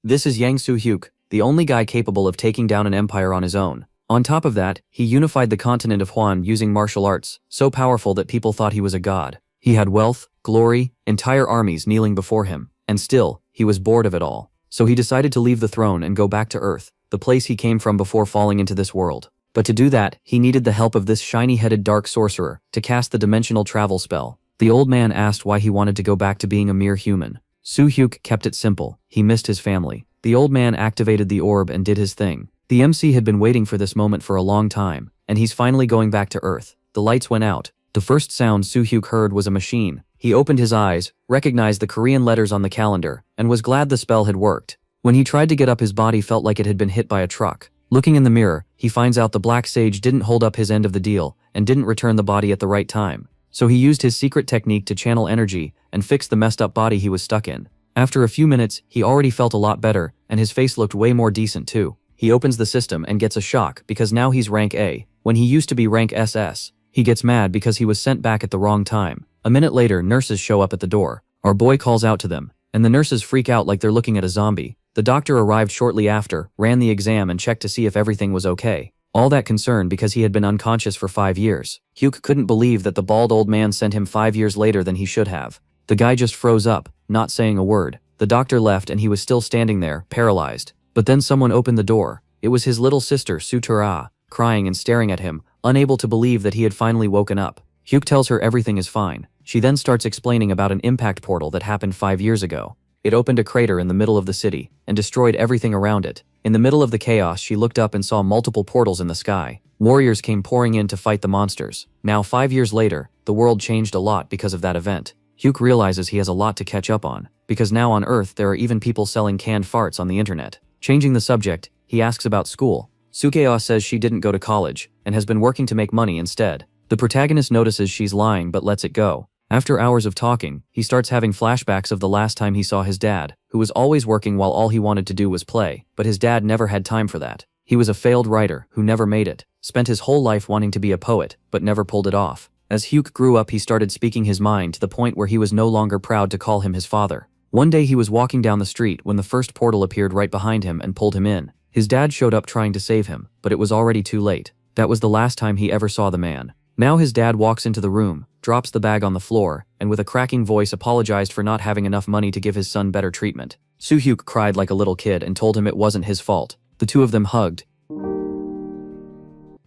This is Yang Soo-hyuk, the only guy capable of taking down an empire on his own. On top of that, he unified the continent of Hwan using martial arts, so powerful that people thought he was a god. He had wealth, glory, entire armies kneeling before him, and still, he was bored of it all. So he decided to leave the throne and go back to Earth, the place he came from before falling into this world. But to do that, he needed the help of this shiny-headed dark sorcerer to cast the dimensional travel spell. The old man asked why he wanted to go back to being a mere human. Soo-hyuk kept it simple. He missed his family. The old man activated the orb and did his thing. The MC had been waiting for this moment for a long time, and he's finally going back to Earth. The lights went out. The first sound Soo-hyuk heard was a machine. He opened his eyes, recognized the Korean letters on the calendar, and was glad the spell had worked. When he tried to get up, his body felt like it had been hit by a truck. Looking in the mirror, he finds out the black sage didn't hold up his end of the deal and didn't return the body at the right time. So he used his secret technique to channel energy and fix the messed up body he was stuck in. After a few minutes, he already felt a lot better, and his face looked way more decent too. He opens the system and gets a shock because now he's rank A, when he used to be rank SS. He gets mad because he was sent back at the wrong time. A minute later, nurses show up at the door. Our boy calls out to them, and the nurses freak out like they're looking at a zombie. The doctor arrived shortly after, ran the exam and checked to see if everything was okay. All that concerned because he had been unconscious for 5 years. Hyuk couldn't believe that the bald old man sent him 5 years later than he should have. The guy just froze up, not saying a word. The doctor left and he was still standing there, paralyzed. But then someone opened the door. It was his little sister, Sutura, crying and staring at him, unable to believe that he had finally woken up. Hyuk tells her everything is fine. She then starts explaining about an impact portal that happened 5 years ago. It opened a crater in the middle of the city and destroyed everything around it. In the middle of the chaos, she looked up and saw multiple portals in the sky. Warriors came pouring in to fight the monsters. Now 5 years later, the world changed a lot because of that event. Hyuk realizes he has a lot to catch up on, because now on Earth there are even people selling canned farts on the internet. Changing the subject, he asks about school. Sukeo says she didn't go to college and has been working to make money instead. The protagonist notices she's lying but lets it go. After hours of talking, he starts having flashbacks of the last time he saw his dad, who was always working while all he wanted to do was play, but his dad never had time for that. He was a failed writer who never made it, spent his whole life wanting to be a poet, but never pulled it off. As Hyuk grew up, he started speaking his mind to the point where he was no longer proud to call him his father. One day he was walking down the street when the first portal appeared right behind him and pulled him in. His dad showed up trying to save him, but it was already too late. That was the last time he ever saw the man. Now his dad walks into the room, drops the bag on the floor, and with a cracking voice apologized for not having enough money to give his son better treatment. Soo-hyuk cried like a little kid and told him it wasn't his fault. The two of them hugged.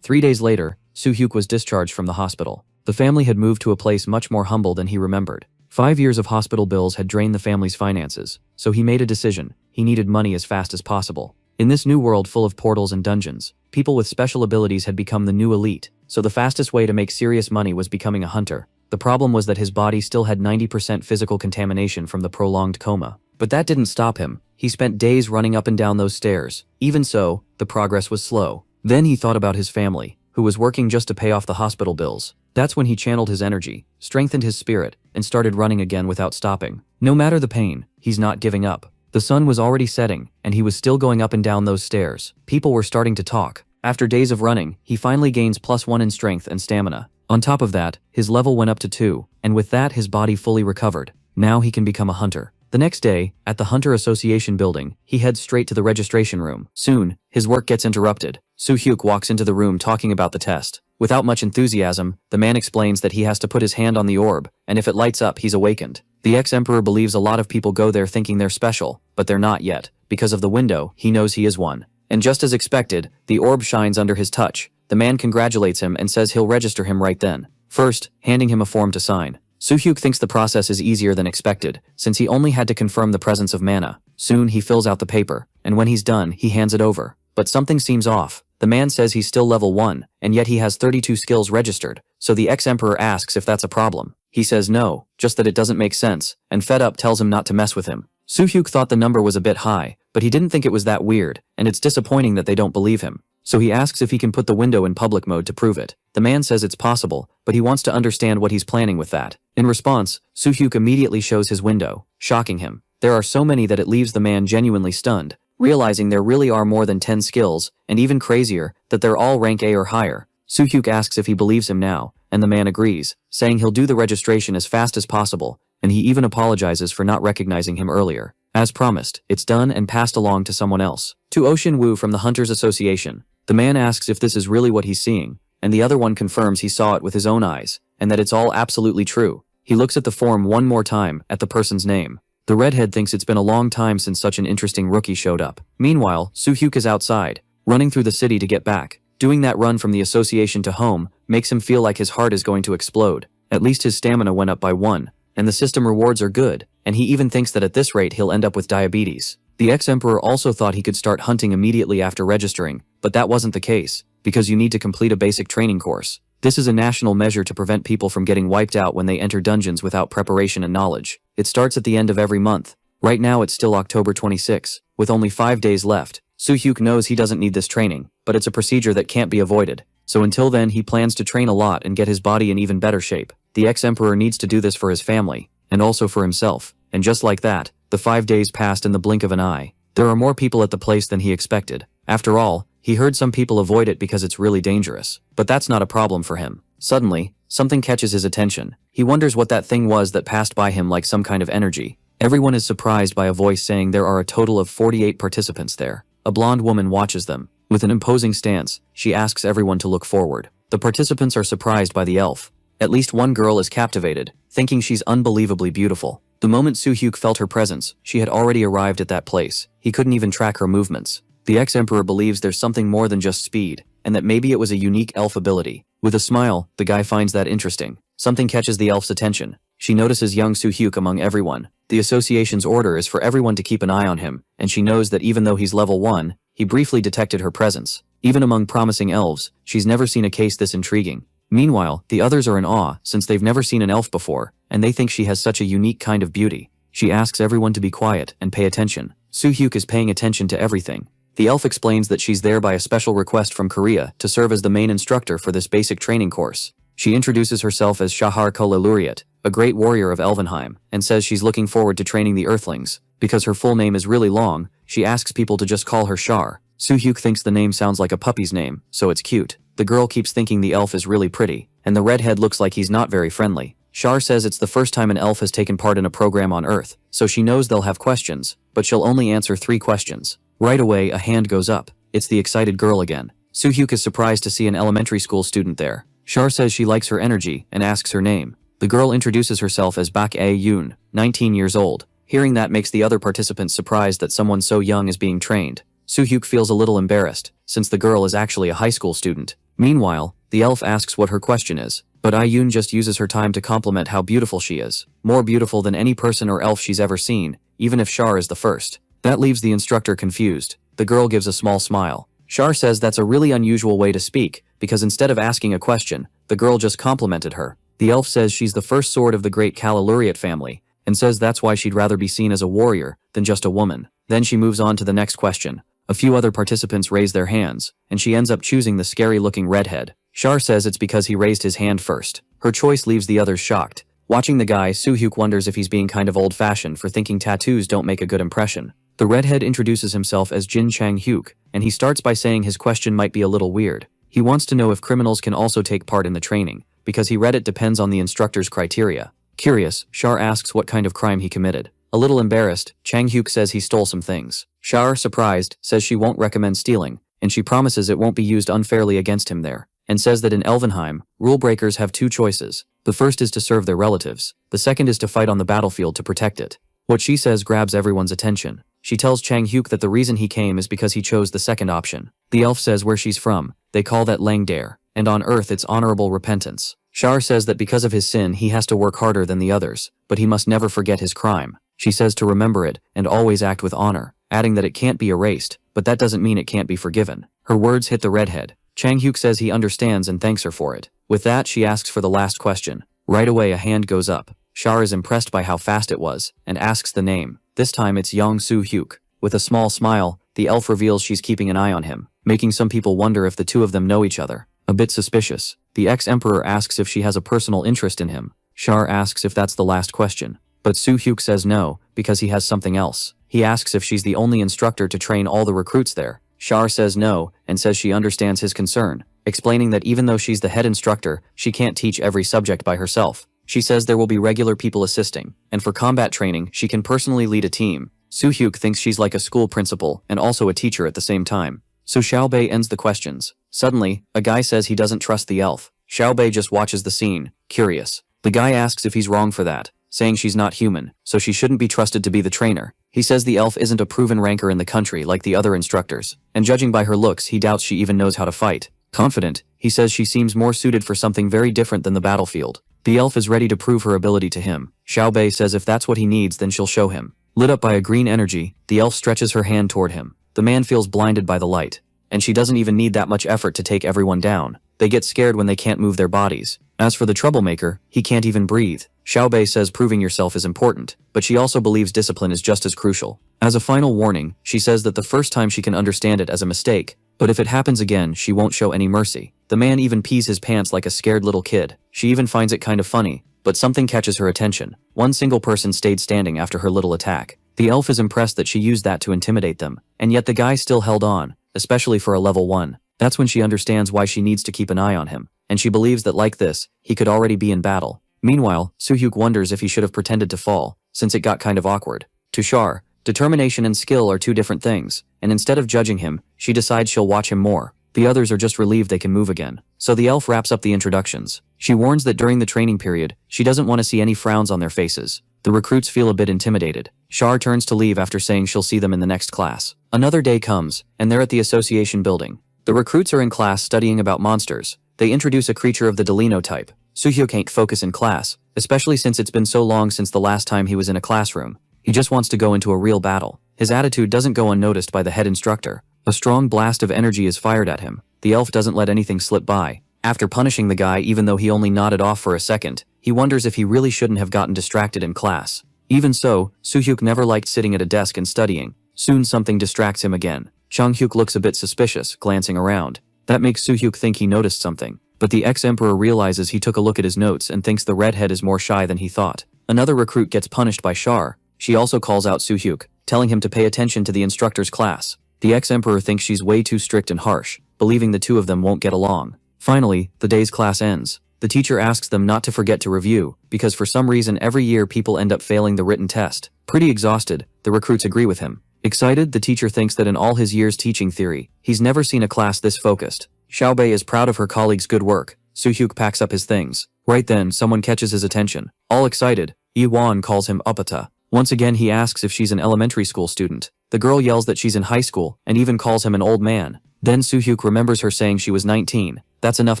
3 days later, Soo-hyuk was discharged from the hospital. The family had moved to a place much more humble than he remembered. 5 years of hospital bills had drained the family's finances, so he made a decision. He needed money as fast as possible. In this new world full of portals and dungeons, people with special abilities had become the new elite, so the fastest way to make serious money was becoming a hunter. The problem was that his body still had 90% physical contamination from the prolonged coma. But that didn't stop him. He spent days running up and down those stairs. Even so, the progress was slow. Then he thought about his family, who was working just to pay off the hospital bills. That's when he channeled his energy, strengthened his spirit, and started running again without stopping. No matter the pain, he's not giving up. The sun was already setting, and he was still going up and down those stairs. People were starting to talk. After days of running, he finally gains +1 in strength and stamina. On top of that, his level went up to 2, and with that his body fully recovered. Now he can become a hunter. The next day, at the Hunter Association building, he heads straight to the registration room. Soon, his work gets interrupted. Soo-hyuk walks into the room talking about the test. Without much enthusiasm, the man explains that he has to put his hand on the orb, and if it lights up, he's awakened. The ex-emperor believes a lot of people go there thinking they're special, but they're not yet. Because of the window, he knows he is one. And just as expected, the orb shines under his touch. The man congratulates him and says he'll register him right then. First, handing him a form to sign. Soo-hyuk thinks the process is easier than expected, since he only had to confirm the presence of mana. Soon he fills out the paper, and when he's done, he hands it over. But something seems off. The man says he's still level 1, and yet he has 32 skills registered, so the ex-emperor asks if that's a problem. He says no, just that it doesn't make sense, and fed up tells him not to mess with him. Soo-hyuk thought the number was a bit high, but he didn't think it was that weird, and it's disappointing that they don't believe him. So he asks if he can put the window in public mode to prove it. The man says it's possible, but he wants to understand what he's planning with that. In response, Soo-hyuk immediately shows his window, shocking him. There are so many that it leaves the man genuinely stunned, realizing there really are more than 10 skills, and even crazier, that they're all rank A or higher. Soo-hyuk asks if he believes him now, and the man agrees, saying he'll do the registration as fast as possible, and he even apologizes for not recognizing him earlier. As promised, it's done and passed along to someone else. To Ocean Wu from the Hunters Association. The man asks if this is really what he's seeing, and the other one confirms he saw it with his own eyes, and that it's all absolutely true. He looks at the form one more time, at the person's name. The redhead thinks it's been a long time since such an interesting rookie showed up. Meanwhile, Soo-hyuk is outside, running through the city to get back. Doing that run from the association to home makes him feel like his heart is going to explode. At least his stamina went up by 1, and the system rewards are good, and he even thinks that at this rate he'll end up with diabetes. The ex-emperor also thought he could start hunting immediately after registering, but that wasn't the case, because you need to complete a basic training course. This is a national measure to prevent people from getting wiped out when they enter dungeons without preparation and knowledge. It starts at the end of every month. Right now it's still October 26, with only 5 days left. Soo-hyuk knows he doesn't need this training, but it's a procedure that can't be avoided. So until then he plans to train a lot and get his body in even better shape. The ex-emperor needs to do this for his family, and also for himself. And just like that, the 5 days passed in the blink of an eye. There are more people at the place than he expected. After all, he heard some people avoid it because it's really dangerous. But that's not a problem for him. Suddenly, something catches his attention. He wonders what that thing was that passed by him like some kind of energy. Everyone is surprised by a voice saying there are a total of 48 participants there. A blonde woman watches them. With an imposing stance, she asks everyone to look forward. The participants are surprised by the elf. At least one girl is captivated, thinking she's unbelievably beautiful. The moment Soo-hyuk felt her presence, she had already arrived at that place. He couldn't even track her movements. The ex-emperor believes there's something more than just speed, and that maybe it was a unique elf ability. With a smile, the guy finds that interesting. Something catches the elf's attention. She notices young Soo-hyuk among everyone. The association's order is for everyone to keep an eye on him, and she knows that even though he's level 1, he briefly detected her presence. Even among promising elves, she's never seen a case this intriguing. Meanwhile, the others are in awe since they've never seen an elf before, and they think she has such a unique kind of beauty. She asks everyone to be quiet and pay attention. Soo-hyuk is paying attention to everything. The elf explains that she's there by a special request from Korea to serve as the main instructor for this basic training course. She introduces herself as Shahar Kolaluriat, a great warrior of Elvenheim, and says she's looking forward to training the Earthlings. Because her full name is really long, she asks people to just call her Shar. Soo-hyuk thinks the name sounds like a puppy's name, so it's cute. The girl keeps thinking the elf is really pretty, and the redhead looks like he's not very friendly. Shar says it's the first time an elf has taken part in a program on Earth, so she knows they'll have questions, but she'll only answer 3 questions. Right away, a hand goes up. It's the excited girl again. Soo-hyuk is surprised to see an elementary school student there. Shar says she likes her energy and asks her name. The girl introduces herself as Bak A-yoon, 19 years old. Hearing that makes the other participants surprised that someone so young is being trained. Soo-hyuk feels a little embarrassed, since the girl is actually a high school student. Meanwhile, the elf asks what her question is, but Ayun just uses her time to compliment how beautiful she is. More beautiful than any person or elf she's ever seen, even if Shar is the first. That leaves the instructor confused. The girl gives a small smile. Shar says that's a really unusual way to speak, because instead of asking a question, the girl just complimented her. The elf says she's the first sword of the great Kalaluriat family, and says that's why she'd rather be seen as a warrior than just a woman. Then she moves on to the next question. A few other participants raise their hands, and she ends up choosing the scary-looking redhead. Shar says it's because he raised his hand first. Her choice leaves the others shocked. Watching the guy, Soo-hyuk wonders if he's being kind of old-fashioned for thinking tattoos don't make a good impression. The redhead introduces himself as Jin Chang-hyuk, and he starts by saying his question might be a little weird. He wants to know if criminals can also take part in the training, because he read it depends on the instructor's criteria. Curious, Shar asks what kind of crime he committed. A little embarrassed, Chang-hyuk says he stole some things. Shar, surprised, says she won't recommend stealing, and she promises it won't be used unfairly against him there, and says that in Elvenheim, rule breakers have 2 choices. The first is to serve their relatives. The second is to fight on the battlefield to protect it. What she says grabs everyone's attention. She tells Chang-hyuk that the reason he came is because he chose the second option. The elf says where she's from, they call that Langdare, and on Earth it's honorable repentance. Shar says that because of his sin he has to work harder than the others, but he must never forget his crime. She says to remember it, and always act with honor, adding that it can't be erased, but that doesn't mean it can't be forgiven. Her words hit the redhead. Chang-hyuk says he understands and thanks her for it. With that, she asks for the last question. Right away a hand goes up. Shar is impressed by how fast it was, and asks the name. This time it's Young Soo-hyuk. With a small smile, the elf reveals she's keeping an eye on him, making some people wonder if the two of them know each other. A bit suspicious, the ex-emperor asks if she has a personal interest in him. Shar asks if that's the last question. But Soo-hyuk says no, because he has something else. He asks if she's the only instructor to train all the recruits there. Shar says no, and says she understands his concern, explaining that even though she's the head instructor, she can't teach every subject by herself. She says there will be regular people assisting, and for combat training, she can personally lead a team. Soo-hyuk thinks she's like a school principal and also a teacher at the same time. So Xiaobei ends the questions. Suddenly, a guy says he doesn't trust the elf. Xiaobei just watches the scene, curious. The guy asks if he's wrong for that, saying she's not human, so she shouldn't be trusted to be the trainer. He says the elf isn't a proven ranker in the country like the other instructors, and judging by her looks he doubts she even knows how to fight. Confident, he says she seems more suited for something very different than the battlefield. The elf is ready to prove her ability to him. Xiaobei says if that's what he needs then she'll show him. Lit up by a green energy, the elf stretches her hand toward him. The man feels blinded by the light. And she doesn't even need that much effort to take everyone down. They get scared when they can't move their bodies. As for the troublemaker, he can't even breathe. Xiaobei says proving yourself is important, but she also believes discipline is just as crucial. As a final warning, she says that the first time she can understand it as a mistake, but if it happens again, she won't show any mercy. The man even pees his pants like a scared little kid. She even finds it kind of funny, but something catches her attention. One single person stayed standing after her little attack. The elf is impressed that she used that to intimidate them, and yet the guy still held on, especially for a level 1. That's when she understands why she needs to keep an eye on him, and she believes that like this, he could already be in battle. Meanwhile, Soo-hyuk wonders if he should have pretended to fall, since it got kind of awkward. To Char, determination and skill are two different things, and instead of judging him, she decides she'll watch him more. The others are just relieved they can move again. So the elf wraps up the introductions. She warns that during the training period, she doesn't want to see any frowns on their faces. The recruits feel a bit intimidated. Char turns to leave after saying she'll see them in the next class. Another day comes, and they're at the association building. The recruits are in class studying about monsters. They introduce a creature of the Delino type. Soo-hyuk can't focus in class, especially since it's been so long since the last time he was in a classroom. He just wants to go into a real battle. His attitude doesn't go unnoticed by the head instructor. A strong blast of energy is fired at him. The elf doesn't let anything slip by. After punishing the guy even though he only nodded off for a second, he wonders if he really shouldn't have gotten distracted in class. Even so, Soo-hyuk never liked sitting at a desk and studying. Soon something distracts him again. Chang-hyuk looks a bit suspicious, glancing around. That makes Soo-hyuk think he noticed something. But the ex-emperor realizes he took a look at his notes and thinks the redhead is more shy than he thought. Another recruit gets punished by Char. She also calls out Soo-hyuk, telling him to pay attention to the instructor's class. The ex-emperor thinks she's way too strict and harsh, believing the two of them won't get along. Finally, the day's class ends. The teacher asks them not to forget to review, because for some reason every year people end up failing the written test. Pretty exhausted, the recruits agree with him. Excited, the teacher thinks that in all his years teaching theory, he's never seen a class this focused. Xiaobei is proud of her colleagues' good work. Soo-hyuk packs up his things. Right then, someone catches his attention. All excited, Yi-won calls him Uppata. Once again he asks if she's an elementary school student. The girl yells that she's in high school, and even calls him an old man. Then Soo-hyuk remembers her saying she was 19. That's enough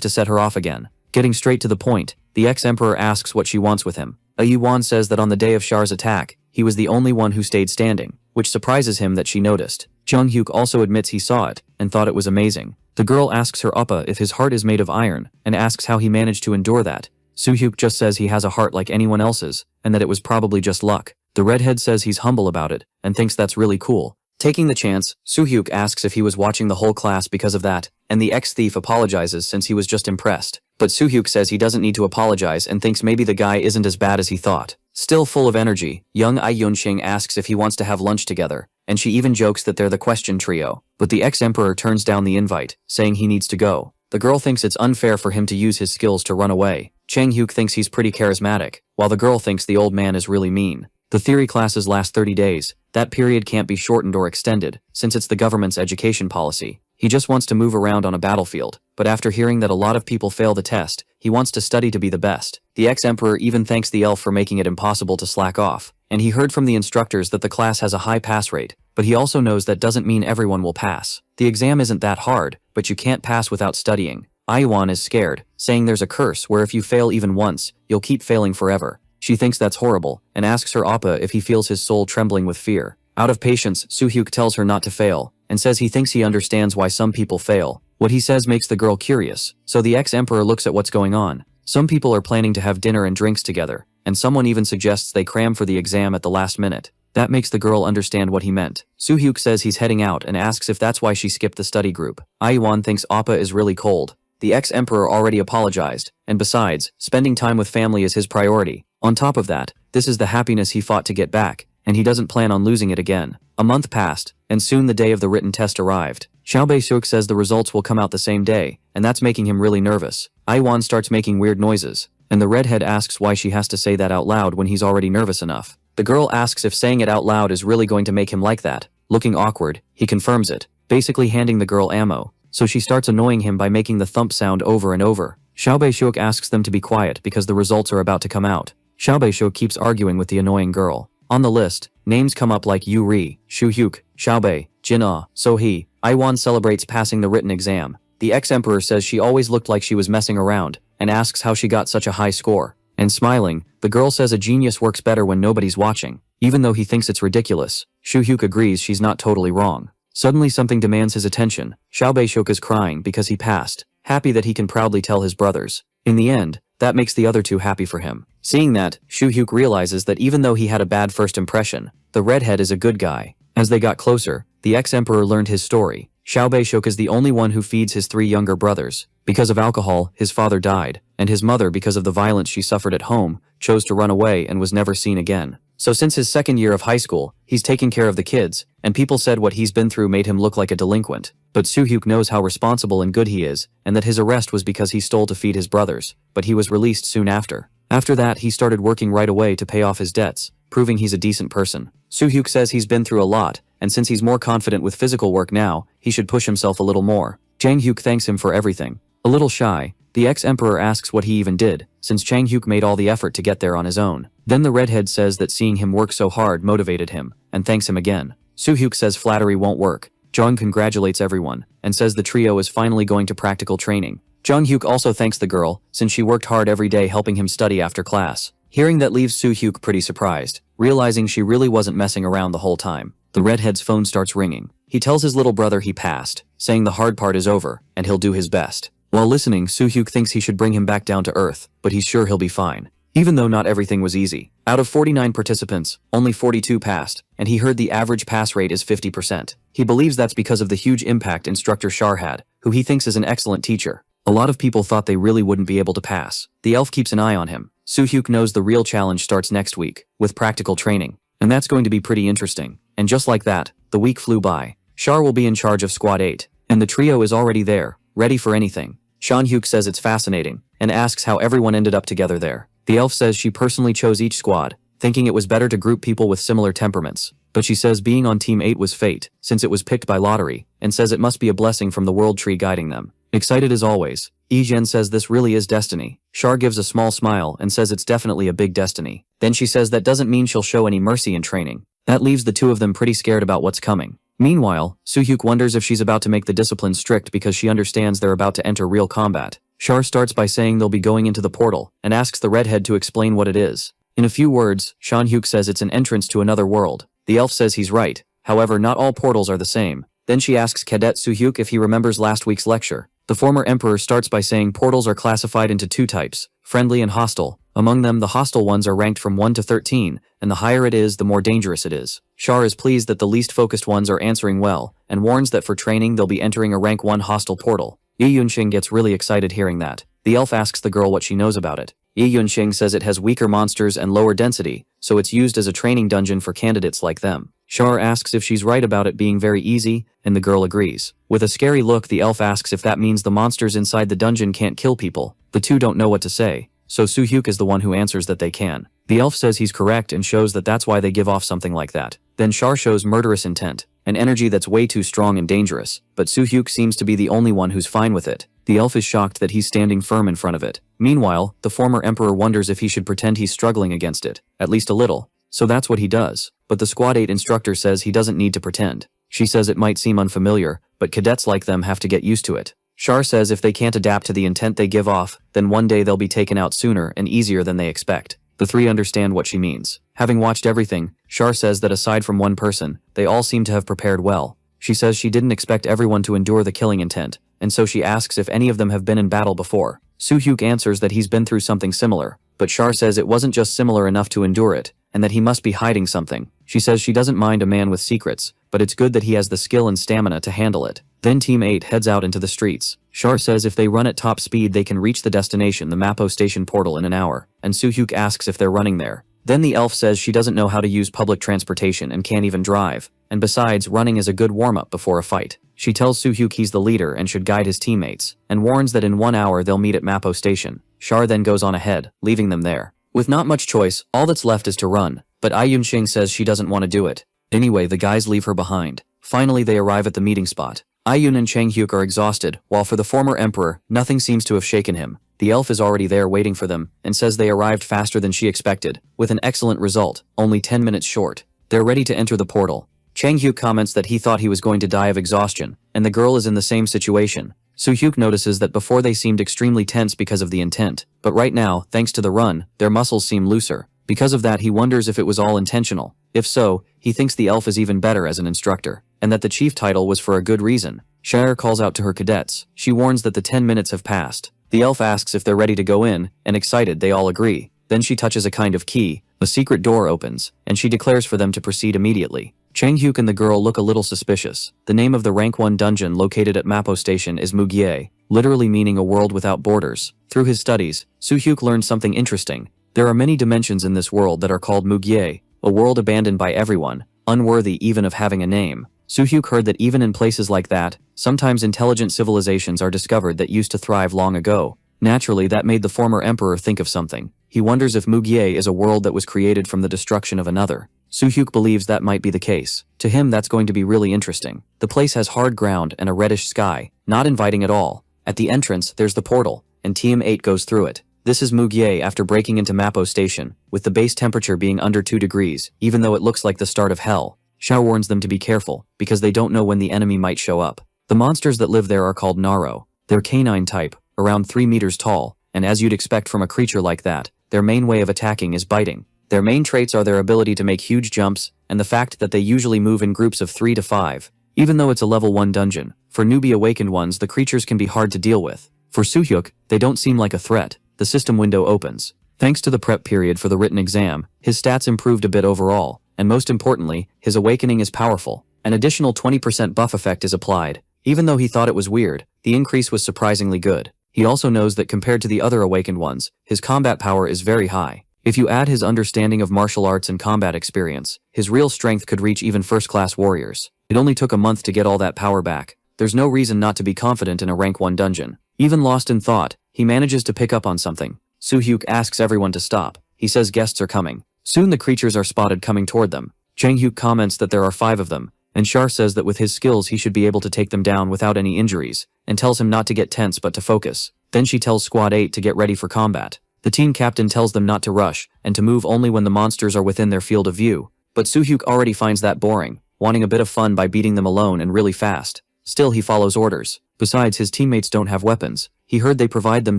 to set her off again. Getting straight to the point, the ex-emperor asks what she wants with him. Yi-won says that on the day of Char's attack, he was the only one who stayed standing, which surprises him that she noticed. Jung-hyuk also admits he saw it, and thought it was amazing. The girl asks her Uppa if his heart is made of iron, and asks how he managed to endure that. Soo-hyuk just says he has a heart like anyone else's, and that it was probably just luck. The redhead says he's humble about it, and thinks that's really cool. Taking the chance, Soo-hyuk asks if he was watching the whole class because of that, and the ex-thief apologizes since he was just impressed. But Soo-hyuk says he doesn't need to apologize and thinks maybe the guy isn't as bad as he thought. Still full of energy, young Ai-yunxing asks if he wants to have lunch together, and she even jokes that they're the question trio. But the ex-emperor turns down the invite, saying he needs to go. The girl thinks it's unfair for him to use his skills to run away. Chang-hyuk thinks he's pretty charismatic, while the girl thinks the old man is really mean. The theory classes last 30 days. That period can't be shortened or extended, since it's the government's education policy. He just wants to move around on a battlefield, but after hearing that a lot of people fail the test, he wants to study to be the best. The ex-emperor even thanks the elf for making it impossible to slack off, and he heard from the instructors that the class has a high pass rate, but he also knows that doesn't mean everyone will pass. The exam isn't that hard, but you can't pass without studying. Ai-yuan is scared, saying there's a curse where if you fail even once, you'll keep failing forever. She thinks that's horrible, and asks her Appa if he feels his soul trembling with fear. Out of patience, Soo-hyuk tells her not to fail, and says he thinks he understands why some people fail. What he says makes the girl curious, so the ex-emperor looks at what's going on. Some people are planning to have dinner and drinks together, and someone even suggests they cram for the exam at the last minute. That makes the girl understand what he meant. Soo-hyuk says he's heading out and asks if that's why she skipped the study group. Ai-yuan thinks Appa is really cold. The ex-emperor already apologized, and besides, spending time with family is his priority. On top of that, this is the happiness he fought to get back, and he doesn't plan on losing it again. A month passed, and soon the day of the written test arrived. Xiaobei says the results will come out the same day, and that's making him really nervous. Ai-yuan starts making weird noises, and the redhead asks why she has to say that out loud when he's already nervous enough. The girl asks if saying it out loud is really going to make him like that. Looking awkward, he confirms it, basically handing the girl ammo. So she starts annoying him by making the thump sound over and over. Xiaobei asks them to be quiet because the results are about to come out. Xiaobei keeps arguing with the annoying girl. On the list, names come up like Yu Ri, Shu Hyuk, Xiaobei, Jin Ah, So Hee. Iwan celebrates passing the written exam. The ex-emperor says she always looked like she was messing around, and asks how she got such a high score. And smiling, the girl says a genius works better when nobody's watching. Even though he thinks it's ridiculous, Shu Hyuk agrees she's not totally wrong. Suddenly something demands his attention. Xiaobei is crying because he passed, happy that he can proudly tell his brothers. In the end, that makes the other two happy for him. Seeing that, Shu Hyuk realizes that even though he had a bad first impression, the redhead is a good guy. As they got closer, the ex-emperor learned his story. Xiaobei is the only one who feeds his 3 younger brothers. Because of alcohol, his father died, and his mother, because of the violence she suffered at home, chose to run away and was never seen again. So since his 2nd year of high school, he's taking care of the kids, and people said what he's been through made him look like a delinquent. But Shu Hyuk knows how responsible and good he is, and that his arrest was because he stole to feed his brothers, but he was released soon after. After that, he started working right away to pay off his debts, proving he's a decent person. Shu Hyuk says he's been through a lot, and since he's more confident with physical work now, he should push himself a little more. Chang Hyuk thanks him for everything. A little shy, the ex-emperor asks what he even did, since Chang Hyuk made all the effort to get there on his own. Then the redhead says that seeing him work so hard motivated him, and thanks him again. Shu Hyuk says flattery won't work. Jung congratulates everyone, and says the trio is finally going to practical training. Jung Hyuk also thanks the girl, since she worked hard every day helping him study after class. Hearing that leaves Shu Hyuk pretty surprised, realizing she really wasn't messing around the whole time. The redhead's phone starts ringing. He tells his little brother he passed, saying the hard part is over, and he'll do his best. While listening, Shu Hyuk thinks he should bring him back down to earth, but he's sure he'll be fine. Even though not everything was easy. Out of 49 participants, only 42 passed, and he heard the average pass rate is 50%. He believes that's because of the huge impact instructor Shar had, who he thinks is an excellent teacher. A lot of people thought they really wouldn't be able to pass. The elf keeps an eye on him. Shu Hyuk knows the real challenge starts next week, with practical training. And that's going to be pretty interesting. And just like that, the week flew by. Shar will be in charge of Squad 8, and the trio is already there, ready for anything. Shan Hyuk says it's fascinating, and asks how everyone ended up together there. The elf says she personally chose each squad, thinking it was better to group people with similar temperaments. But she says being on Team 8 was fate, since it was picked by lottery, and says it must be a blessing from the world tree guiding them. Excited as always, Yi-Zhen says this really is destiny. Shar gives a small smile and says it's definitely a big destiny. Then she says that doesn't mean she'll show any mercy in training. That leaves the two of them pretty scared about what's coming. Meanwhile, Shu Hyuk wonders if she's about to make the discipline strict because she understands they're about to enter real combat. Shar starts by saying they'll be going into the portal, and asks the redhead to explain what it is. In a few words, Shan Hyuk says it's an entrance to another world. The elf says he's right, however not all portals are the same. Then she asks Cadet Shu Hyuk if he remembers last week's lecture. The former emperor starts by saying portals are classified into 2 types, friendly and hostile. Among them, the hostile ones are ranked from 1 to 13, and the higher it is, the more dangerous it is. Shar is pleased that the least focused ones are answering well, and warns that for training they'll be entering a rank 1 hostile portal. Yi Yunxing gets really excited hearing that. The elf asks the girl what she knows about it. Yi Yunxing says it has weaker monsters and lower density, so it's used as a training dungeon for candidates like them. Shar asks if she's right about it being very easy, and the girl agrees. With a scary look, the elf asks if that means the monsters inside the dungeon can't kill people. The two don't know what to say, so Shu Hyuk is the one who answers that they can. The elf says he's correct and shows that that's why they give off something like that. Then Shar shows murderous intent, an energy that's way too strong and dangerous, but Shu Hyuk seems to be the only one who's fine with it. The elf is shocked that he's standing firm in front of it. Meanwhile, the former emperor wonders if he should pretend he's struggling against it, at least a little. So that's what he does, but the Squad 8 instructor says he doesn't need to pretend. She says it might seem unfamiliar, but cadets like them have to get used to it. Shar says if they can't adapt to the intent they give off, then one day they'll be taken out sooner and easier than they expect. The three understand what she means. Having watched everything, Shar says that aside from one person, they all seem to have prepared well. She says she didn't expect everyone to endure the killing intent, and so she asks if any of them have been in battle before. Shu Hyuk answers that he's been through something similar, but Shar says it wasn't just similar enough to endure it, and that he must be hiding something. She says she doesn't mind a man with secrets, but it's good that he has the skill and stamina to handle it. Then Team 8 heads out into the streets. Shar says if they run at top speed they can reach the destination, the Mapo station portal, in an hour, and Shu Hyuk asks if they're running there. Then the elf says she doesn't know how to use public transportation and can't even drive, and besides, running is a good warm-up before a fight. She tells Shu Hyuk he's the leader and should guide his teammates, and warns that in 1 hour they'll meet at Mapo station. Shar then goes on ahead, leaving them there. With not much choice, all that's left is to run, but Ai Yunxing says she doesn't want to do it. Anyway, the guys leave her behind. Finally, they arrive at the meeting spot. Ai Yun and Chang Hyuk are exhausted, while for the former emperor, nothing seems to have shaken him. The elf is already there waiting for them, and says they arrived faster than she expected, with an excellent result, only 10 minutes short. They're ready to enter the portal. Chang Hyuk comments that he thought he was going to die of exhaustion, and the girl is in the same situation. Soo Hyuk notices that before they seemed extremely tense because of the intent, but right now, thanks to the run, their muscles seem looser. Because of that, he wonders if it was all intentional. If so, he thinks the elf is even better as an instructor, and that the chief title was for a good reason. Shire calls out to her cadets. She warns that the 10 minutes have passed. The elf asks if they're ready to go in, and excited, they all agree. Then she touches a kind of key. A secret door opens, and she declares for them to proceed immediately. Chang Hyuk and the girl look a little suspicious. The name of the rank 1 dungeon located at Mapo Station is Mugye, literally meaning a world without borders. Through his studies, Soo Hyuk learned something interesting. There are many dimensions in this world that are called Mugye, a world abandoned by everyone, unworthy even of having a name. Soo Hyuk heard that even in places like that, sometimes intelligent civilizations are discovered that used to thrive long ago. Naturally, that made the former emperor think of something. He wonders if Mugye is a world that was created from the destruction of another. Soo Hyuk believes that might be the case. To him, that's going to be really interesting. The place has hard ground and a reddish sky, not inviting at all. At the entrance, there's the portal, and Team 8 goes through it. This is Mugye after breaking into Mapo Station, with the base temperature being under 2 degrees, even though it looks like the start of hell. Xiao warns them to be careful, because they don't know when the enemy might show up. The monsters that live there are called Naro. They're canine type, around 3 meters tall, and as you'd expect from a creature like that, their main way of attacking is biting. Their main traits are their ability to make huge jumps, and the fact that they usually move in groups of 3 to 5. Even though it's a level 1 dungeon, for newbie awakened ones the creatures can be hard to deal with. For Soo Hyuk, they don't seem like a threat. The system window opens. Thanks to the prep period for the written exam, his stats improved a bit overall, and most importantly, his awakening is powerful. An additional 20% buff effect is applied. Even though he thought it was weird, the increase was surprisingly good. He also knows that compared to the other awakened ones, his combat power is very high. If you add his understanding of martial arts and combat experience, his real strength could reach even first-class warriors. It only took a month to get all that power back. There's no reason not to be confident in a rank 1 dungeon. Even lost in thought, he manages to pick up on something. Soo Hyuk asks everyone to stop. He says guests are coming. Soon the creatures are spotted coming toward them. Chang Hyuk comments that there are 5 of them, and Char says that with his skills he should be able to take them down without any injuries, and tells him not to get tense but to focus. Then she tells Squad 8 to get ready for combat. The team captain tells them not to rush, and to move only when the monsters are within their field of view. But Soo Hyuk already finds that boring, wanting a bit of fun by beating them alone and really fast. Still, he follows orders. Besides, his teammates don't have weapons. He heard they provide them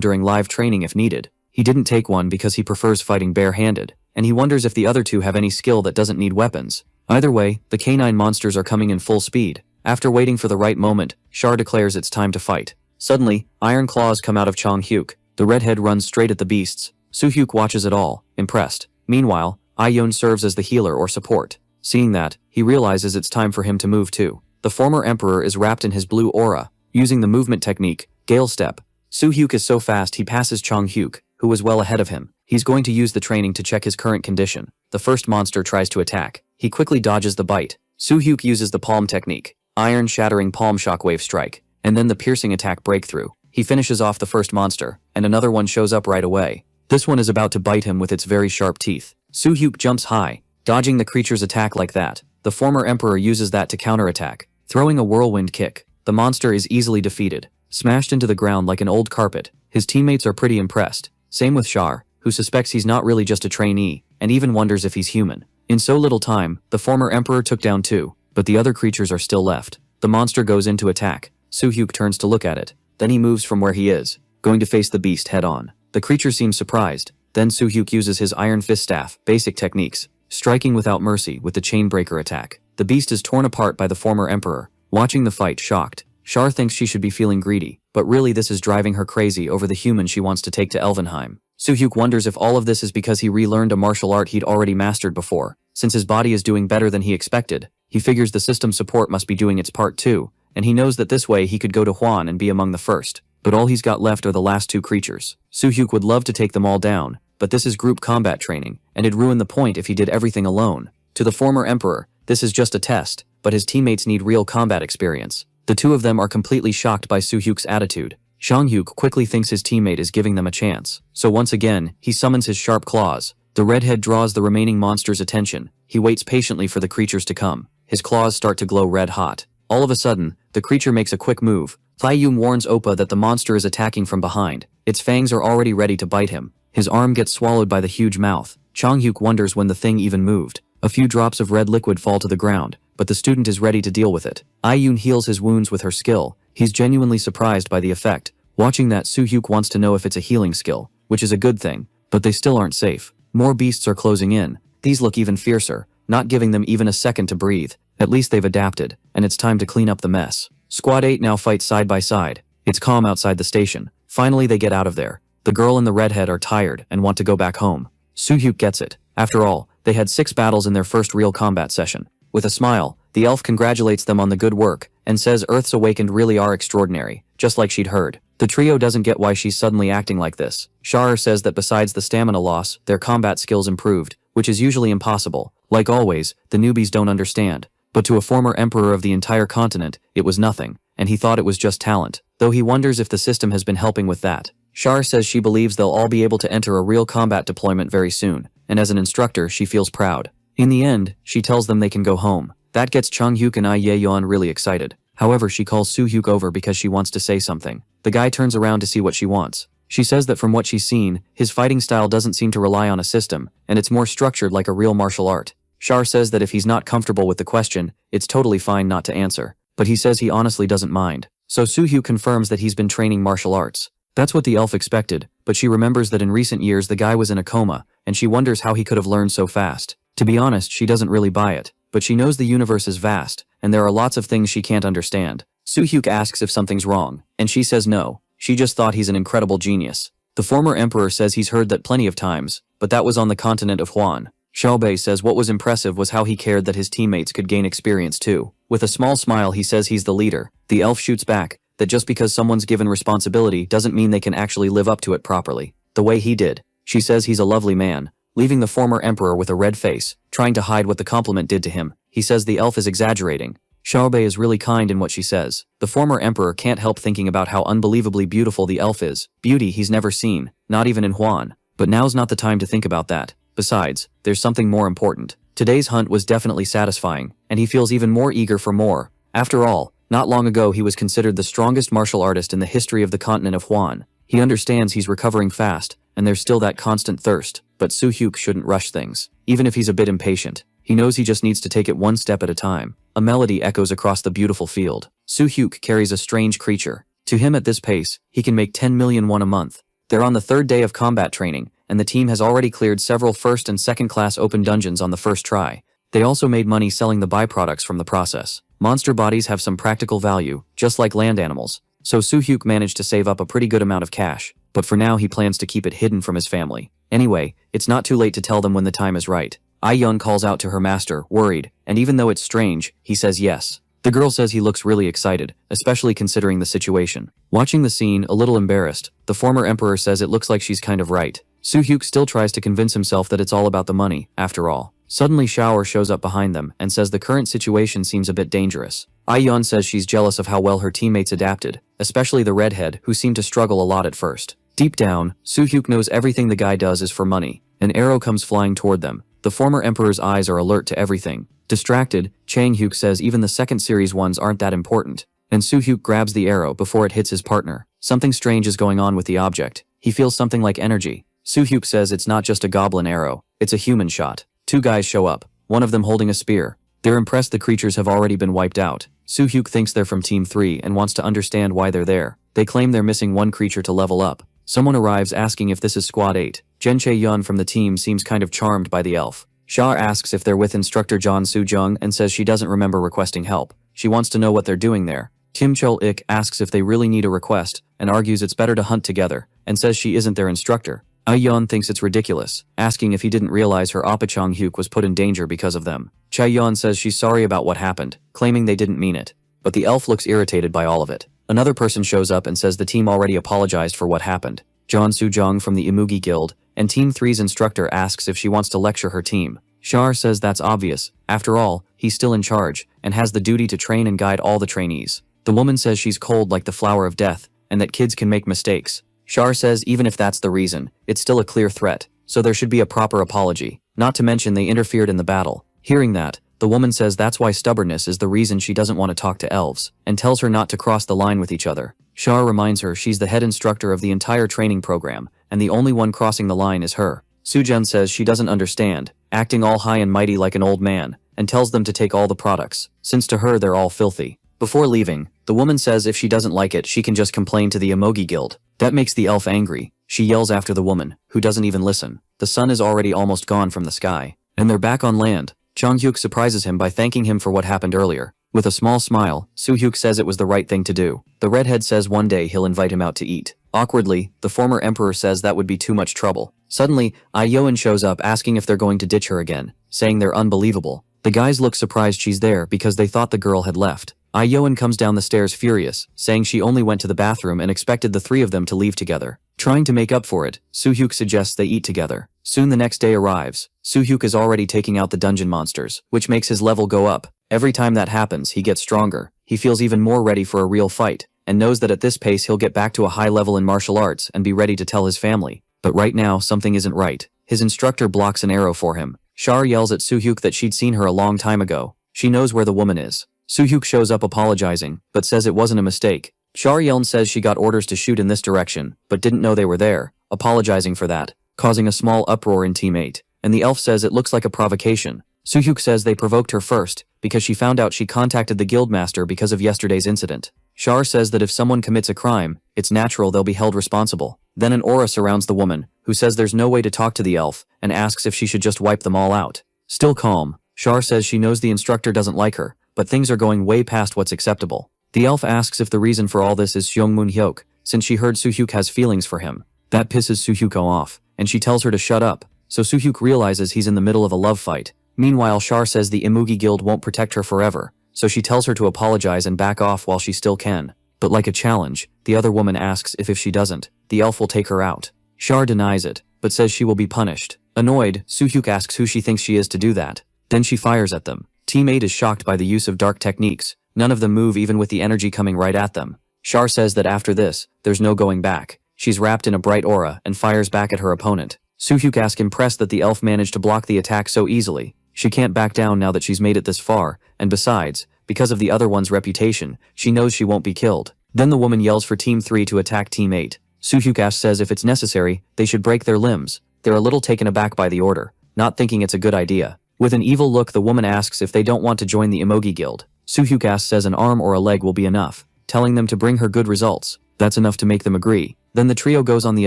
during live training if needed. He didn't take one because he prefers fighting bare-handed, and he wonders if the other 2 have any skill that doesn't need weapons. Either way, the canine monsters are coming in full speed. After waiting for the right moment, Char declares it's time to fight. Suddenly, iron claws come out of Chang Hyuk. The redhead runs straight at the beasts. Soo Hyuk watches it all, impressed. Meanwhile, Ai Yun serves as the healer or support. Seeing that, he realizes it's time for him to move too. The former emperor is wrapped in his blue aura, using the movement technique, Gale Step. Soo Hyuk is so fast he passes Chang Hyuk, who was well ahead of him. He's going to use the training to check his current condition. The first monster tries to attack. He quickly dodges the bite. Soo Hyuk uses the palm technique, iron shattering palm shockwave strike, and then the piercing attack breakthrough. He finishes off the first monster, and another one shows up right away. This one is about to bite him with its very sharp teeth. Soo Hyuk jumps high, dodging the creature's attack like that. The former emperor uses that to counterattack, throwing a whirlwind kick. The monster is easily defeated, smashed into the ground like an old carpet. His teammates are pretty impressed. Same with Char, who suspects he's not really just a trainee, and even wonders if he's human. In so little time, the former emperor took down 2, but the other creatures are still left. The monster goes into attack. Soo Hyuk turns to look at it. Then he moves from where he is, going to face the beast head-on. The creature seems surprised. Then Soo Hyuk uses his Iron Fist Staff, basic techniques, striking without mercy with the Chainbreaker attack. The beast is torn apart by the former emperor. Watching the fight, shocked, Char thinks she should be feeling greedy, but really this is driving her crazy over the human she wants to take to Elvenheim. Soo Hyuk wonders if all of this is because he relearned a martial art he'd already mastered before. Since his body is doing better than he expected, he figures the system support must be doing its part too, and he knows that this way he could go to Huan and be among the first. But all he's got left are the last 2 creatures. Soo Hyuk would love to take them all down, but this is group combat training, and it'd ruin the point if he did everything alone. To the former emperor, this is just a test, but his teammates need real combat experience. The 2 of them are completely shocked by Soo Hyuk's attitude. Hyuk quickly thinks his teammate is giving them a chance. So once again, he summons his sharp claws. The redhead draws the remaining monster's attention. He waits patiently for the creatures to come. His claws start to glow red hot. All of a sudden, the creature makes a quick move. Hyun warns Oppa that the monster is attacking from behind. Its fangs are already ready to bite him. His arm gets swallowed by the huge mouth. Hyuk wonders when the thing even moved. A few drops of red liquid fall to the ground, but the student is ready to deal with it. Hyun heals his wounds with her skill. He's genuinely surprised by the effect. Watching that, Hyuk wants to know if it's a healing skill, which is a good thing, but they still aren't safe. More beasts are closing in. These look even fiercer, not giving them even a second to breathe. At least they've adapted, and it's time to clean up the mess. Squad 8 now fights side by side. It's calm outside the station. Finally they get out of there. The girl and the redhead are tired and want to go back home. Hyuk gets it. After all, they had 6 battles in their first real combat session. With a smile, the elf congratulates them on the good work and says Earth's awakened really are extraordinary, just like she'd heard. The trio doesn't get why she's suddenly acting like this. Shar says that besides the stamina loss, their combat skills improved, which is usually impossible. Like always, the newbies don't understand. But to a former emperor of the entire continent, it was nothing, and he thought it was just talent, though he wonders if the system has been helping with that. Shar says she believes they'll all be able to enter a real combat deployment very soon, and as an instructor she feels proud. In the end, she tells them they can go home. That gets Hyuk and Yeon really excited. However, she calls Hyuk over because she wants to say something. The guy turns around to see what she wants. She says that from what she's seen, his fighting style doesn't seem to rely on a system, and it's more structured like a real martial art. Shar says that if he's not comfortable with the question, it's totally fine not to answer. But he says he honestly doesn't mind. So Hyuk confirms that he's been training martial arts. That's what the elf expected, but she remembers that in recent years the guy was in a coma, and she wonders how he could have learned so fast. To be honest, she doesn't really buy it, but she knows the universe is vast, and there are lots of things she can't understand. Hyuk asks if something's wrong, and she says no. She just thought he's an incredible genius. The former emperor says he's heard that plenty of times, but that was on the continent of Huan. Xiaobei says what was impressive was how he cared that his teammates could gain experience too. With a small smile he says he's the leader. The elf shoots back that just because someone's given responsibility doesn't mean they can actually live up to it properly, the way he did. She says he's a lovely man, leaving the former emperor with a red face, trying to hide what the compliment did to him. He says the elf is exaggerating. Xiaobei is really kind in what she says. The former emperor can't help thinking about how unbelievably beautiful the elf is. Beauty he's never seen, not even in Huan. But now's not the time to think about that. Besides, there's something more important. Today's hunt was definitely satisfying, and he feels even more eager for more. After all, not long ago he was considered the strongest martial artist in the history of the continent of Huan. He understands he's recovering fast, and there's still that constant thirst, but Hyuk shouldn't rush things, even if he's a bit impatient. He knows he just needs to take it one step at a time. A melody echoes across the beautiful field. Hyuk carries a strange creature. To him at this pace, he can make 10 million won a month. They're on the 3rd day of combat training, and the team has already cleared several first and second class open dungeons on the first try. They also made money selling the byproducts from the process. Monster bodies have some practical value, just like land animals, so Hyuk managed to save up a pretty good amount of cash, but for now he plans to keep it hidden from his family. Anyway, it's not too late to tell them when the time is right. Yeon calls out to her master, worried, and even though it's strange, he says yes. The girl says he looks really excited, especially considering the situation. Watching the scene, a little embarrassed, the former emperor says it looks like she's kind of right. Hyuk still tries to convince himself that it's all about the money, after all. Suddenly Shower shows up behind them and says the current situation seems a bit dangerous. Yeon says she's jealous of how well her teammates adapted, especially the redhead, who seemed to struggle a lot at first. Deep down, Hyuk knows everything the guy does is for money. An arrow comes flying toward them. The former emperor's eyes are alert to everything. Distracted, Hyuk says even the second series ones aren't that important, and Hyuk grabs the arrow before it hits his partner. Something strange is going on with the object. He feels something like energy. Hyuk says it's not just a goblin arrow, it's a human shot. 2 guys show up, one of them holding a spear. They're impressed the creatures have already been wiped out. Hyuk thinks they're from Team 3 and wants to understand why they're there. They claim they're missing one creature to level up. Someone arrives asking if this is Squad 8. Jen Chae-yeon from the team seems kind of charmed by the elf. Shah asks if they're with instructor John Soo-jung and says she doesn't remember requesting help. She wants to know what they're doing there. Kim Chol-ik asks if they really need a request and argues it's better to hunt together and says she isn't their instructor. Yeon thinks it's ridiculous, asking if he didn't realize her Oppa Chang-hyuk was put in danger because of them. Chae-yeon says she's sorry about what happened, claiming they didn't mean it. But the elf looks irritated by all of it. Another person shows up and says the team already apologized for what happened. John Soo-jung from the Imugi Guild, and Team 3's instructor asks if she wants to lecture her team. Shar says that's obvious. After all, he's still in charge, and has the duty to train and guide all the trainees. The woman says she's cold like the flower of death, and that kids can make mistakes. Char says even if that's the reason, it's still a clear threat, so there should be a proper apology, not to mention they interfered in the battle. Hearing that, the woman says that's why stubbornness is the reason she doesn't want to talk to elves, and tells her not to cross the line with each other. Char reminds her she's the head instructor of the entire training program, and the only one crossing the line is her. Sujun says she doesn't understand, acting all high and mighty like an old man, and tells them to take all the products, since to her they're all filthy. Before leaving, the woman says if she doesn't like it she can just complain to the Emogi Guild. That makes the elf angry. She yells after the woman, who doesn't even listen. The sun is already almost gone from the sky, and they're back on land. Changhyuk surprises him by thanking him for what happened earlier. With a small smile, Soohyuk says it was the right thing to do. The redhead says one day he'll invite him out to eat. Awkwardly, the former emperor says that would be too much trouble. Suddenly, Ayoin shows up asking if they're going to ditch her again, saying they're unbelievable. The guys look surprised she's there because they thought the girl had left. Ayoin comes down the stairs furious, saying she only went to the bathroom and expected the three of them to leave together. Trying to make up for it, Soohyuk suggests they eat together. Soon the next day arrives. Soohyuk is already taking out the dungeon monsters, which makes his level go up. Every time that happens, he gets stronger. He feels even more ready for a real fight, and knows that at this pace he'll get back to a high level in martial arts and be ready to tell his family. But right now, something isn't right. His instructor blocks an arrow for him. Char yells at Soohyuk that she'd seen her a long time ago. She knows where the woman is. Soohyuk shows up apologizing, but says it wasn't a mistake. Char Yeln says she got orders to shoot in this direction, but didn't know they were there, apologizing for that, causing a small uproar in Team 8, and the elf says it looks like a provocation. Soohyuk says they provoked her first, because she found out she contacted the guildmaster because of yesterday's incident. Char says that if someone commits a crime, it's natural they'll be held responsible. Then an aura surrounds the woman, who says there's no way to talk to the elf, and asks if she should just wipe them all out. Still calm, Char says she knows the instructor doesn't like her, but things are going way past what's acceptable. The elf asks if the reason for all this is Seongmun Hyuk, since she heard Soohyuk has feelings for him. That pisses Soohyuk off, and she tells her to shut up, so Soohyuk realizes he's in the middle of a love fight. Meanwhile, Char says the Imugi Guild won't protect her forever, so she tells her to apologize and back off while she still can. But like a challenge, the other woman asks if she doesn't, the elf will take her out. Char denies it, but says she will be punished. Annoyed, Soohyuk asks who she thinks she is to do that. Then she fires at them. Team 8 is shocked by the use of dark techniques. None of them move even with the energy coming right at them. Char says that after this, there's no going back. She's wrapped in a bright aura and fires back at her opponent. Soohyuk asks impressed that the elf managed to block the attack so easily. She can't back down now that she's made it this far, and besides, because of the other one's reputation, she knows she won't be killed. Then the woman yells for Team 3 to attack Team 8. Soohyuk says if it's necessary, they should break their limbs. They're a little taken aback by the order, not thinking it's a good idea. With an evil look, the woman asks if they don't want to join the Emogi Guild. Soohyuk says an arm or a leg will be enough, telling them to bring her good results. That's enough to make them agree. Then the trio goes on the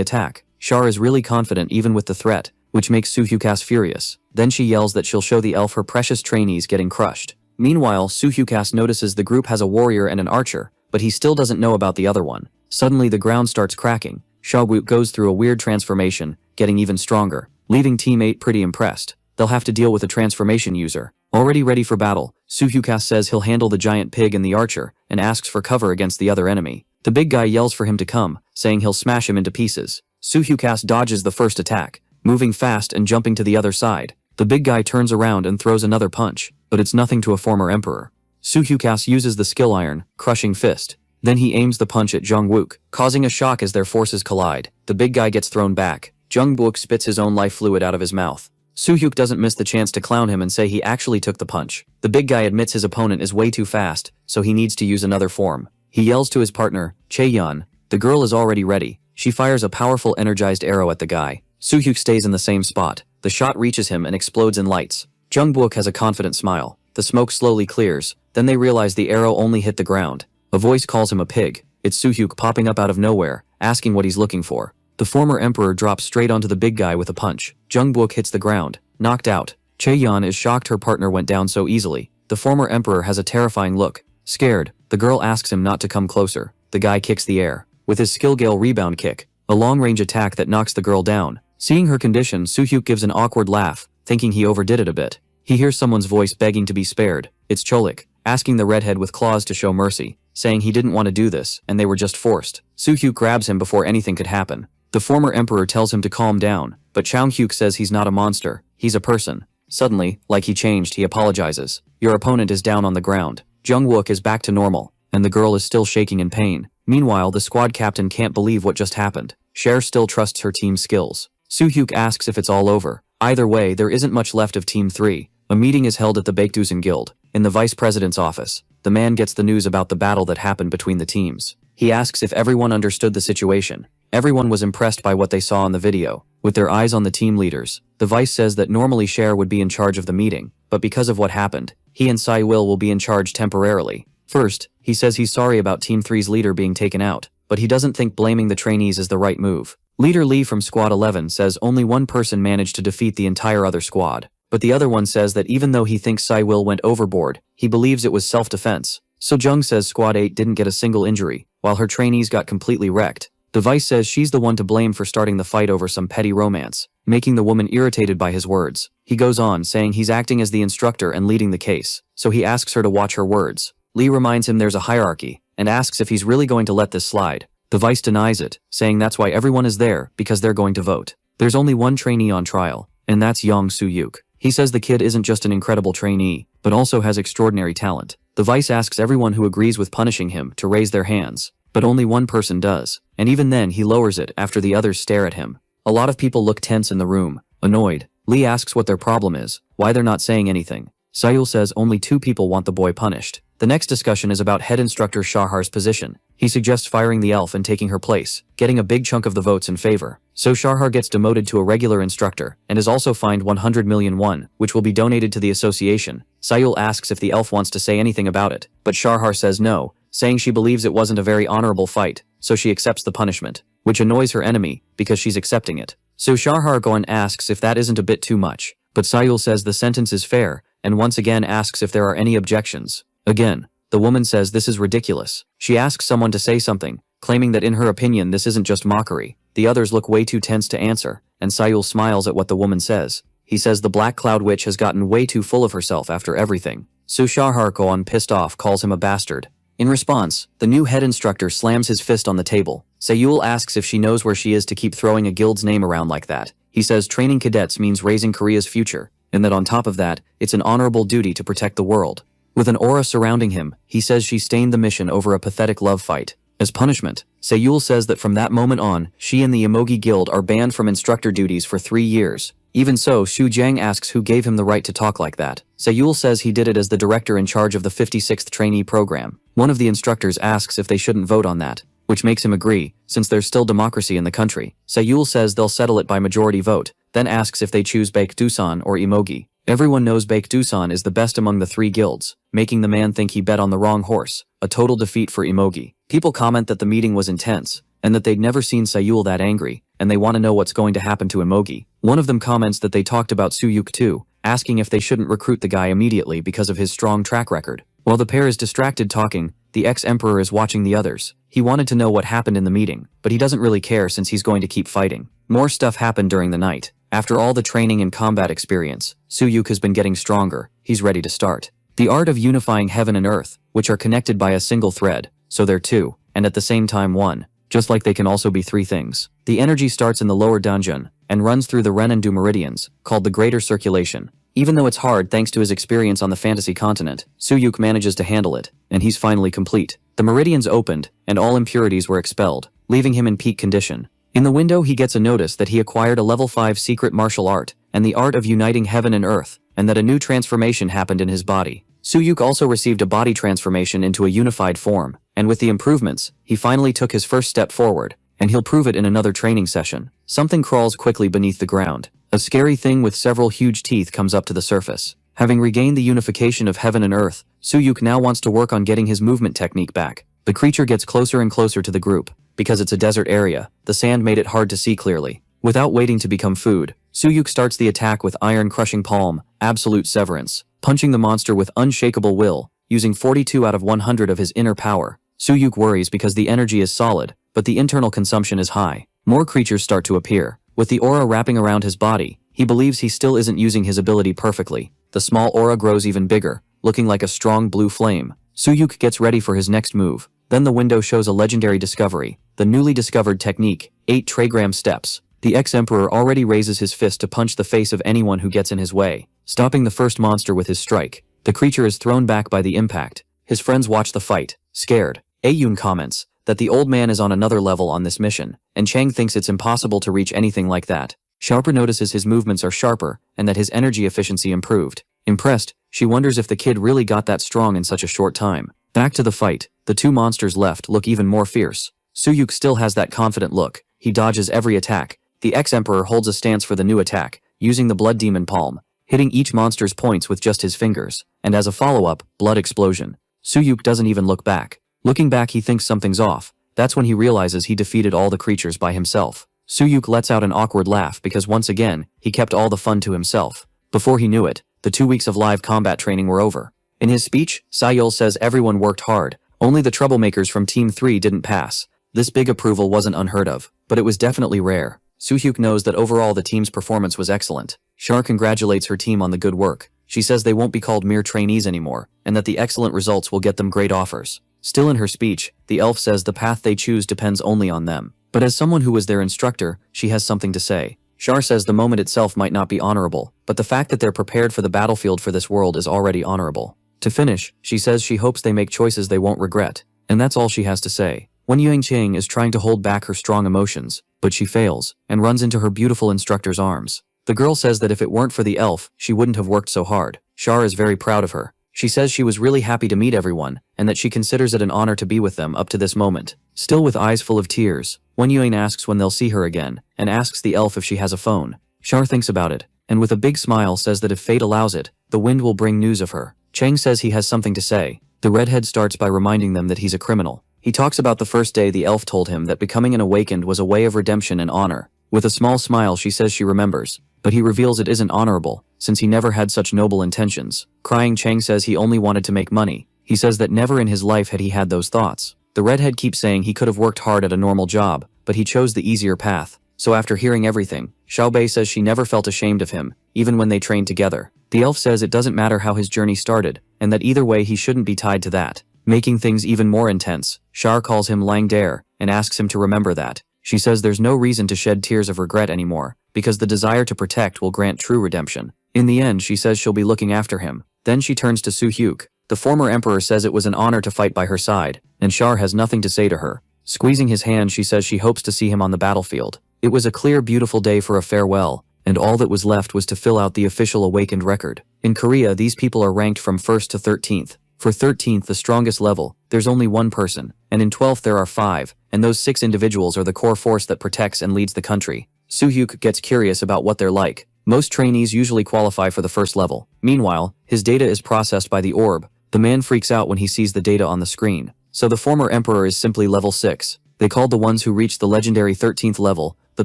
attack. Char is really confident even with the threat, which makes Soohyuk furious. Then she yells that she'll show the elf her precious trainees getting crushed. Meanwhile, Soohyuk notices the group has a warrior and an archer, but he still doesn't know about the other one. Suddenly the ground starts cracking. Shawwoot goes through a weird transformation, getting even stronger, leaving Team 8 pretty impressed. They'll have to deal with a transformation user. Already ready for battle, Soohyuk says he'll handle the giant pig and the archer, and asks for cover against the other enemy. The big guy yells for him to come, saying he'll smash him into pieces. Soohyuk dodges the first attack, moving fast and jumping to the other side. The big guy turns around and throws another punch, but it's nothing to a former emperor. Soohyuk uses the skill iron, crushing fist. Then he aims the punch at Jungwook, causing a shock as their forces collide. The big guy gets thrown back. Jungwook spits his own life fluid out of his mouth. Soohyuk doesn't miss the chance to clown him and say he actually took the punch. The big guy admits his opponent is way too fast, so he needs to use another form. He yells to his partner, Chaeyeon. The girl is already ready. She fires a powerful energized arrow at the guy. Soohyuk stays in the same spot. The shot reaches him and explodes in lights. Jungwook has a confident smile. The smoke slowly clears. Then they realize the arrow only hit the ground. A voice calls him a pig. It's Soohyuk popping up out of nowhere, asking what he's looking for. The former emperor drops straight onto the big guy with a punch. Jungwook hits the ground, knocked out. Chaeyeon is shocked her partner went down so easily. The former emperor has a terrifying look. Scared, the girl asks him not to come closer. The guy kicks the air. With his skill gale rebound kick, a long-range attack that knocks the girl down. Seeing her condition, Soohyuk gives an awkward laugh, thinking he overdid it a bit. He hears someone's voice begging to be spared. It's Cholik, asking the redhead with claws to show mercy, saying he didn't want to do this, and they were just forced. Soohyuk grabs him before anything could happen. The former emperor tells him to calm down, but Changhyuk says he's not a monster, he's a person. Suddenly, like he changed, he apologizes. Your opponent is down on the ground. Jungwook is back to normal, and the girl is still shaking in pain. Meanwhile, the squad captain can't believe what just happened. Cher still trusts her team's skills. Soo-hyuk asks if it's all over. Either way, there isn't much left of Team 3. A meeting is held at the Baekdusan Guild. In the vice president's office, the man gets the news about the battle that happened between the teams. He asks if everyone understood the situation. Everyone was impressed by what they saw in the video, with their eyes on the team leaders. The vice says that normally Cher would be in charge of the meeting, but because of what happened, he and Sai-will will be in charge temporarily. First, he says he's sorry about Team 3's leader being taken out, but he doesn't think blaming the trainees is the right move. Leader Lee from Squad 11 says only one person managed to defeat the entire other squad, but the other one says that even though he thinks Sai-will went overboard, he believes it was self-defense. So-jung says Squad 8 didn't get a single injury, while her trainees got completely wrecked. The vice says she's the one to blame for starting the fight over some petty romance, making the woman irritated by his words. He goes on saying he's acting as the instructor and leading the case, so he asks her to watch her words. Lee reminds him there's a hierarchy, and asks if he's really going to let this slide. The vice denies it, saying that's why everyone is there, because they're going to vote. There's only one trainee on trial, and that's Young Soo-hyuk. He says the kid isn't just an incredible trainee, but also has extraordinary talent. The vice asks everyone who agrees with punishing him to raise their hands, but only one person does, and even then he lowers it after the others stare at him. A lot of people look tense in the room, annoyed. Lee asks what their problem is, why they're not saying anything. Sayul says only 2 people want the boy punished. The next discussion is about head instructor Shahar's position. He suggests firing the elf and taking her place, getting a big chunk of the votes in favor. So Shahar gets demoted to a regular instructor, and is also fined 100 million won, which will be donated to the association. Sayul asks if the elf wants to say anything about it, but Shahar says no, saying she believes it wasn't a very honorable fight, so she accepts the punishment, which annoys her enemy, because she's accepting it. So Shahar Goen asks if that isn't a bit too much, but Sayul says the sentence is fair, and once again asks if there are any objections. Again, the woman says this is ridiculous. She asks someone to say something, claiming that in her opinion this isn't just mockery. The others look way too tense to answer, and Sayul smiles at what the woman says. He says the Black Cloud Witch has gotten way too full of herself after everything. So Shahar Goen, pissed off, calls him a bastard. In response, the new head instructor slams his fist on the table. Sayul asks if she knows where she is to keep throwing a guild's name around like that. He says training cadets means raising Korea's future, and that on top of that, it's an honorable duty to protect the world. With an aura surrounding him, he says she stained the mission over a pathetic love fight. As punishment, Sayul says that from that moment on, she and the Emogi Guild are banned from instructor duties for 3 years. Even so, Xu Jiang asks who gave him the right to talk like that. Sayul says he did it as the director in charge of the 56th trainee program. One of the instructors asks if they shouldn't vote on that, which makes him agree, since there's still democracy in the country. Sayul says they'll settle it by majority vote, then asks if they choose Baekdusan or Emogi. Everyone knows Baekdusan is the best among the 3 guilds, making the man think he bet on the wrong horse, a total defeat for Emogi. People comment that the meeting was intense, and that they'd never seen Sayul that angry, and they want to know what's going to happen to Emogi. One of them comments that they talked about Soo-hyuk too, asking if they shouldn't recruit the guy immediately because of his strong track record. While the pair is distracted talking, the ex-emperor is watching the others. He wanted to know what happened in the meeting, but he doesn't really care since he's going to keep fighting. More stuff happened during the night. After all the training and combat experience, Soo-hyuk has been getting stronger. He's ready to start. The art of unifying heaven and earth, which are connected by a single thread, so they're 2, and at the same time 1, just like they can also be 3 things. The energy starts in the lower dungeon, and runs through the Ren and Du meridians, called the Greater Circulation. Even though it's hard thanks to his experience on the fantasy continent, Soo-hyuk manages to handle it, and he's finally complete. The meridians opened, and all impurities were expelled, leaving him in peak condition. In the window he gets a notice that he acquired a level 5 secret martial art, and the art of uniting heaven and earth, and that a new transformation happened in his body. Soo-hyuk also received a body transformation into a unified form, and with the improvements, he finally took his first step forward, and he'll prove it in another training session. Something crawls quickly beneath the ground. A scary thing with several huge teeth comes up to the surface. Having regained the unification of heaven and earth, Soo-hyuk now wants to work on getting his movement technique back. The creature gets closer and closer to the group. Because it's a desert area, the sand made it hard to see clearly. Without waiting to become food, Soo-hyuk starts the attack with iron-crushing palm, absolute severance, punching the monster with unshakable will, using 42 out of 100 of his inner power. Soo-hyuk worries because the energy is solid, but the internal consumption is high. More creatures start to appear. With the aura wrapping around his body, he believes he still isn't using his ability perfectly. The small aura grows even bigger, looking like a strong blue flame. Soo-hyuk gets ready for his next move. Then the window shows a legendary discovery, the newly discovered technique, 8 trigram steps. The ex-emperor already raises his fist to punch the face of anyone who gets in his way, stopping the first monster with his strike. The creature is thrown back by the impact. His friends watch the fight, scared. Ayun comments that the old man is on another level on this mission, and Chang thinks it's impossible to reach anything like that. Sharper notices his movements are sharper, and that his energy efficiency improved. Impressed, she wonders if the kid really got that strong in such a short time. Back to the fight, the two monsters left look even more fierce. Suyuk still has that confident look, he dodges every attack. The ex-emperor holds a stance for the new attack, using the blood demon palm, hitting each monster's points with just his fingers, and as a follow-up, blood explosion. Suyuk doesn't even look back. Looking back, he thinks something's off. That's when he realizes he defeated all the creatures by himself. Suyuk lets out an awkward laugh because once again, he kept all the fun to himself. Before he knew it, the 2 weeks of live combat training were over. In his speech, Sayol says everyone worked hard, only the troublemakers from Team 3 didn't pass. This big approval wasn't unheard of, but it was definitely rare. Suyuk knows that overall the team's performance was excellent. Char congratulates her team on the good work. She says they won't be called mere trainees anymore, and that the excellent results will get them great offers. Still in her speech, the elf says the path they choose depends only on them. But as someone who was their instructor, she has something to say. Char says the moment itself might not be honorable, but the fact that they're prepared for the battlefield for this world is already honorable. To finish, she says she hopes they make choices they won't regret. And that's all she has to say. Wen Yuanqing is trying to hold back her strong emotions, but she fails, and runs into her beautiful instructor's arms. The girl says that if it weren't for the elf, she wouldn't have worked so hard. Char is very proud of her. She says she was really happy to meet everyone, and that she considers it an honor to be with them up to this moment. Still with eyes full of tears, Wen Yuan asks when they'll see her again, and asks the elf if she has a phone. Char thinks about it, and with a big smile says that if fate allows it, the wind will bring news of her. Chang says he has something to say. The redhead starts by reminding them that he's a criminal. He talks about the first day the elf told him that becoming an awakened was a way of redemption and honor. With a small smile she says she remembers, but he reveals it isn't honorable, since he never had such noble intentions. Crying, Chang says he only wanted to make money. He says that never in his life had he had those thoughts. The redhead keeps saying he could have worked hard at a normal job, but he chose the easier path. So after hearing everything, Xiaobei says she never felt ashamed of him, even when they trained together. The elf says it doesn't matter how his journey started, and that either way he shouldn't be tied to that. Making things even more intense, Char calls him Lang Dare, and asks him to remember that. She says there's no reason to shed tears of regret anymore, because the desire to protect will grant true redemption. In the end, she says she'll be looking after him. Then she turns to Su Hyuk. The former emperor says it was an honor to fight by her side, and Char has nothing to say to her. Squeezing his hand, she says she hopes to see him on the battlefield. It was a clear, beautiful day for a farewell, and all that was left was to fill out the official awakened record. In Korea, these people are ranked from 1st to 13th. For 13th, the strongest level, there's only one person, and in 12th there are 5, and those 6 individuals are the core force that protects and leads the country. Su Hyuk gets curious about what they're like. Most trainees usually qualify for the first level. Meanwhile, his data is processed by the orb. The man freaks out when he sees the data on the screen. So the former emperor is simply level 6. They called the ones who reached the legendary 13th level, the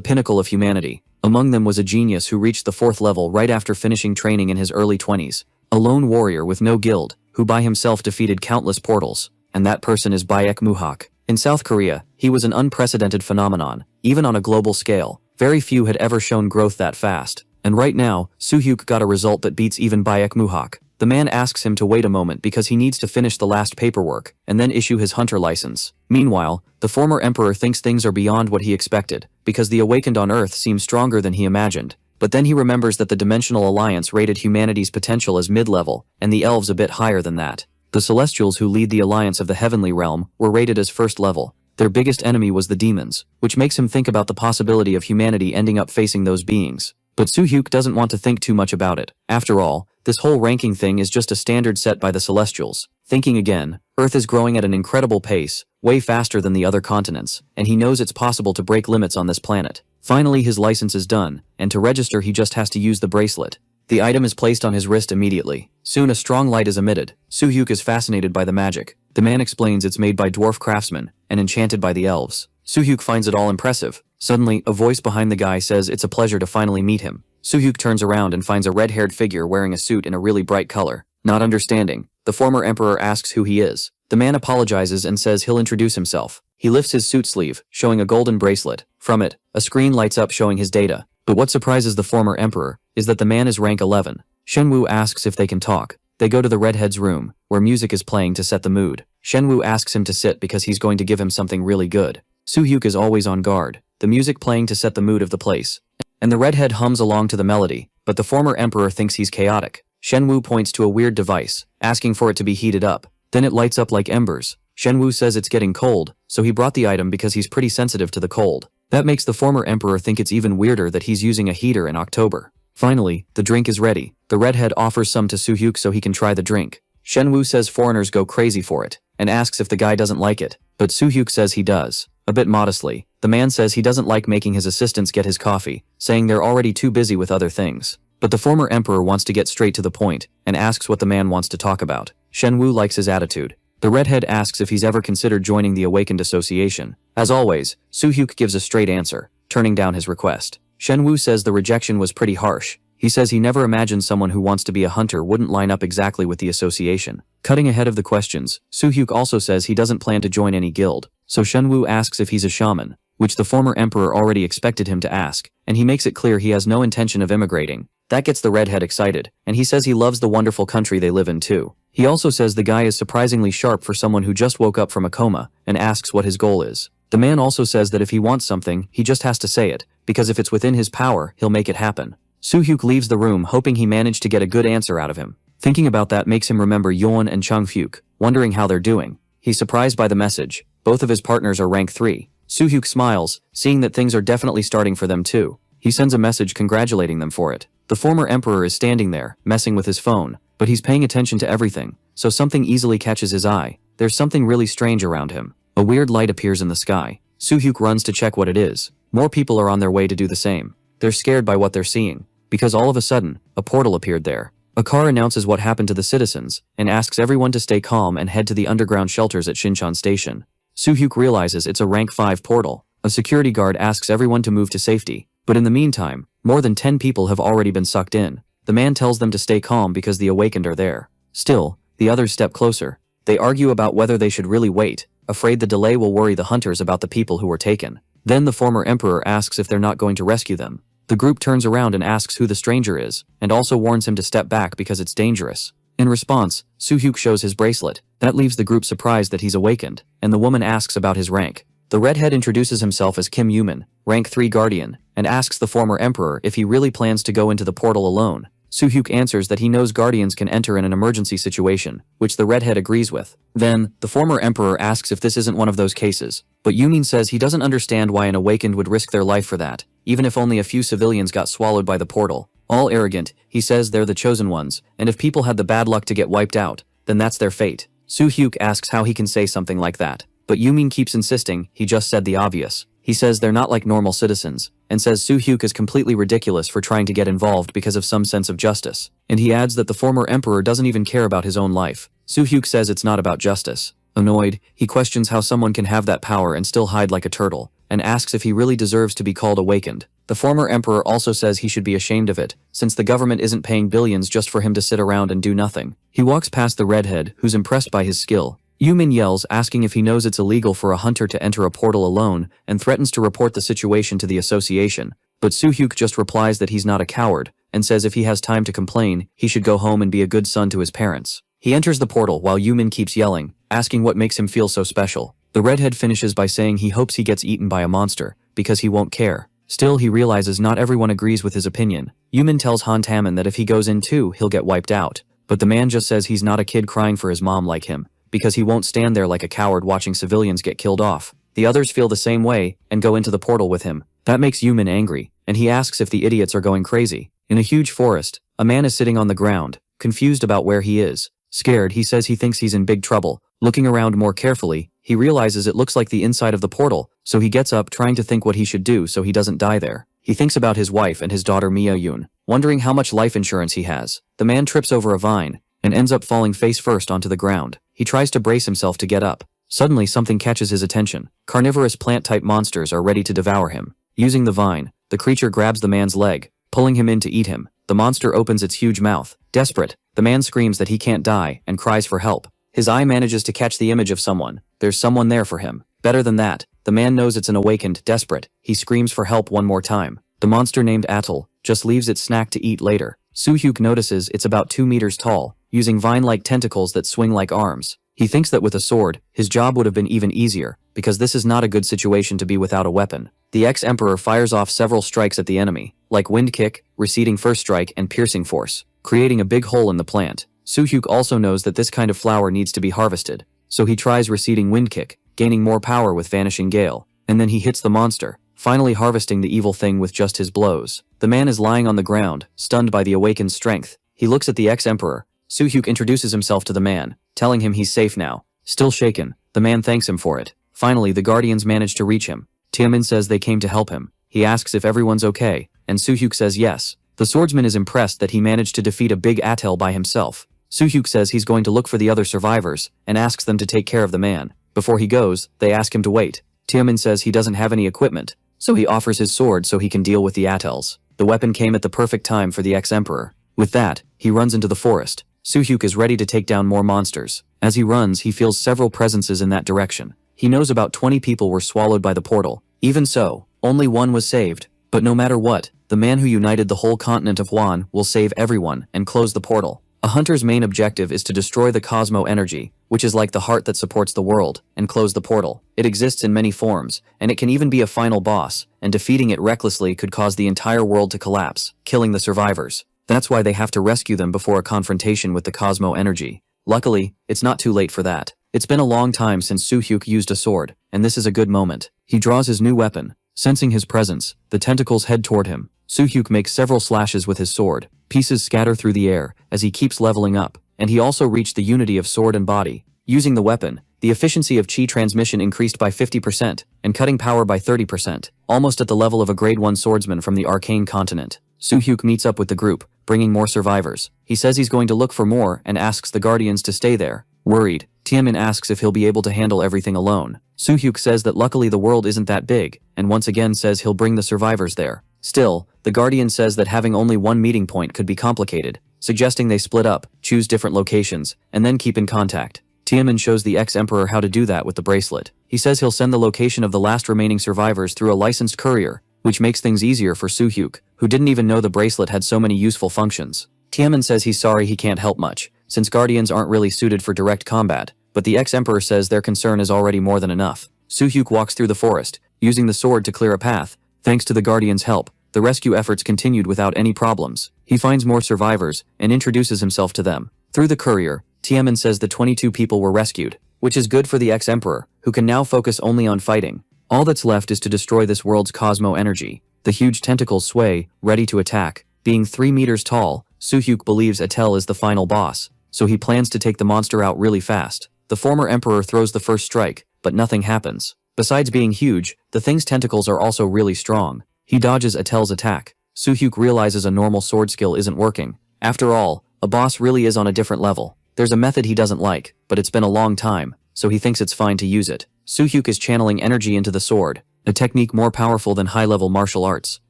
pinnacle of humanity. Among them was a genius who reached the 4th level right after finishing training in his early 20s. A lone warrior with no guild, who by himself defeated countless portals, and that person is Baek Muhak. In South Korea, he was an unprecedented phenomenon, even on a global scale. Very few had ever shown growth that fast, and right now, Su Hyuk got a result that beats even Baek Muhak. The man asks him to wait a moment because he needs to finish the last paperwork, and then issue his hunter license. Meanwhile, the former emperor thinks things are beyond what he expected, because the awakened on Earth seem stronger than he imagined. But then he remembers that the Dimensional Alliance rated humanity's potential as mid-level, and the elves a bit higher than that. The Celestials who lead the Alliance of the Heavenly Realm were rated as first level. Their biggest enemy was the demons, which makes him think about the possibility of humanity ending up facing those beings. But Su Hyuk doesn't want to think too much about it. After all, this whole ranking thing is just a standard set by the Celestials. Thinking again, Earth is growing at an incredible pace, way faster than the other continents, and he knows it's possible to break limits on this planet. Finally, his license is done, and to register he just has to use the bracelet. The item is placed on his wrist immediately. Soon a strong light is emitted. Su Hyuk is fascinated by the magic. The man explains it's made by dwarf craftsmen, and enchanted by the elves. Su Hyuk finds it all impressive. Suddenly, a voice behind the guy says it's a pleasure to finally meet him. Su Hyuk turns around and finds a red-haired figure wearing a suit in a really bright color. Not understanding, the former emperor asks who he is. The man apologizes and says he'll introduce himself. He lifts his suit sleeve, showing a golden bracelet. From it, a screen lights up showing his data. But what surprises the former emperor is that the man is rank 11. Shenwu asks if they can talk. They go to the redhead's room, where music is playing to set the mood. Shenwu asks him to sit because he's going to give him something really good. Su Hyuk is always on guard, the music playing to set the mood of the place. And the redhead hums along to the melody, but the former emperor thinks he's chaotic. Shenwu points to a weird device, asking for it to be heated up. Then it lights up like embers. Shenwu says it's getting cold, so he brought the item because he's pretty sensitive to the cold. That makes the former emperor think it's even weirder that he's using a heater in October. Finally, the drink is ready. The redhead offers some to Soo-hyuk so he can try the drink. Shenwu says foreigners go crazy for it, and asks if the guy doesn't like it, but Soo-hyuk says he does. A bit modestly, the man says he doesn't like making his assistants get his coffee, saying they're already too busy with other things. But the former emperor wants to get straight to the point, and asks what the man wants to talk about. Shenwu likes his attitude. The redhead asks if he's ever considered joining the Awakened Association. As always, Soo-hyuk gives a straight answer, turning down his request. Shenwu says the rejection was pretty harsh. He says he never imagined someone who wants to be a hunter wouldn't line up exactly with the association. Cutting ahead of the questions, Soo-hyuk also says he doesn't plan to join any guild, so Shenwu asks if he's a shaman, which the former emperor already expected him to ask, and he makes it clear he has no intention of immigrating. That gets the redhead excited, and he says he loves the wonderful country they live in too. He also says the guy is surprisingly sharp for someone who just woke up from a coma, and asks what his goal is. The man also says that if he wants something, he just has to say it, because if it's within his power, he'll make it happen. Soo-hyuk leaves the room hoping he managed to get a good answer out of him. Thinking about that makes him remember Yeon and Chang-hyuk, wondering how they're doing. He's surprised by the message. Both of his partners are rank 3. Soo-hyuk smiles, seeing that things are definitely starting for them too. He sends a message congratulating them for it. The former emperor is standing there, messing with his phone, but he's paying attention to everything, so something easily catches his eye. There's something really strange around him. A weird light appears in the sky. Soo-hyuk runs to check what it is. More people are on their way to do the same. They're scared by what they're seeing, because all of a sudden, a portal appeared there. A car announces what happened to the citizens, and asks everyone to stay calm and head to the underground shelters at Shinchan Station. Soo-hyuk realizes it's a rank 5 portal. A security guard asks everyone to move to safety, but in the meantime, more than 10 people have already been sucked in. The man tells them to stay calm because the awakened are there. Still, the others step closer. They argue about whether they should really wait, afraid the delay will worry the hunters about the people who were taken. Then the former emperor asks if they're not going to rescue them. The group turns around and asks who the stranger is, and also warns him to step back because it's dangerous. In response, Soo-hyuk shows his bracelet. That leaves the group surprised that he's awakened, and the woman asks about his rank. The redhead introduces himself as Kim Yuman, rank 3 guardian, and asks the former emperor if he really plans to go into the portal alone. Soo-hyuk answers that he knows guardians can enter in an emergency situation, which the redhead agrees with. Then, the former emperor asks if this isn't one of those cases, but Yumin says he doesn't understand why an awakened would risk their life for that, even if only a few civilians got swallowed by the portal. All arrogant, he says they're the chosen ones, and if people had the bad luck to get wiped out, then that's their fate. Soo-hyuk asks how he can say something like that, but Yumin keeps insisting he just said the obvious. He says they're not like normal citizens, and says Soo-hyuk is completely ridiculous for trying to get involved because of some sense of justice. And he adds that the former emperor doesn't even care about his own life. Soo-hyuk says it's not about justice. Annoyed, he questions how someone can have that power and still hide like a turtle, and asks if he really deserves to be called awakened. The former emperor also says he should be ashamed of it, since the government isn't paying billions just for him to sit around and do nothing. He walks past the redhead, who's impressed by his skill. Yumin yells, asking if he knows it's illegal for a hunter to enter a portal alone, and threatens to report the situation to the association. But Soo-hyuk just replies that he's not a coward, and says if he has time to complain, he should go home and be a good son to his parents. He enters the portal while Yumin keeps yelling, asking what makes him feel so special. The redhead finishes by saying he hopes he gets eaten by a monster, because he won't care. Still, he realizes not everyone agrees with his opinion. Yumin tells Han Taman that if he goes in too, he'll get wiped out. But the man just says he's not a kid crying for his mom like him, because he won't stand there like a coward watching civilians get killed off. The others feel the same way, and go into the portal with him. That makes Yumin angry, and he asks if the idiots are going crazy. In a huge forest, a man is sitting on the ground, confused about where he is. Scared, he says he thinks he's in big trouble. Looking around more carefully, he realizes it looks like the inside of the portal, so he gets up trying to think what he should do so he doesn't die there. He thinks about his wife and his daughter Mia-yoon, wondering how much life insurance he has. The man trips over a vine, and ends up falling face first onto the ground. He tries to brace himself to get up. Suddenly something catches his attention. Carnivorous plant-type monsters are ready to devour him. Using the vine, the creature grabs the man's leg, pulling him in to eat him. The monster opens its huge mouth. Desperate, the man screams that he can't die and cries for help. His eye manages to catch the image of someone. There's someone there for him. Better than that, the man knows it's an awakened. Desperate, he screams for help one more time. The monster named Atoll just leaves its snack to eat later. Soo-hyuk notices it's about 2 meters tall, using vine-like tentacles that swing like arms. He thinks that with a sword, his job would have been even easier, because this is not a good situation to be without a weapon. The ex-emperor fires off several strikes at the enemy, like wind kick, receding first strike, and piercing force, creating a big hole in the plant. Soo-hyuk also knows that this kind of flower needs to be harvested. so he tries receding wind kick, gaining more power with vanishing gale, and then he hits the monster, finally harvesting the evil thing with just his blows. The man is lying on the ground, stunned by the awakened strength. He looks at the ex-emperor. Soo-hyuk introduces himself to the man, telling him he's safe now. Still shaken, the man thanks him for it. Finally, the guardians manage to reach him. Taemin says they came to help him. He asks if everyone's okay, and Soo-hyuk says yes. The swordsman is impressed that he managed to defeat a big atelj by himself. Soo-hyuk says he's going to look for the other survivors, and asks them to take care of the man. Before he goes, they ask him to wait. Taemin says he doesn't have any equipment, so he offers his sword so he can deal with the ateljs. The weapon came at the perfect time for the ex-emperor. With that, he runs into the forest. Soo-hyuk is ready to take down more monsters. As he runs, he feels several presences in that direction. He knows about 20 people were swallowed by the portal. Even so, only one was saved. But no matter what, the man who united the whole continent of Hwan will save everyone and close the portal. A hunter's main objective is to destroy the cosmo energy, which is like the heart that supports the world, and close the portal. It exists in many forms, and it can even be a final boss, and defeating it recklessly could cause the entire world to collapse, killing the survivors. That's why they have to rescue them before a confrontation with the cosmo energy. Luckily, it's not too late for that. It's been a long time since Soo-hyuk used a sword, and this is a good moment. He draws his new weapon. Sensing his presence, the tentacles head toward him. Soo-hyuk makes several slashes with his sword. Pieces scatter through the air as he keeps leveling up, and he also reached the unity of sword and body. Using the weapon, the efficiency of chi transmission increased by 50%, and cutting power by 30%, almost at the level of a grade 1 swordsman from the arcane continent. Soo-hyuk meets up with the group, bringing more survivors. He says he's going to look for more and asks the guardians to stay there. Worried, Taemin asks if he'll be able to handle everything alone. Soo-hyuk says that luckily the world isn't that big, and once again says he'll bring the survivors there. Still, the guardian says that having only one meeting point could be complicated, suggesting they split up, choose different locations, and then keep in contact. Taemin shows the ex-emperor how to do that with the bracelet. He says he'll send the location of the last remaining survivors through a licensed courier, which makes things easier for Soo-hyuk, who didn't even know the bracelet had so many useful functions. Taemin says he's sorry he can't help much, since guardians aren't really suited for direct combat, but the ex-emperor says their concern is already more than enough. Soo-hyuk walks through the forest, using the sword to clear a path. Thanks to the guardians' help, the rescue efforts continued without any problems. He finds more survivors, and introduces himself to them. Through the courier, Taemin says the 22 people were rescued, which is good for the ex-emperor, who can now focus only on fighting. All that's left is to destroy this world's cosmo energy. The huge tentacles sway, ready to attack. Being 3 meters tall, Soo-hyuk believes atelj is the final boss, so he plans to take the monster out really fast. The former emperor throws the first strike, but nothing happens. Besides being huge, the thing's tentacles are also really strong. He dodges atelj's attack. Soo-hyuk realizes a normal sword skill isn't working. After all, a boss really is on a different level. There's a method he doesn't like, but it's been a long time, so he thinks it's fine to use it. Soo-hyuk is channeling energy into the sword, a technique more powerful than high-level martial arts,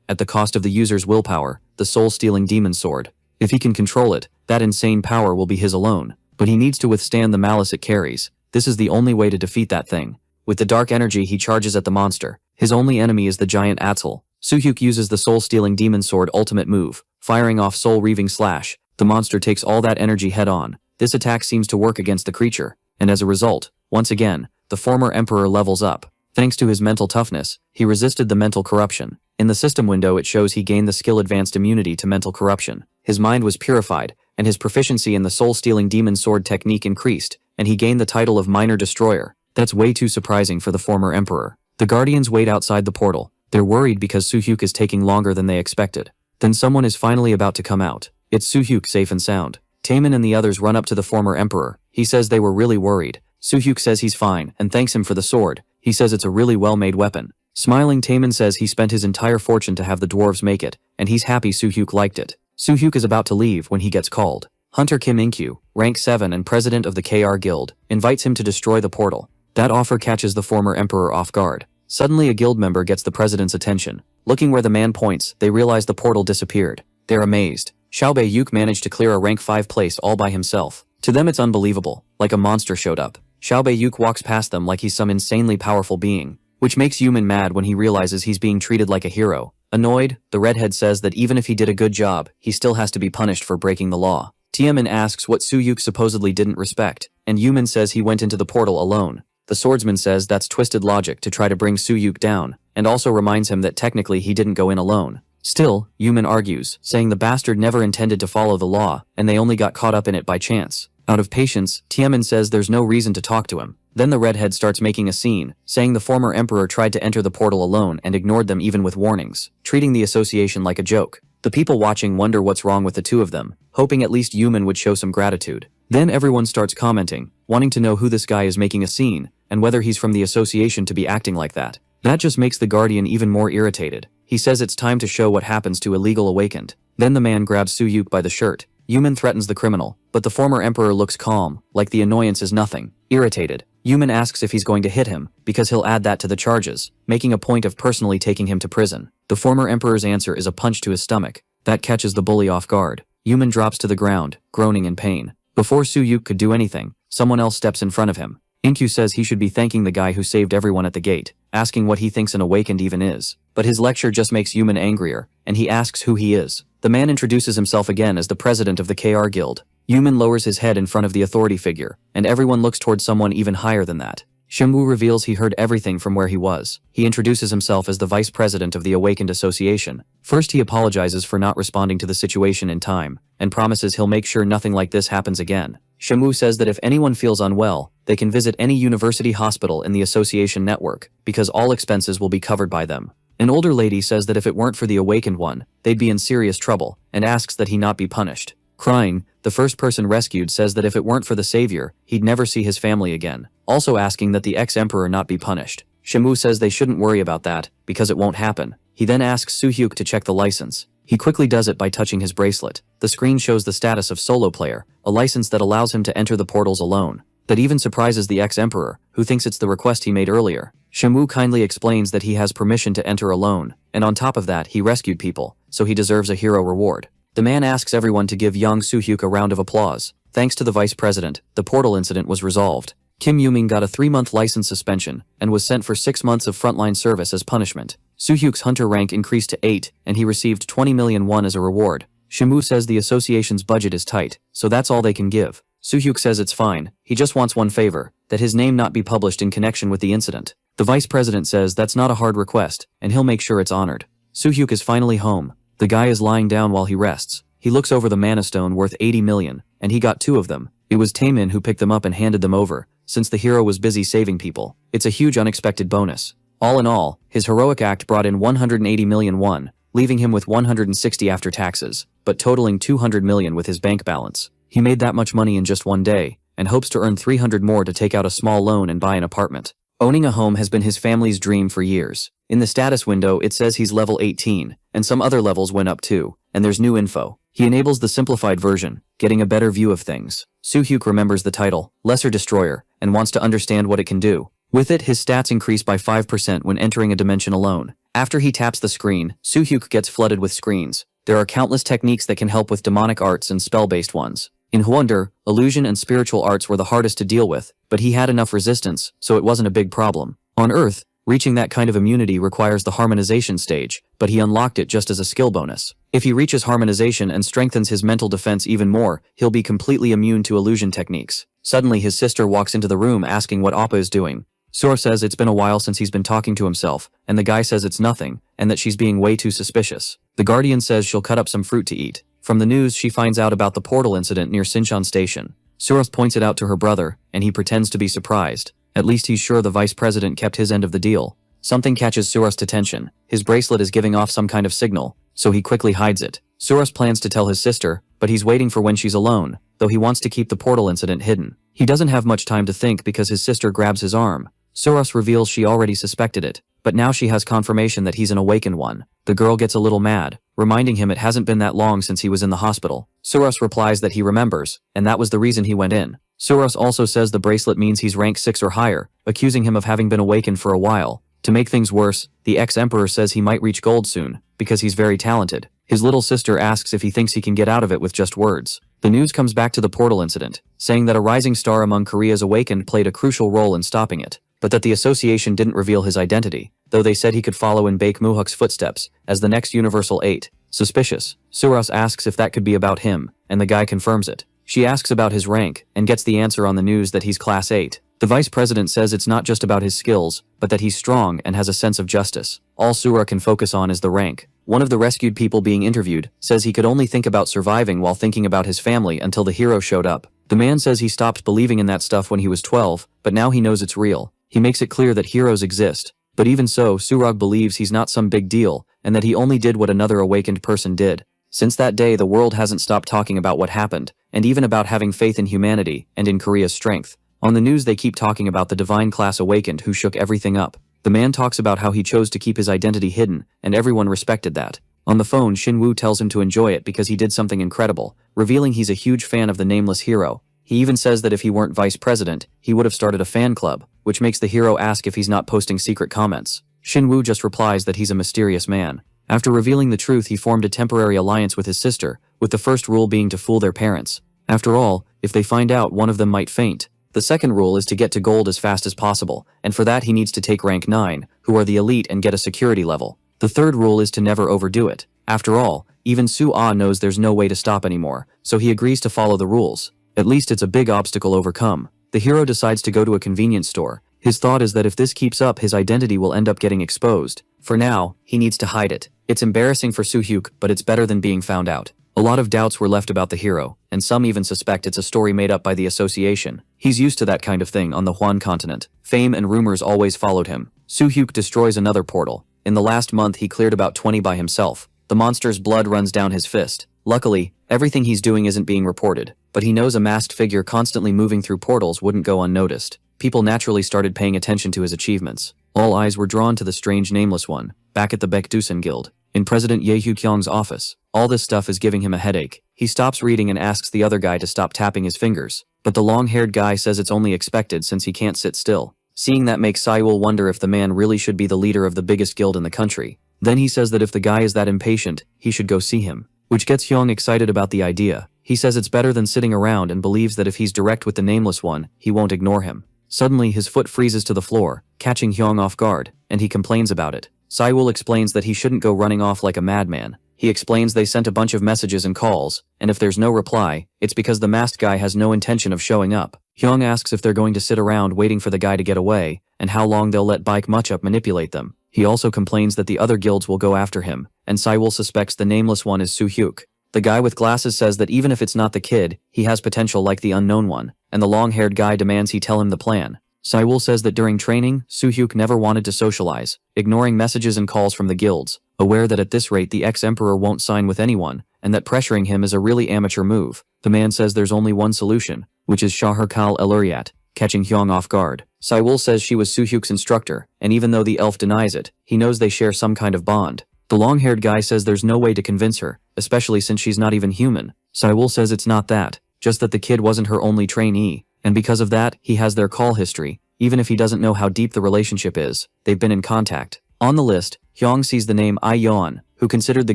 at the cost of the user's willpower, the soul-stealing demon sword. If he can control it, that insane power will be his alone, but he needs to withstand the malice it carries. This is the only way to defeat that thing. With the dark energy he charges at the monster. His only enemy is the giant atelj. Soo-hyuk uses the soul-stealing demon sword ultimate move, firing off soul-reaving slash. The monster takes all that energy head-on. This attack seems to work against the creature, and as a result, once again, the former emperor levels up. Thanks to his mental toughness, he resisted the mental corruption. In the system window it shows he gained the skill advanced immunity to mental corruption. His mind was purified, and his proficiency in the soul-stealing demon sword technique increased, and he gained the title of Minor Destroyer. That's way too surprising for the former emperor. The guardians wait outside the portal. They're worried because Soo-hyuk is taking longer than they expected. Then someone is finally about to come out. It's Soo-hyuk safe and sound. Taemin and the others run up to the former emperor. He says they were really worried. Soo-hyuk says he's fine and thanks him for the sword. He says it's a really well-made weapon. Smiling, Taemin says he spent his entire fortune to have the dwarves make it, and he's happy Soo-hyuk liked it. Soo-hyuk is about to leave when he gets called. Hunter Kim In-kyu, rank 7 and president of the KR Guild, invites him to destroy the portal. That offer catches the former emperor off guard. Suddenly a guild member gets the president's attention. Looking where the man points, they realize the portal disappeared. They're amazed. Xiaobei-yuk managed to clear a rank 5 place all by himself. To them it's unbelievable, like a monster showed up. Xiaobei-yuk walks past them like he's some insanely powerful being, which makes Yuman mad when he realizes he's being treated like a hero. Annoyed, the redhead says that even if he did a good job, he still has to be punished for breaking the law. Taemin asks what Soo-hyuk supposedly didn't respect, and Yuman says he went into the portal alone. The swordsman says that's twisted logic to try to bring Soo-hyuk down, and also reminds him that technically he didn't go in alone. Still, Yuman argues, saying the bastard never intended to follow the law, and they only got caught up in it by chance. Out of patience, Tiamin says there's no reason to talk to him. Then the redhead starts making a scene, saying the former emperor tried to enter the portal alone and ignored them even with warnings, treating the association like a joke. The people watching wonder what's wrong with the two of them, hoping at least Yumin would show some gratitude. Then everyone starts commenting, wanting to know who this guy is making a scene, and whether he's from the association to be acting like that. That just makes the Guardian even more irritated. He says it's time to show what happens to illegal awakened. Then the man grabs Suyuk by the shirt. Yumin threatens the criminal, but the former emperor looks calm, like the annoyance is nothing. Irritated, Yumin asks if he's going to hit him, because he'll add that to the charges, making a point of personally taking him to prison. The former emperor's answer is a punch to his stomach. That catches the bully off guard. Yumin drops to the ground, groaning in pain. Before Suyuk could do anything, someone else steps in front of him. Inkyu says he should be thanking the guy who saved everyone at the gate, asking what he thinks an awakened even is. But his lecture just makes Yumin angrier, and he asks who he is. The man introduces himself again as the president of the KR Guild. Yumin lowers his head in front of the authority figure, and everyone looks towards someone even higher than that. Shemu reveals he heard everything from where he was. He introduces himself as the vice president of the Awakened Association. First he apologizes for not responding to the situation in time, and promises he'll make sure nothing like this happens again. Shemu says that if anyone feels unwell, they can visit any university hospital in the association network, because all expenses will be covered by them. An older lady says that if it weren't for the awakened one, they'd be in serious trouble, and asks that he not be punished. Crying, the first person rescued says that if it weren't for the savior, he'd never see his family again, also asking that the ex-emperor not be punished. Shemu says they shouldn't worry about that, because it won't happen. He then asks Suhyuk to check the license. He quickly does it by touching his bracelet. The screen shows the status of solo player, a license that allows him to enter the portals alone. That even surprises the ex-emperor, who thinks it's the request he made earlier. Shemu kindly explains that he has permission to enter alone, and on top of that he rescued people, so he deserves a hero reward. The man asks everyone to give young Suhyuk a round of applause. Thanks to the vice president, the portal incident was resolved. Kim Yuming got a 3-month license suspension, and was sent for 6 months of frontline service as punishment. Suhyuk's hunter rank increased to 8, and he received 20 million won as a reward. Shemu says the association's budget is tight, so that's all they can give. Suhyuk says it's fine, he just wants one favor, that his name not be published in connection with the incident. The vice president says that's not a hard request, and he'll make sure it's honored. Suhyuk is finally home. The guy is lying down while he rests. He looks over the mana stone worth 80 million, and he got 2 of them. It was Taemin who picked them up and handed them over, since the hero was busy saving people. It's a huge unexpected bonus. All in all, his heroic act brought in 180 million won, leaving him with 160 after taxes, but totaling 200 million with his bank balance. He made that much money in just one day, and hopes to earn 300 more to take out a small loan and buy an apartment. Owning a home has been his family's dream for years. In the status window it says he's level 18, and some other levels went up too, and there's new info. He enables the simplified version, getting a better view of things. Suhyuk remembers the title, Lesser Destroyer, and wants to understand what it can do. With it, his stats increase by 5% when entering a dimension alone. After he taps the screen, Suhyuk gets flooded with screens. There are countless techniques that can help with demonic arts and spell-based ones. In Hwonder, illusion and spiritual arts were the hardest to deal with, but he had enough resistance, so it wasn't a big problem. On Earth, reaching that kind of immunity requires the harmonization stage, but he unlocked it just as a skill bonus. If he reaches harmonization and strengthens his mental defense even more, he'll be completely immune to illusion techniques. Suddenly his sister walks into the room asking what Appa is doing. Sora says it's been a while since he's been talking to himself, and the guy says it's nothing, and that she's being way too suspicious. The Guardian says she'll cut up some fruit to eat. From the news she finds out about the portal incident near Sinshan Station. Sora points it out to her brother, and he pretends to be surprised. At least he's sure the vice president kept his end of the deal. Something catches Sora's attention. His bracelet is giving off some kind of signal, so he quickly hides it. Sora plans to tell his sister, but he's waiting for when she's alone, though he wants to keep the portal incident hidden. He doesn't have much time to think because his sister grabs his arm. Soros reveals she already suspected it, but now she has confirmation that he's an awakened one. The girl gets a little mad, reminding him it hasn't been that long since he was in the hospital. Soros replies that he remembers, and that was the reason he went in. Soros also says the bracelet means he's rank 6 or higher, accusing him of having been awakened for a while. To make things worse, the ex-emperor says he might reach gold soon, because he's very talented. His little sister asks if he thinks he can get out of it with just words. The news comes back to the portal incident, saying that a rising star among Korea's awakened played a crucial role in stopping it, but that the association didn't reveal his identity, though they said he could follow in Baek Muhuk's footsteps as the next Universal 8. Suspicious, Suros asks if that could be about him, and the guy confirms it. She asks about his rank, and gets the answer on the news that he's class 8. The vice president says it's not just about his skills, but that he's strong and has a sense of justice. All Sura can focus on is the rank. One of the rescued people being interviewed says he could only think about surviving while thinking about his family until the hero showed up. The man says he stopped believing in that stuff when he was 12, but now he knows it's real. He makes it clear that heroes exist. But even so, Surag believes he's not some big deal, and that he only did what another awakened person did. Since that day, the world hasn't stopped talking about what happened, and even about having faith in humanity, and in Korea's strength. On the news they keep talking about the divine class awakened who shook everything up. The man talks about how he chose to keep his identity hidden, and everyone respected that. On the phone, Shin-woo tells him to enjoy it because he did something incredible, revealing he's a huge fan of the nameless hero. He even says that if he weren't vice president, he would have started a fan club, which makes the hero ask if he's not posting secret comments. Shin-woo just replies that he's a mysterious man. After revealing the truth, he formed a temporary alliance with his sister, with the first rule being to fool their parents. After all, if they find out, one of them might faint. The second rule is to get to gold as fast as possible, and for that he needs to take rank 9, who are the elite, and get a security level. The third rule is to never overdo it. After all, even Soo-ah knows there's no way to stop anymore, so he agrees to follow the rules. At least it's a big obstacle overcome. The hero decides to go to a convenience store. His thought is that if this keeps up, his identity will end up getting exposed. For now, he needs to hide it. It's embarrassing for Soo-hyuk, but it's better than being found out. A lot of doubts were left about the hero, and some even suspect it's a story made up by the association. He's used to that kind of thing on the Hwan continent. Fame and rumors always followed him. Soo-hyuk destroys another portal. In the last month, he cleared about 20 by himself. The monster's blood runs down his fist. Luckily, everything he's doing isn't being reported, but he knows a masked figure constantly moving through portals wouldn't go unnoticed. People naturally started paying attention to his achievements. All eyes were drawn to the strange nameless one, back at the Baekdusan Guild, in President Ye Hyu-kyung's office. All this stuff is giving him a headache. He stops reading and asks the other guy to stop tapping his fingers, but the long-haired guy says it's only expected since he can't sit still. Seeing that makes Saewol wonder if the man really should be the leader of the biggest guild in the country. Then he says that if the guy is that impatient, he should go see him, which gets Hyung excited about the idea. He says it's better than sitting around and believes that if he's direct with the nameless one, he won't ignore him. Suddenly his foot freezes to the floor, catching Hyung off guard, and he complains about it. Saewol explains that he shouldn't go running off like a madman. He explains they sent a bunch of messages and calls, and if there's no reply, it's because the masked guy has no intention of showing up. Hyung asks if they're going to sit around waiting for the guy to get away, and how long they'll let Baek Muchup manipulate them. He also complains that the other guilds will go after him, and Saewol suspects the nameless one is Soo-hyuk. The guy with glasses says that even if it's not the kid, he has potential like the unknown one, and the long-haired guy demands he tell him the plan. Saewol says that during training, Soo-hyuk never wanted to socialize, ignoring messages and calls from the guilds, aware that at this rate the ex-emperor won't sign with anyone, and that pressuring him is a really amateur move. The man says there's only one solution, which is Shaharkal Eluriat, catching Hyung off guard. Saewol says she was Soo-hyuk's instructor, and even though the elf denies it, he knows they share some kind of bond. The long-haired guy says there's no way to convince her, especially since she's not even human. Saewol says it's not that, just that the kid wasn't her only trainee, and because of that, he has their call history. Even if he doesn't know how deep the relationship is, they've been in contact. On the list, Hyung sees the name Ai-yeon, who considered the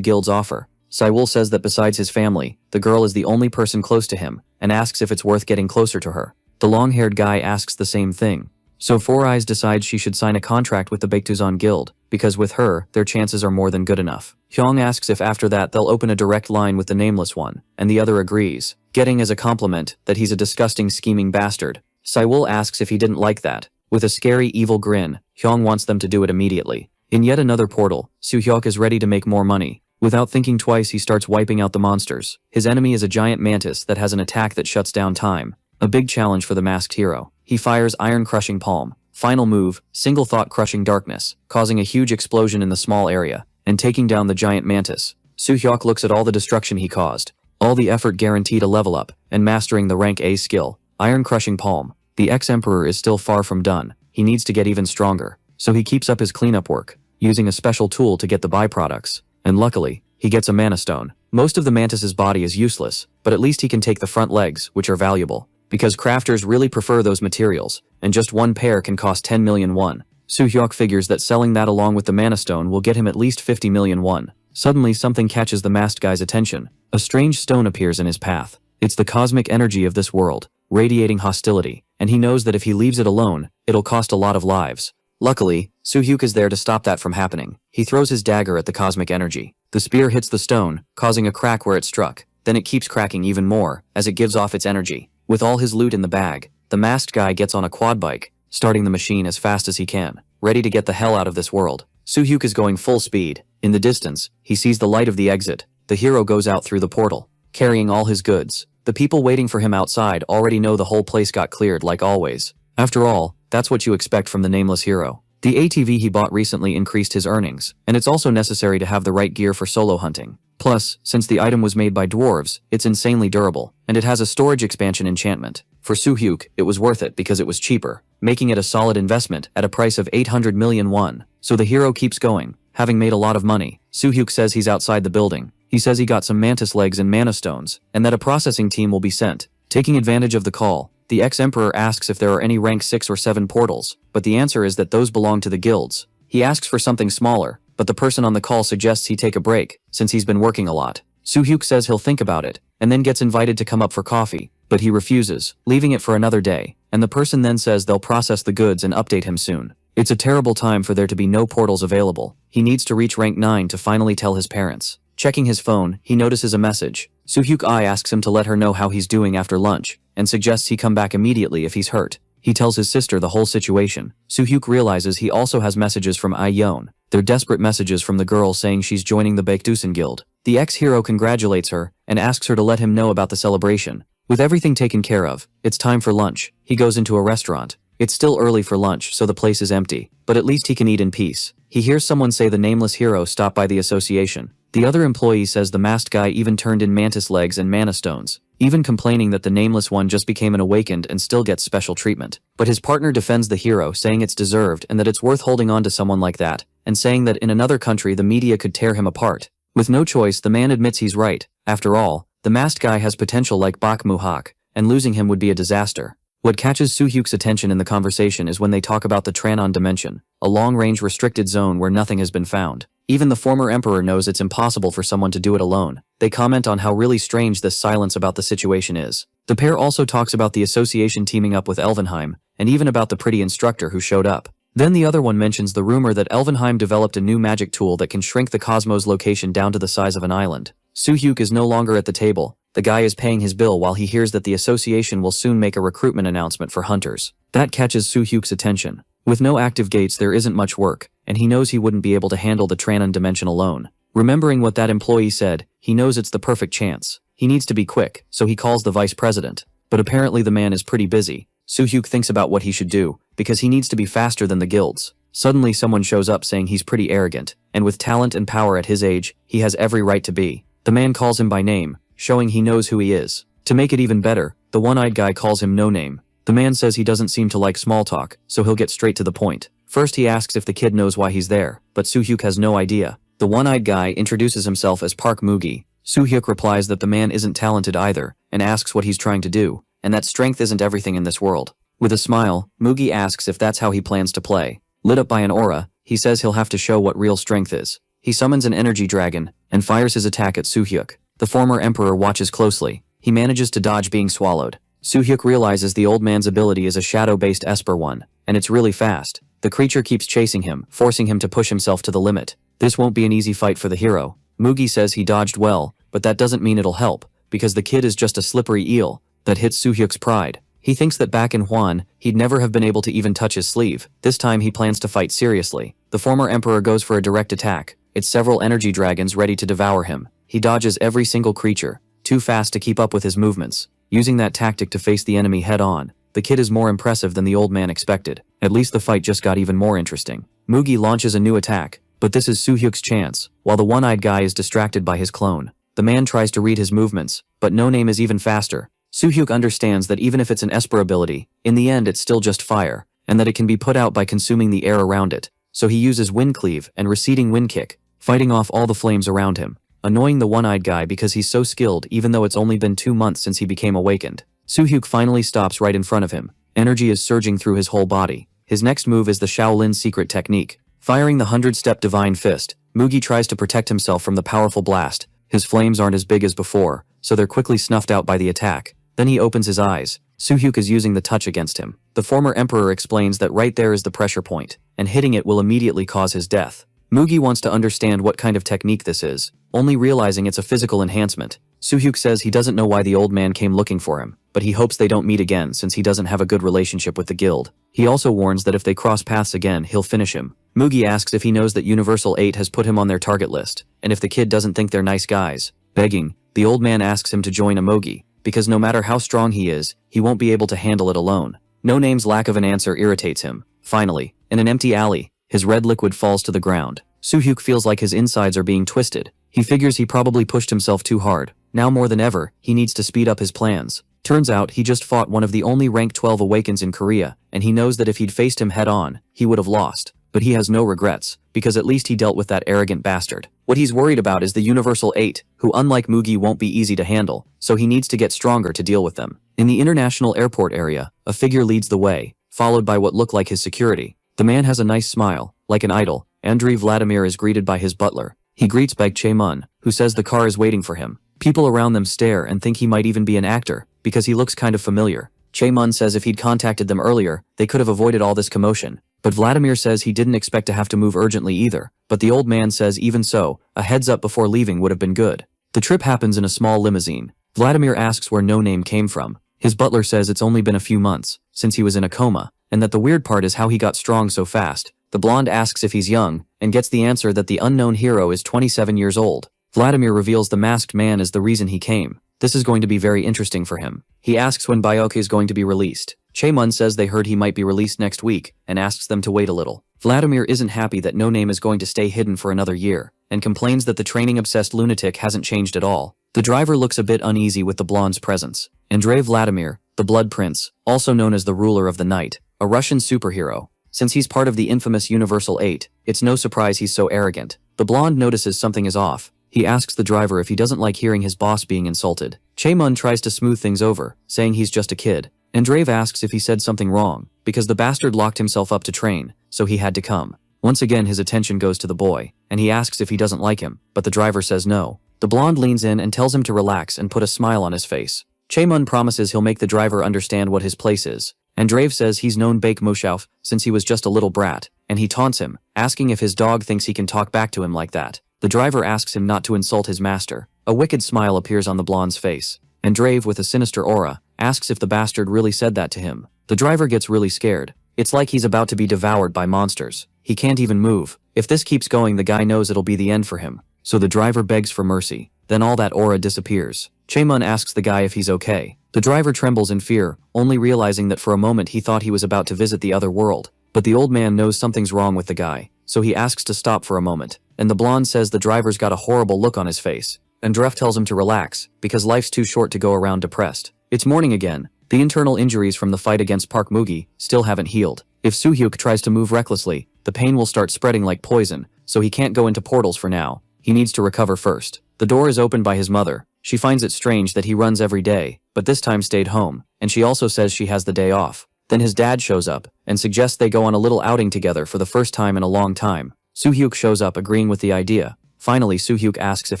guild's offer. Saewol says that besides his family, the girl is the only person close to him, and asks if it's worth getting closer to her. The long-haired guy asks the same thing. So Four Eyes decides she should sign a contract with the Baekdusan Guild, because with her, their chances are more than good enough. Hyung asks if after that they'll open a direct line with the nameless one, and the other agrees, getting as a compliment that he's a disgusting scheming bastard. Saewol asks if he didn't like that. With a scary evil grin, Hyung wants them to do it immediately. In yet another portal, Soo-hyuk is ready to make more money. Without thinking twice, he starts wiping out the monsters. His enemy is a giant mantis that has an attack that shuts down time. A big challenge for the masked hero. He fires Iron Crushing Palm. Final move, Single Thought Crushing Darkness, causing a huge explosion in the small area, and taking down the giant mantis. Soo-hyuk looks at all the destruction he caused. All the effort guaranteed a level up, and mastering the rank A skill, Iron Crushing Palm. The ex-emperor is still far from done. He needs to get even stronger. So he keeps up his cleanup work, using a special tool to get the byproducts. And luckily, he gets a mana stone. Most of the mantis's body is useless, but at least he can take the front legs, which are valuable. Because crafters really prefer those materials, and just one pair can cost 10 million won. Soo-hyuk figures that selling that along with the mana stone will get him at least 50 million won. Suddenly something catches the masked guy's attention. A strange stone appears in his path. It's the cosmic energy of this world, radiating hostility, and he knows that if he leaves it alone, it'll cost a lot of lives. Luckily, Soo-hyuk is there to stop that from happening. He throws his dagger at the cosmic energy. The spear hits the stone, causing a crack where it struck. Then it keeps cracking even more, as it gives off its energy. With all his loot in the bag, the masked guy gets on a quad bike, starting the machine as fast as he can, ready to get the hell out of this world. Soo-hyuk is going full speed. In the distance, he sees the light of the exit. The hero goes out through the portal, carrying all his goods. The people waiting for him outside already know the whole place got cleared like always. After all, that's what you expect from the nameless hero. The ATV he bought recently increased his earnings, and it's also necessary to have the right gear for solo hunting. Plus, since the item was made by dwarves, it's insanely durable, and it has a storage expansion enchantment. For Soo-hyuk, it was worth it because it was cheaper, making it a solid investment at a price of 800 million won. So the hero keeps going, having made a lot of money. Soo-hyuk says he's outside the building. He says he got some mantis legs and mana stones, and that a processing team will be sent. Taking advantage of the call, the ex-emperor asks if there are any rank 6 or 7 portals, but the answer is that those belong to the guilds. He asks for something smaller, but the person on the call suggests he take a break, since he's been working a lot. Soo-hyuk says he'll think about it, and then gets invited to come up for coffee, but he refuses, leaving it for another day, and the person then says they'll process the goods and update him soon. It's a terrible time for there to be no portals available. He needs to reach rank 9 to finally tell his parents. Checking his phone, he notices a message. Soo-hyuk asks him to let her know how he's doing after lunch, and suggests he come back immediately if he's hurt. He tells his sister the whole situation. Soo-hyuk realizes he also has messages from Yeon. They're desperate messages from the girl saying she's joining the Baekdusan Guild. The ex-hero congratulates her, and asks her to let him know about the celebration. With everything taken care of, it's time for lunch. He goes into a restaurant. It's still early for lunch, so the place is empty, but at least he can eat in peace. He hears someone say the nameless hero stopped by the association. The other employee says the masked guy even turned in mantis legs and mana stones, even complaining that the nameless one just became an awakened and still gets special treatment. But his partner defends the hero, saying it's deserved and that it's worth holding on to someone like that, and saying that in another country the media could tear him apart. With no choice, the man admits he's right. After all, the masked guy has potential like Bak Muhak, and losing him would be a disaster. What catches Soo-hyuk's attention in the conversation is when they talk about the Tranon dimension, a long-range restricted zone where nothing has been found. Even the former emperor knows it's impossible for someone to do it alone. They comment on how really strange this silence about the situation is. The pair also talks about the association teaming up with Elvenheim, and even about the pretty instructor who showed up. Then the other one mentions the rumor that Elvenheim developed a new magic tool that can shrink the cosmos location down to the size of an island. Soo-hyuk is no longer at the table. The guy is paying his bill while he hears that the association will soon make a recruitment announcement for hunters. That catches Soo-hyuk's attention. With no active gates there isn't much work, and he knows he wouldn't be able to handle the Tranon dimension alone. Remembering what that employee said, he knows it's the perfect chance. He needs to be quick, so he calls the vice president. But apparently the man is pretty busy. Soo-hyuk thinks about what he should do, because he needs to be faster than the guilds. Suddenly someone shows up saying he's pretty arrogant, and with talent and power at his age, he has every right to be. The man calls him by name, showing he knows who he is. To make it even better, the one-eyed guy calls him no name. The man says he doesn't seem to like small talk, so he'll get straight to the point. First he asks if the kid knows why he's there, but Soo-hyuk has no idea. The one-eyed guy introduces himself as Park Mugi. Soo-hyuk replies that the man isn't talented either, and asks what he's trying to do, and that strength isn't everything in this world. With a smile, Mugi asks if that's how he plans to play. Lit up by an aura, he says he'll have to show what real strength is. He summons an energy dragon, and fires his attack at Soo-hyuk. The former emperor watches closely. He manages to dodge being swallowed. Soo-hyuk realizes the old man's ability is a shadow-based Esper one, and it's really fast. The creature keeps chasing him, forcing him to push himself to the limit. This won't be an easy fight for the hero. Mugi says he dodged well, but that doesn't mean it'll help, because the kid is just a slippery eel that hits Soo-hyuk's pride. He thinks that back in Hwan, he'd never have been able to even touch his sleeve. This time he plans to fight seriously. The former emperor goes for a direct attack. It's several energy dragons ready to devour him. He dodges every single creature, too fast to keep up with his movements. Using that tactic to face the enemy head-on, the kid is more impressive than the old man expected. At least the fight just got even more interesting. Mugi launches a new attack, but this is Soo-hyuk's chance, while the one-eyed guy is distracted by his clone. The man tries to read his movements, but no name is even faster. Soo-hyuk understands that even if it's an Esper ability, in the end it's still just fire, and that it can be put out by consuming the air around it. So he uses Wind Cleave and Receding Wind Kick, fighting off all the flames around him, annoying the one-eyed guy because he's so skilled even though it's only been 2 months since he became awakened. Soo-hyuk finally stops right in front of him. Energy is surging through his whole body. His next move is the Shaolin secret technique. Firing the 100-step Divine Fist, Mugi tries to protect himself from the powerful blast. His flames aren't as big as before, so they're quickly snuffed out by the attack. Then he opens his eyes. Soo-hyuk is using the touch against him. The former emperor explains that right there is the pressure point, and hitting it will immediately cause his death. Mugi wants to understand what kind of technique this is, only realizing it's a physical enhancement. Soo-hyuk says he doesn't know why the old man came looking for him, but he hopes they don't meet again since he doesn't have a good relationship with the guild. He also warns that if they cross paths again, he'll finish him. Mugi asks if he knows that Universal 8 has put him on their target list, and if the kid doesn't think they're nice guys. Begging, the old man asks him to join Amogi. because no matter how strong he is, he won't be able to handle it alone. No Name's lack of an answer irritates him. Finally, in an empty alley, his red liquid falls to the ground. Soo-hyuk feels like his insides are being twisted. He figures he probably pushed himself too hard. Now more than ever, he needs to speed up his plans. Turns out he just fought one of the only rank 12 awakens in Korea, and he knows that if he'd faced him head-on, he would have lost. But he has no regrets, because at least he dealt with that arrogant bastard. What he's worried about is the Universal 8, who unlike Mugi won't be easy to handle, so he needs to get stronger to deal with them. In the international airport area, a figure leads the way, followed by what look like his security. The man has a nice smile, like an idol. Andrei Vladimir is greeted by his butler. He greets Baek Chae-mun, who says the car is waiting for him. People around them stare and think he might even be an actor, because he looks kind of familiar. Chae-mun says if he'd contacted them earlier, they could have avoided all this commotion. But Vladimir says he didn't expect to have to move urgently either. But the old man says even so, a heads up before leaving would have been good. The trip happens in a small limousine. Vladimir asks where No Name came from. His butler says it's only been a few months, since he was in a coma, and that the weird part is how he got strong so fast. The blonde asks if he's young, and gets the answer that the unknown hero is 27 years old. Vladimir reveals the masked man is the reason he came. This is going to be very interesting for him. He asks when Byoke is going to be released. Chae-mun says they heard he might be released next week, and asks them to wait a little. Vladimir isn't happy that No Name is going to stay hidden for another year, and complains that the training-obsessed lunatic hasn't changed at all. The driver looks a bit uneasy with the blonde's presence. Andrei Vladimir, the Blood Prince, also known as the ruler of the night, a Russian superhero. Since he's part of the infamous Universal 8, it's no surprise he's so arrogant. The blonde notices something is off. He asks the driver if he doesn't like hearing his boss being insulted. Chae-mun tries to smooth things over, saying he's just a kid. Andrei asks if he said something wrong, because the bastard locked himself up to train, so he had to come. Once again his attention goes to the boy, and he asks if he doesn't like him, but the driver says no. The blonde leans in and tells him to relax and put a smile on his face. Chae-mun promises he'll make the driver understand what his place is. Andrei says he's known Baek Moshauf since he was just a little brat, and he taunts him, asking if his dog thinks he can talk back to him like that. The driver asks him not to insult his master. A wicked smile appears on the blonde's face. Andrei, with a sinister aura, asks if the bastard really said that to him. The driver gets really scared. It's like he's about to be devoured by monsters. He can't even move. If this keeps going, the guy knows it'll be the end for him. So the driver begs for mercy. Then all that aura disappears. Chae-mun asks the guy if he's okay. The driver trembles in fear, only realizing that for a moment he thought he was about to visit the other world. But the old man knows something's wrong with the guy, so he asks to stop for a moment. And the blonde says the driver's got a horrible look on his face. Andrei tells him to relax, because life's too short to go around depressed. It's morning again. The internal injuries from the fight against Park Mugi still haven't healed. If Soo-hyuk tries to move recklessly, the pain will start spreading like poison, so he can't go into portals for now. He needs to recover first. The door is opened by his mother. She finds it strange that he runs every day, but this time stayed home, and she also says she has the day off. Then his dad shows up, and suggests they go on a little outing together for the first time in a long time. Soo-hyuk shows up agreeing with the idea. Finally Soo-hyuk asks if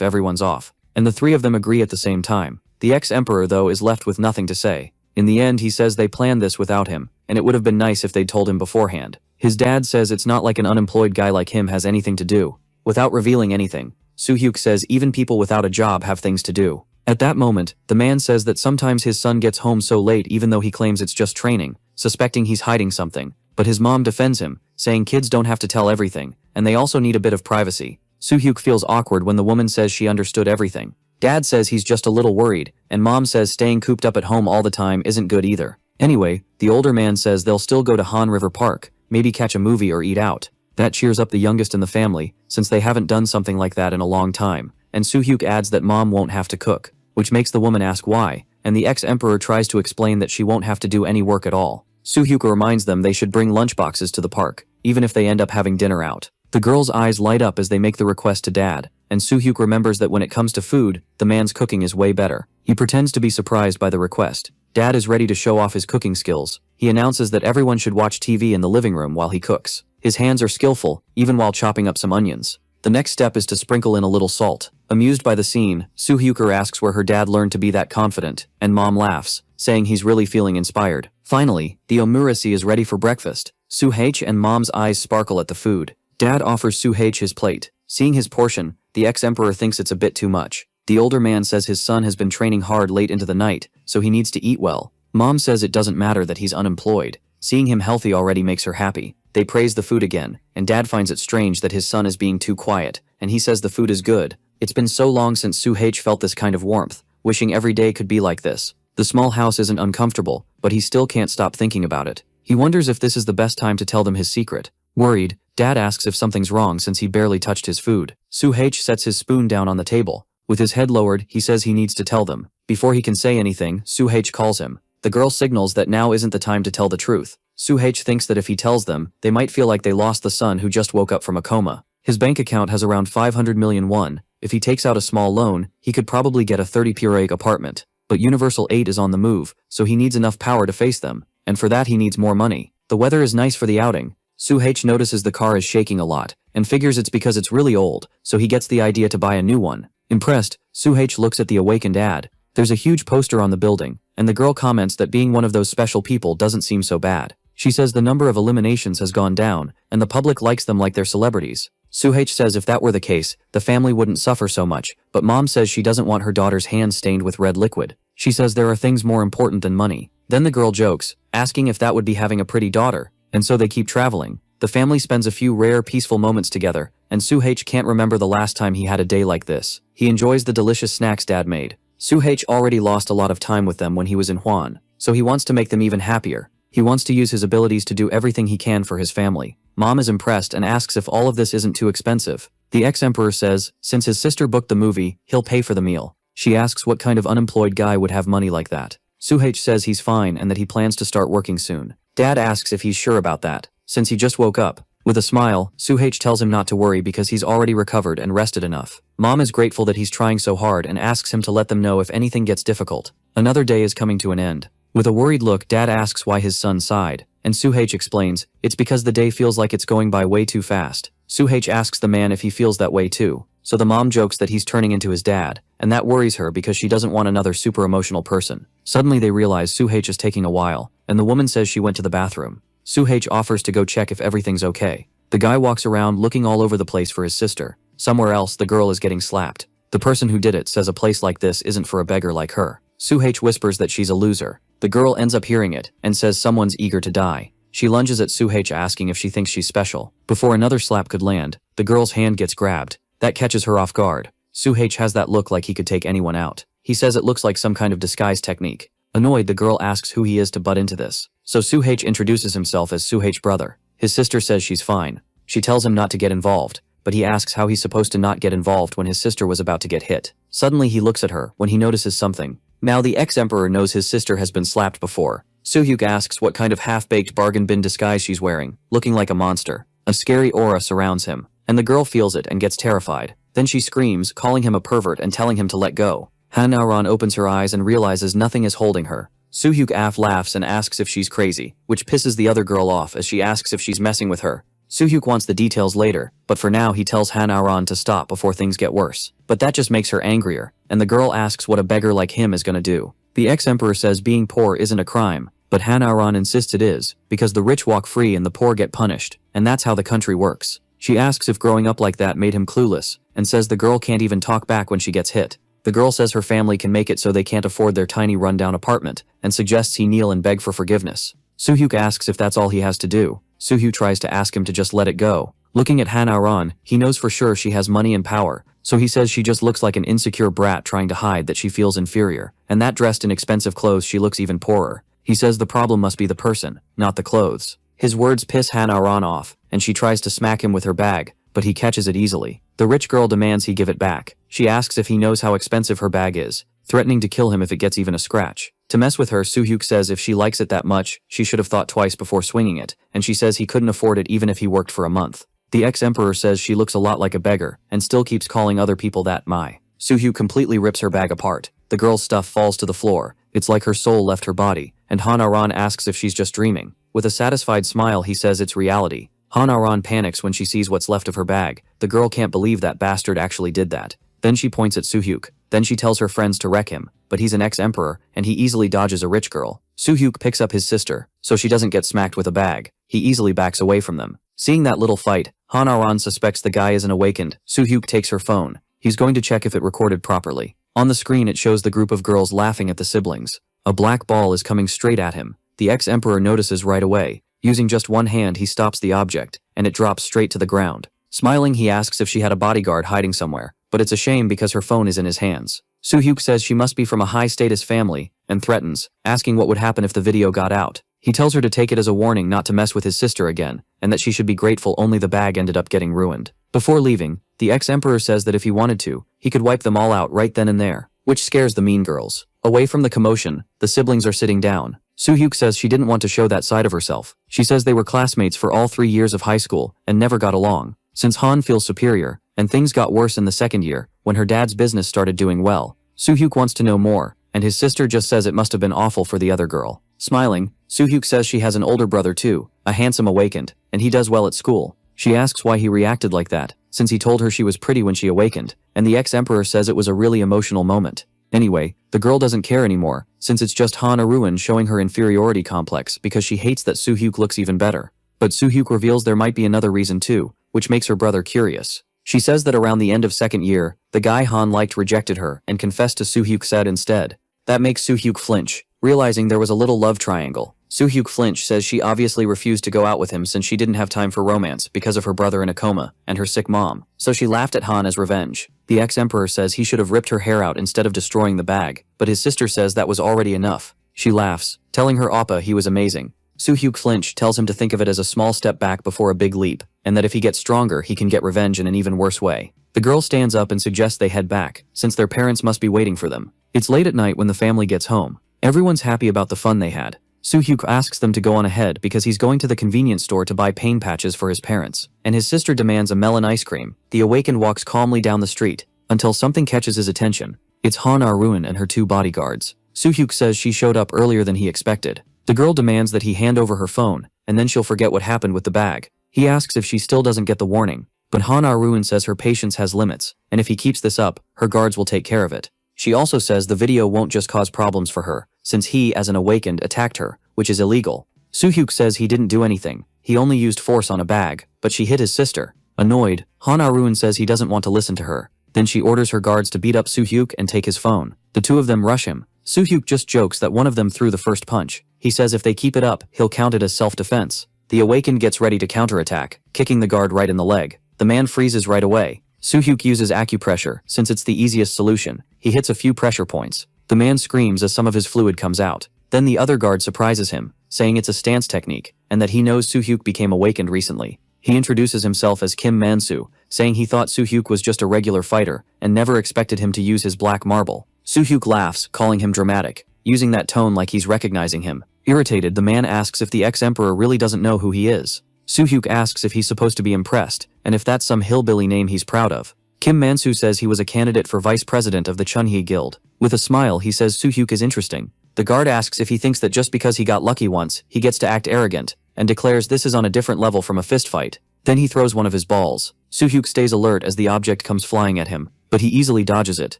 everyone's off, and the three of them agree at the same time. The ex-emperor though is left with nothing to say. In the end he says they planned this without him, and it would have been nice if they'd told him beforehand. His dad says it's not like an unemployed guy like him has anything to do. Without revealing anything, Soo-hyuk says even people without a job have things to do. At that moment, the man says that sometimes his son gets home so late even though he claims it's just training, suspecting he's hiding something. But his mom defends him, saying kids don't have to tell everything, and they also need a bit of privacy. Soo-hyuk feels awkward when the woman says she understood everything. Dad says he's just a little worried, and mom says staying cooped up at home all the time isn't good either. Anyway, the older man says they'll still go to Han River Park, maybe catch a movie or eat out. That cheers up the youngest in the family, since they haven't done something like that in a long time, and Soo-hyuk adds that mom won't have to cook, which makes the woman ask why, and the ex-emperor tries to explain that she won't have to do any work at all. Soo-hyuk reminds them they should bring lunchboxes to the park, even if they end up having dinner out. The girls' eyes light up as they make the request to Dad, and Soo-hyuk remembers that when it comes to food, the man's cooking is way better. He pretends to be surprised by the request. Dad is ready to show off his cooking skills. He announces that everyone should watch TV in the living room while he cooks. His hands are skillful, even while chopping up some onions. The next step is to sprinkle in a little salt. Amused by the scene, Soo-hyuk asks where her dad learned to be that confident, and mom laughs, saying he's really feeling inspired. Finally, the omurase is ready for breakfast. Soo-hyuk and mom's eyes sparkle at the food. Dad offers Soo-hyuk his plate. Seeing his portion, the ex-emperor thinks it's a bit too much. The older man says his son has been training hard late into the night, so he needs to eat well. Mom says it doesn't matter that he's unemployed. Seeing him healthy already makes her happy. They praise the food again, and Dad finds it strange that his son is being too quiet, and he says the food is good. It's been so long since Soo-hyuk felt this kind of warmth. wishing every day could be like this. The small house isn't uncomfortable, but he still can't stop thinking about it. He wonders if this is the best time to tell them his secret. Worried, Dad asks if something's wrong since he barely touched his food. Soo-H sets his spoon down on the table. With his head lowered, he says he needs to tell them. Before he can say anything, Soo-H calls him. The girl signals that now isn't the time to tell the truth. Soo-H thinks that if he tells them, they might feel like they lost the son who just woke up from a coma. His bank account has around 500 million won. If he takes out a small loan, he could probably get a 30 pureg apartment. But Universal 8 is on the move, so he needs enough power to face them. And for that he needs more money. The weather is nice for the outing. Soo-H notices the car is shaking a lot, and figures it's because it's really old, so he gets the idea to buy a new one. Impressed, Soo-H looks at the awakened ad. There's a huge poster on the building, and the girl comments that being one of those special people doesn't seem so bad. She says the number of eliminations has gone down, and the public likes them like they're celebrities. Soo-H says if that were the case, the family wouldn't suffer so much, but Mom says she doesn't want her daughter's hands stained with red liquid. She says there are things more important than money. Then the girl jokes, asking if that would be having a pretty daughter, and so they keep traveling. The family spends a few rare peaceful moments together, and Soo-H can't remember the last time he had a day like this. He enjoys the delicious snacks Dad made. Soo-H already lost a lot of time with them when he was in Hwan, so he wants to make them even happier. He wants to use his abilities to do everything he can for his family. Mom is impressed and asks if all of this isn't too expensive. The ex-emperor says, since his sister booked the movie, he'll pay for the meal. She asks what kind of unemployed guy would have money like that. Soo-H says he's fine and that he plans to start working soon. Dad asks if he's sure about that, since he just woke up. With a smile, Soo-H tells him not to worry because he's already recovered and rested enough. Mom is grateful that he's trying so hard and asks him to let them know if anything gets difficult. Another day is coming to an end. With a worried look, Dad asks why his son sighed, and Soo-H explains, it's because the day feels like it's going by way too fast. Soo-H asks the man if he feels that way too, so the mom jokes that he's turning into his dad, and that worries her because she doesn't want another super emotional person. Suddenly they realize Soo-H is taking a while, and the woman says she went to the bathroom. Soo-H offers to go check if everything's okay. The guy walks around looking all over the place for his sister. Somewhere else, the girl is getting slapped. The person who did it says a place like this isn't for a beggar like her. Soo-H whispers that she's a loser. The girl ends up hearing it and says someone's eager to die. She lunges at Soo-H asking if she thinks she's special. Before another slap could land, the girl's hand gets grabbed. That catches her off guard. Soo-H has that look like he could take anyone out. He says it looks like some kind of disguise technique. Annoyed, the girl asks who he is to butt into this. So Soo-H introduces himself as Soo-H brother. His sister says she's fine. She tells him not to get involved, but he asks how he's supposed to not get involved when his sister was about to get hit. Suddenly he looks at her when he notices something. Now the ex-emperor knows his sister has been slapped before. Soo-Hyuk asks what kind of half-baked bargain bin disguise she's wearing, looking like a monster. A scary aura surrounds him, and the girl feels it and gets terrified. Then she screams, calling him a pervert and telling him to let go. Han-Aran opens her eyes and realizes nothing is holding her. Soo-Hyuk laughs and asks if she's crazy, which pisses the other girl off as she asks if she's messing with her. Soo-Hyuk wants the details later, but for now he tells Han-Aran to stop before things get worse. But that just makes her angrier, and the girl asks what a beggar like him is gonna do. The ex-emperor says being poor isn't a crime, but Han-Aran insists it is, because the rich walk free and the poor get punished, and that's how the country works. She asks if growing up like that made him clueless, and says the girl can't even talk back when she gets hit. The girl says her family can make it so they can't afford their tiny rundown apartment, and suggests he kneel and beg for forgiveness. Soo-Hyuk asks if that's all he has to do. Soo-Hyuk tries to ask him to just let it go. Looking at Han-Aran, he knows for sure she has money and power, so he says she just looks like an insecure brat trying to hide that she feels inferior, and that dressed in expensive clothes she looks even poorer. He says the problem must be the person, not the clothes. His words piss Han-Aran off, and she tries to smack him with her bag, but he catches it easily. The rich girl demands he give it back. She asks if he knows how expensive her bag is, threatening to kill him if it gets even a scratch. To mess with her, Soo-Hyuk says if she likes it that much, she should have thought twice before swinging it, and she says he couldn't afford it even if he worked for a month. The ex-emperor says she looks a lot like a beggar, and still keeps calling other people that my. Soo-Hyuk completely rips her bag apart. The girl's stuff falls to the floor. It's like her soul left her body, and Han-Aran asks if she's just dreaming. With a satisfied smile he says it's reality. Han-Aran panics when she sees what's left of her bag. The girl can't believe that bastard actually did that. Then she points at Soo-Hyuk. Then she tells her friends to wreck him, but he's an ex-emperor, and he easily dodges a rich girl. Soo-Hyuk picks up his sister, so she doesn't get smacked with a bag. He easily backs away from them. Seeing that little fight, Han-Aran suspects the guy isn't awakened. Soo-Hyuk takes her phone. He's going to check if it recorded properly. On the screen it shows the group of girls laughing at the siblings. A black ball is coming straight at him. The ex-emperor notices right away. Using just one hand he stops the object, and it drops straight to the ground. Smiling he asks if she had a bodyguard hiding somewhere, but it's a shame because her phone is in his hands. Soo-hyuk says she must be from a high-status family, and threatens, asking what would happen if the video got out. He tells her to take it as a warning not to mess with his sister again, and that she should be grateful only the bag ended up getting ruined. Before leaving, the ex-emperor says that if he wanted to, he could wipe them all out right then and there, which scares the mean girls. Away from the commotion, the siblings are sitting down. Soo-hyuk says she didn't want to show that side of herself. She says they were classmates for all 3 years of high school and never got along. Since Han feels superior, and things got worse in the second year, when her dad's business started doing well, Soo-hyuk wants to know more, and his sister just says it must have been awful for the other girl. Smiling, Soo-hyuk says she has an older brother too, a handsome awakened, and he does well at school. She asks why he reacted like that, since he told her she was pretty when she awakened, and the ex-emperor says it was a really emotional moment. Anyway, the girl doesn't care anymore, since it's just Han Arun showing her inferiority complex because she hates that Soo-hyuk looks even better. But Soo-hyuk reveals there might be another reason too, which makes her brother curious. She says that around the end of second year, the guy Han liked rejected her and confessed to Soo-hyuk said instead. That makes Soo-hyuk flinch, realizing there was a little love triangle. Soo-hyuk flinch says she obviously refused to go out with him since she didn't have time for romance because of her brother in a coma and her sick mom, so she laughed at Han as revenge. The ex-emperor says he should have ripped her hair out instead of destroying the bag, but his sister says that was already enough. She laughs, telling her oppa he was amazing. Soo-hyuk flinch tells him to think of it as a small step back before a big leap, and that if he gets stronger he can get revenge in an even worse way. The girl stands up and suggests they head back, since their parents must be waiting for them. It's late at night when the family gets home. Everyone's happy about the fun they had. Soo-hyuk asks them to go on ahead because he's going to the convenience store to buy pain patches for his parents, and his sister demands a melon ice cream. The awakened walks calmly down the street, until something catches his attention. It's Han Arun and her 2 bodyguards. Soo-hyuk says she showed up earlier than he expected. The girl demands that he hand over her phone, and then she'll forget what happened with the bag. He asks if she still doesn't get the warning, but Han Arun says her patience has limits, and if he keeps this up, her guards will take care of it. She also says the video won't just cause problems for her, since he, as an awakened, attacked her, which is illegal. Soo-hyuk says he didn't do anything, he only used force on a bag, but she hit his sister. Annoyed, Han Arun says he doesn't want to listen to her. Then she orders her guards to beat up Soo-hyuk and take his phone. The 2 of them rush him. Soo-hyuk just jokes that one of them threw the first punch. He says if they keep it up, he'll count it as self-defense. The awakened gets ready to counterattack, kicking the guard right in the leg. The man freezes right away. Soo-hyuk uses acupressure, since it's the easiest solution. He hits a few pressure points. The man screams as some of his fluid comes out. Then the other guard surprises him, saying it's a stance technique, and that he knows Soo-hyuk became awakened recently. He introduces himself as Kim Man-soo, saying he thought Soo-hyuk was just a regular fighter, and never expected him to use his black marble. Soo-hyuk laughs, calling him dramatic, using that tone like he's recognizing him. Irritated, the man asks if the ex-emperor really doesn't know who he is. Soo-hyuk asks if he's supposed to be impressed, and if that's some hillbilly name he's proud of. Kim Man-soo says he was a candidate for vice president of the Chunhee Guild. With a smile, he says Soo-hyuk is interesting. The guard asks if he thinks that just because he got lucky once, he gets to act arrogant, and declares this is on a different level from a fistfight. Then he throws one of his balls. Soo-hyuk stays alert as the object comes flying at him, but he easily dodges it.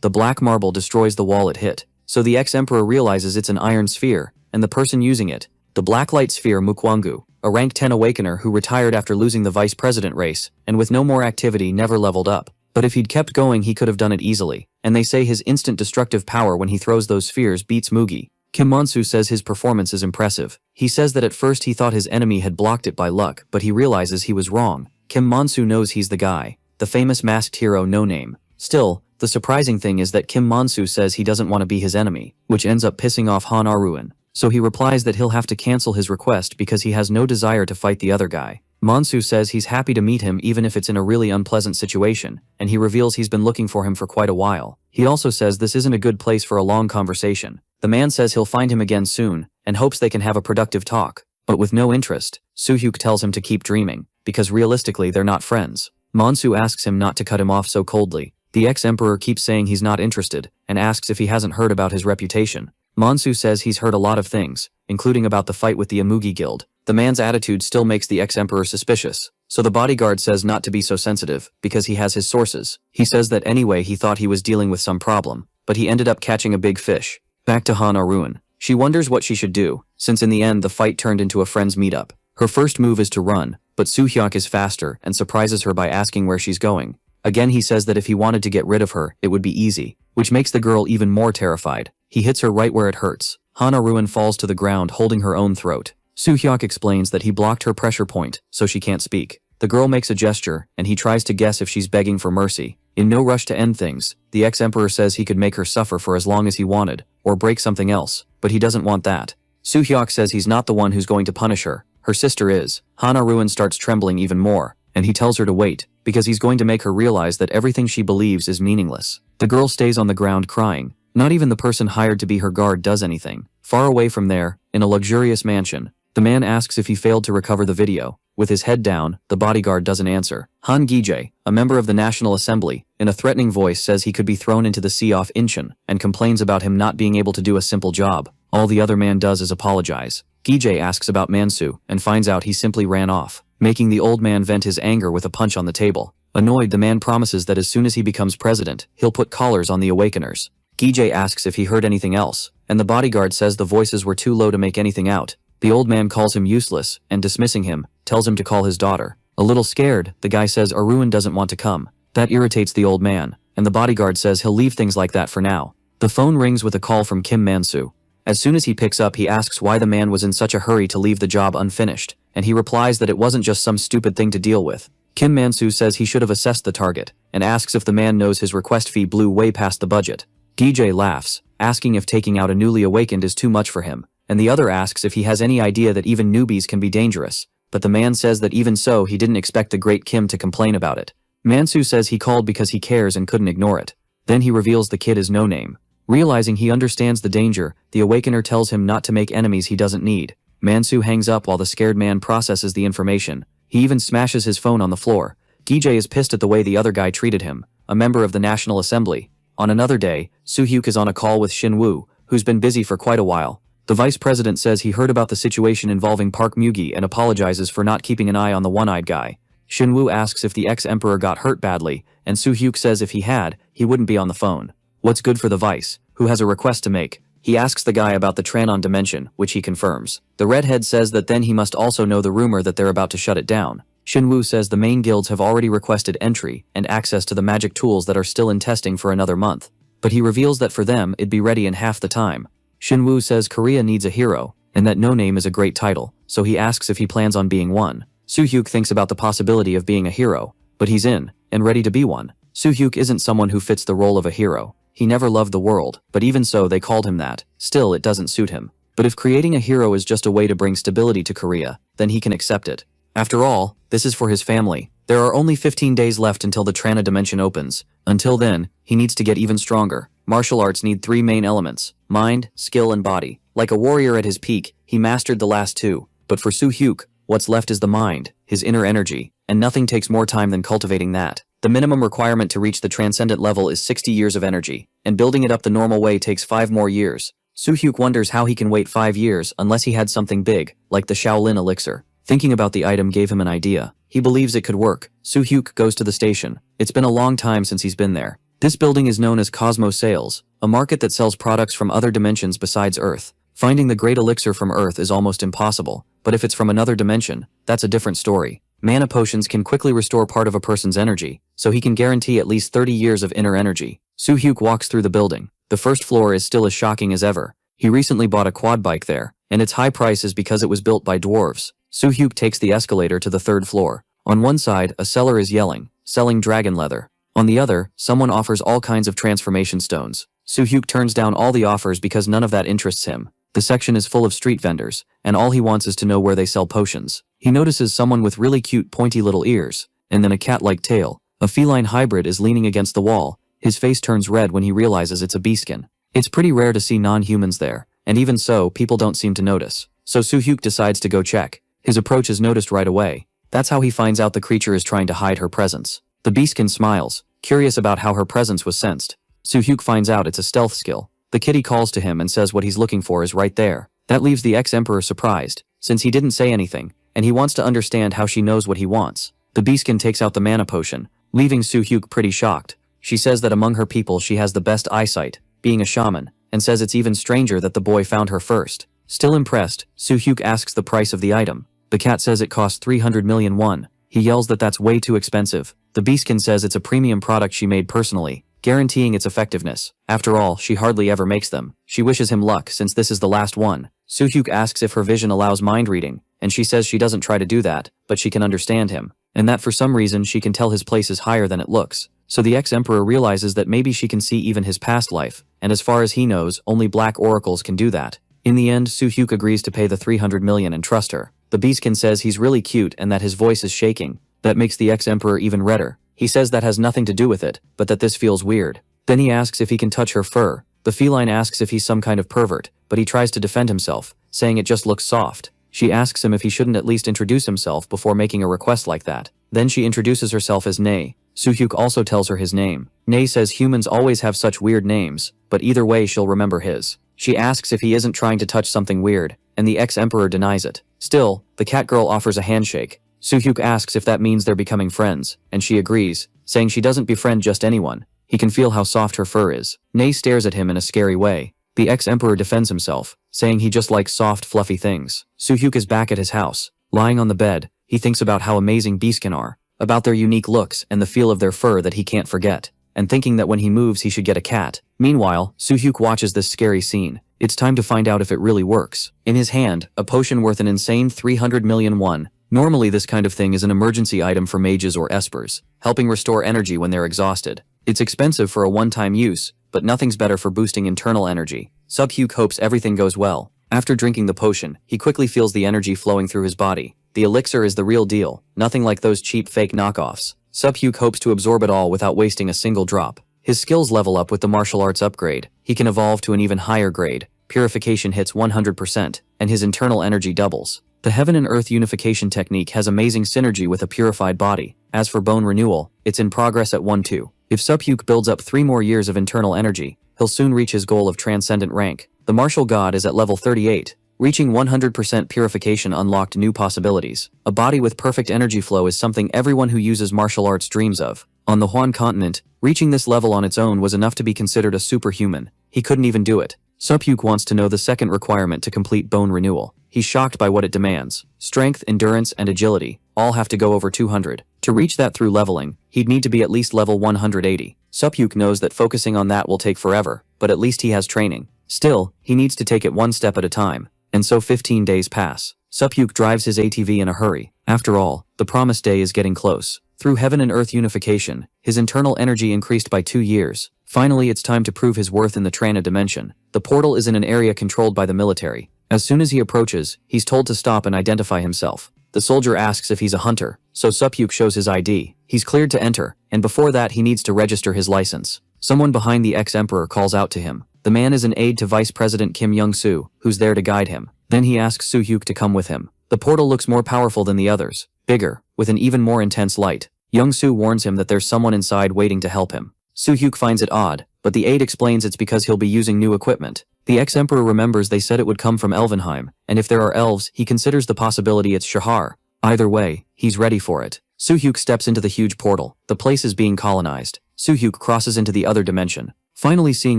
The black marble destroys the wall it hit, so the ex-emperor realizes it's an iron sphere, and the person using it, the blacklight sphere Mukwangu, a rank 10 awakener who retired after losing the vice president race, and with no more activity never leveled up. But if he'd kept going he could have done it easily, and they say his instant destructive power when he throws those spheres beats Mugi. Kim Man-soo says his performance is impressive. He says that at first he thought his enemy had blocked it by luck, but he realizes he was wrong. Kim Man-soo knows he's the guy, the famous masked hero No Name. Still, the surprising thing is that Kim Man-soo says he doesn't want to be his enemy, which ends up pissing off Han Arun. So he replies that he'll have to cancel his request because he has no desire to fight the other guy. Man-soo says he's happy to meet him even if it's in a really unpleasant situation, and he reveals he's been looking for him for quite a while. He also says this isn't a good place for a long conversation. The man says he'll find him again soon, and hopes they can have a productive talk. But with no interest, Soo-hyuk tells him to keep dreaming, because realistically they're not friends. Man-soo asks him not to cut him off so coldly. The ex-emperor keeps saying he's not interested, and asks if he hasn't heard about his reputation. Man-soo says he's heard a lot of things, including about the fight with the Amugi Guild. The man's attitude still makes the ex-emperor suspicious, so the bodyguard says not to be so sensitive, because he has his sources. He says that anyway he thought he was dealing with some problem, but he ended up catching a big fish. Back to Han Arun. She wonders what she should do, since in the end the fight turned into a friends meetup. Her first move is to run, but Soo-hyuk is faster and surprises her by asking where she's going. Again he says that if he wanted to get rid of her, it would be easy, which makes the girl even more terrified. He hits her right where it hurts. Han Arun falls to the ground holding her own throat. Soo-hyuk explains that he blocked her pressure point, so she can't speak. The girl makes a gesture, and he tries to guess if she's begging for mercy. In no rush to end things, the ex-emperor says he could make her suffer for as long as he wanted, or break something else, but he doesn't want that. Soo-hyuk says he's not the one who's going to punish her. Her sister is. Hana Ruin starts trembling even more, and he tells her to wait, because he's going to make her realize that everything she believes is meaningless. The girl stays on the ground crying. Not even the person hired to be her guard does anything. Far away from there, in a luxurious mansion, the man asks if he failed to recover the video. With his head down, the bodyguard doesn't answer. Han Gije, a member of the National Assembly, in a threatening voice says he could be thrown into the sea off Incheon, and complains about him not being able to do a simple job. All the other man does is apologize. Gije asks about Mansu, and finds out he simply ran off, making the old man vent his anger with a punch on the table. Annoyed, the man promises that as soon as he becomes president, he'll put collars on the awakeners. Gije asks if he heard anything else, and the bodyguard says the voices were too low to make anything out. The old man calls him useless, and dismissing him, tells him to call his daughter. A little scared, the guy says Arun doesn't want to come. That irritates the old man, and the bodyguard says he'll leave things like that for now. The phone rings with a call from Kim Mansu. As soon as he picks up, he asks why the man was in such a hurry to leave the job unfinished, and he replies that it wasn't just some stupid thing to deal with. Kim Mansu says he should have assessed the target, and asks if the man knows his request fee blew way past the budget. Gije laughs, asking if taking out a newly awakened is too much for him, and the other asks if he has any idea that even newbies can be dangerous, but the man says that even so he didn't expect the great Kim to complain about it. Mansu says he called because he cares and couldn't ignore it. Then he reveals the kid is no name. Realizing he understands the danger, the awakener tells him not to make enemies he doesn't need. Mansu hangs up while the scared man processes the information. He even smashes his phone on the floor. Gije is pissed at the way the other guy treated him, a member of the National Assembly. On another day, Soo-hyuk is on a call with Shin Woo, who's been busy for quite a while. The vice president says he heard about the situation involving Park Mugi and apologizes for not keeping an eye on the one-eyed guy. Shin Woo asks if the ex-emperor got hurt badly, and Soo-hyuk says if he had, he wouldn't be on the phone. What's good for the vice, who has a request to make? He asks the guy about the Tranon dimension, which he confirms. The redhead says that then he must also know the rumor that they're about to shut it down. Shin Woo says the main guilds have already requested entry and access to the magic tools that are still in testing for another month. But he reveals that for them, it'd be ready in half the time. Shin Woo says Korea needs a hero, and that no name is a great title, so he asks if he plans on being one. Soo-hyuk thinks about the possibility of being a hero, but he's in, and ready to be one. Soo-hyuk isn't someone who fits the role of a hero. He never loved the world, but even so they called him that. Still, it doesn't suit him. But if creating a hero is just a way to bring stability to Korea, then he can accept it. After all, this is for his family. There are only 15 days left until the Trana dimension opens. Until then, he needs to get even stronger. Martial arts need 3 main elements: mind, skill, and body. Like a warrior at his peak, he mastered the last 2. But for Soo-hyuk, what's left is the mind, his inner energy, and nothing takes more time than cultivating that. The minimum requirement to reach the transcendent level is 60 years of energy, and building it up the normal way takes 5 more years. Soo-hyuk wonders how he can wait 5 years unless he had something big, like the Shaolin elixir. Thinking about the item gave him an idea. He believes it could work. Soo-hyuk goes to the station. It's been a long time since he's been there. This building is known as Cosmo Sales, a market that sells products from other dimensions besides Earth. Finding the great elixir from Earth is almost impossible, but if it's from another dimension, that's a different story. Mana potions can quickly restore part of a person's energy, so he can guarantee at least 30 years of inner energy. Soo-hyuk walks through the building. The first floor is still as shocking as ever. He recently bought a quad bike there, and its high price is because it was built by dwarves. Soo-hyuk takes the escalator to the 3rd floor. On one side, a seller is yelling, selling dragon leather. On the other, someone offers all kinds of transformation stones. Soo-hyuk turns down all the offers because none of that interests him. The section is full of street vendors, and all he wants is to know where they sell potions. He notices someone with really cute pointy little ears, and then a cat-like tail. A feline hybrid is leaning against the wall. His face turns red when he realizes it's a beaskin. It's pretty rare to see non-humans there, and even so, people don't seem to notice. So Soo-hyuk decides to go check. His approach is noticed right away. That's how he finds out the creature is trying to hide her presence. The beaskin smiles, curious about how her presence was sensed. Soo-hyuk finds out it's a stealth skill. The kitty calls to him and says what he's looking for is right there. That leaves the ex-emperor surprised, since he didn't say anything, and he wants to understand how she knows what he wants. The beaskin takes out the mana potion, leaving Soo-hyuk pretty shocked. She says that among her people she has the best eyesight, being a shaman, and says it's even stranger that the boy found her first. Still impressed, Soo-hyuk asks the price of the item. The cat says it costs 300 million won. He yells that that's way too expensive. The beaskin says it's a premium product she made personally, guaranteeing its effectiveness. After all, she hardly ever makes them. She wishes him luck since this is the last one. Soo-hyuk asks if her vision allows mind reading, and she says she doesn't try to do that, but she can understand him, and that for some reason she can tell his place is higher than it looks. so the ex-emperor realizes that maybe she can see even his past life, and as far as he knows, only black oracles can do that. In the end, Soo-hyuk agrees to pay the 300 million and trust her. The beastkin says he's really cute and that his voice is shaking. That makes the ex-emperor even redder. He says that has nothing to do with it, but that this feels weird. Then he asks if he can touch her fur. The feline asks if he's some kind of pervert, but he tries to defend himself, saying it just looks soft. She asks him if he shouldn't at least introduce himself before making a request like that. Then she introduces herself as Nae. Soo-hyuk also tells her his name. Nae says humans always have such weird names, but either way she'll remember his. She asks if he isn't trying to touch something weird, and the ex-emperor denies it. Still, the cat girl offers a handshake. Soo-hyuk asks if that means they're becoming friends, and she agrees, saying she doesn't befriend just anyone. He can feel how soft her fur is. Nae stares at him in a scary way. The ex-emperor defends himself, saying he just likes soft, fluffy things. Soo-hyuk is back at his house. Lying on the bed, he thinks about how amazing beastkin are, about their unique looks and the feel of their fur that he can't forget, and thinking that when he moves he should get a cat. Meanwhile, Soo-hyuk watches this scary scene. It's time to find out if it really works. In his hand, a potion worth an insane 300 million won. Normally this kind of thing is an emergency item for mages or espers, helping restore energy when they're exhausted. It's expensive for a one-time use, but nothing's better for boosting internal energy. Soo-hyuk hopes everything goes well. After drinking the potion, he quickly feels the energy flowing through his body. The elixir is the real deal, nothing like those cheap fake knockoffs. Soo-hyuk hopes to absorb it all without wasting a single drop. His skills level up with the martial arts upgrade. He can evolve to an even higher grade. Purification hits 100%, and his internal energy doubles. The Heaven and Earth unification technique has amazing synergy with a purified body. As for bone renewal, it's in progress at 1-2. If Soo-hyuk builds up 3 more years of internal energy, he'll soon reach his goal of transcendent rank. The martial god is at level 38. Reaching 100% purification unlocked new possibilities. A body with perfect energy flow is something everyone who uses martial arts dreams of. On the Huan continent, reaching this level on its own was enough to be considered a superhuman. He couldn't even do it. Soo-hyuk wants to know the second requirement to complete bone renewal. He's shocked by what it demands. Strength, endurance, and agility all have to go over 200. To reach that through leveling, he'd need to be at least level 180. Soo-hyuk knows that focusing on that will take forever, but at least he has training. Still, he needs to take it one step at a time. And so 15 days pass. Soo-hyuk drives his ATV in a hurry. After all, the promised day is getting close. Through Heaven and Earth unification, his internal energy increased by 2 years. Finally, it's time to prove his worth in the Trana dimension. The portal is in an area controlled by the military. As soon as he approaches, he's told to stop and identify himself. The soldier asks if he's a hunter, so Soo-hyuk shows his ID. He's cleared to enter, and before that he needs to register his license. Someone behind the ex-emperor calls out to him. The man is an aide to Vice President Kim Young-soo, who's there to guide him. Then he asks Soo-hyuk to come with him. The portal looks more powerful than the others, bigger, with an even more intense light. Young-soo warns him that there's someone inside waiting to help him. Soo-hyuk finds it odd, but the aide explains it's because he'll be using new equipment. The ex-emperor remembers they said it would come from Elvenheim, and if there are elves, he considers the possibility it's Shahar. Either way, he's ready for it. Soo-hyuk steps into the huge portal. The place is being colonized. Soo-hyuk crosses into the other dimension. Finally seeing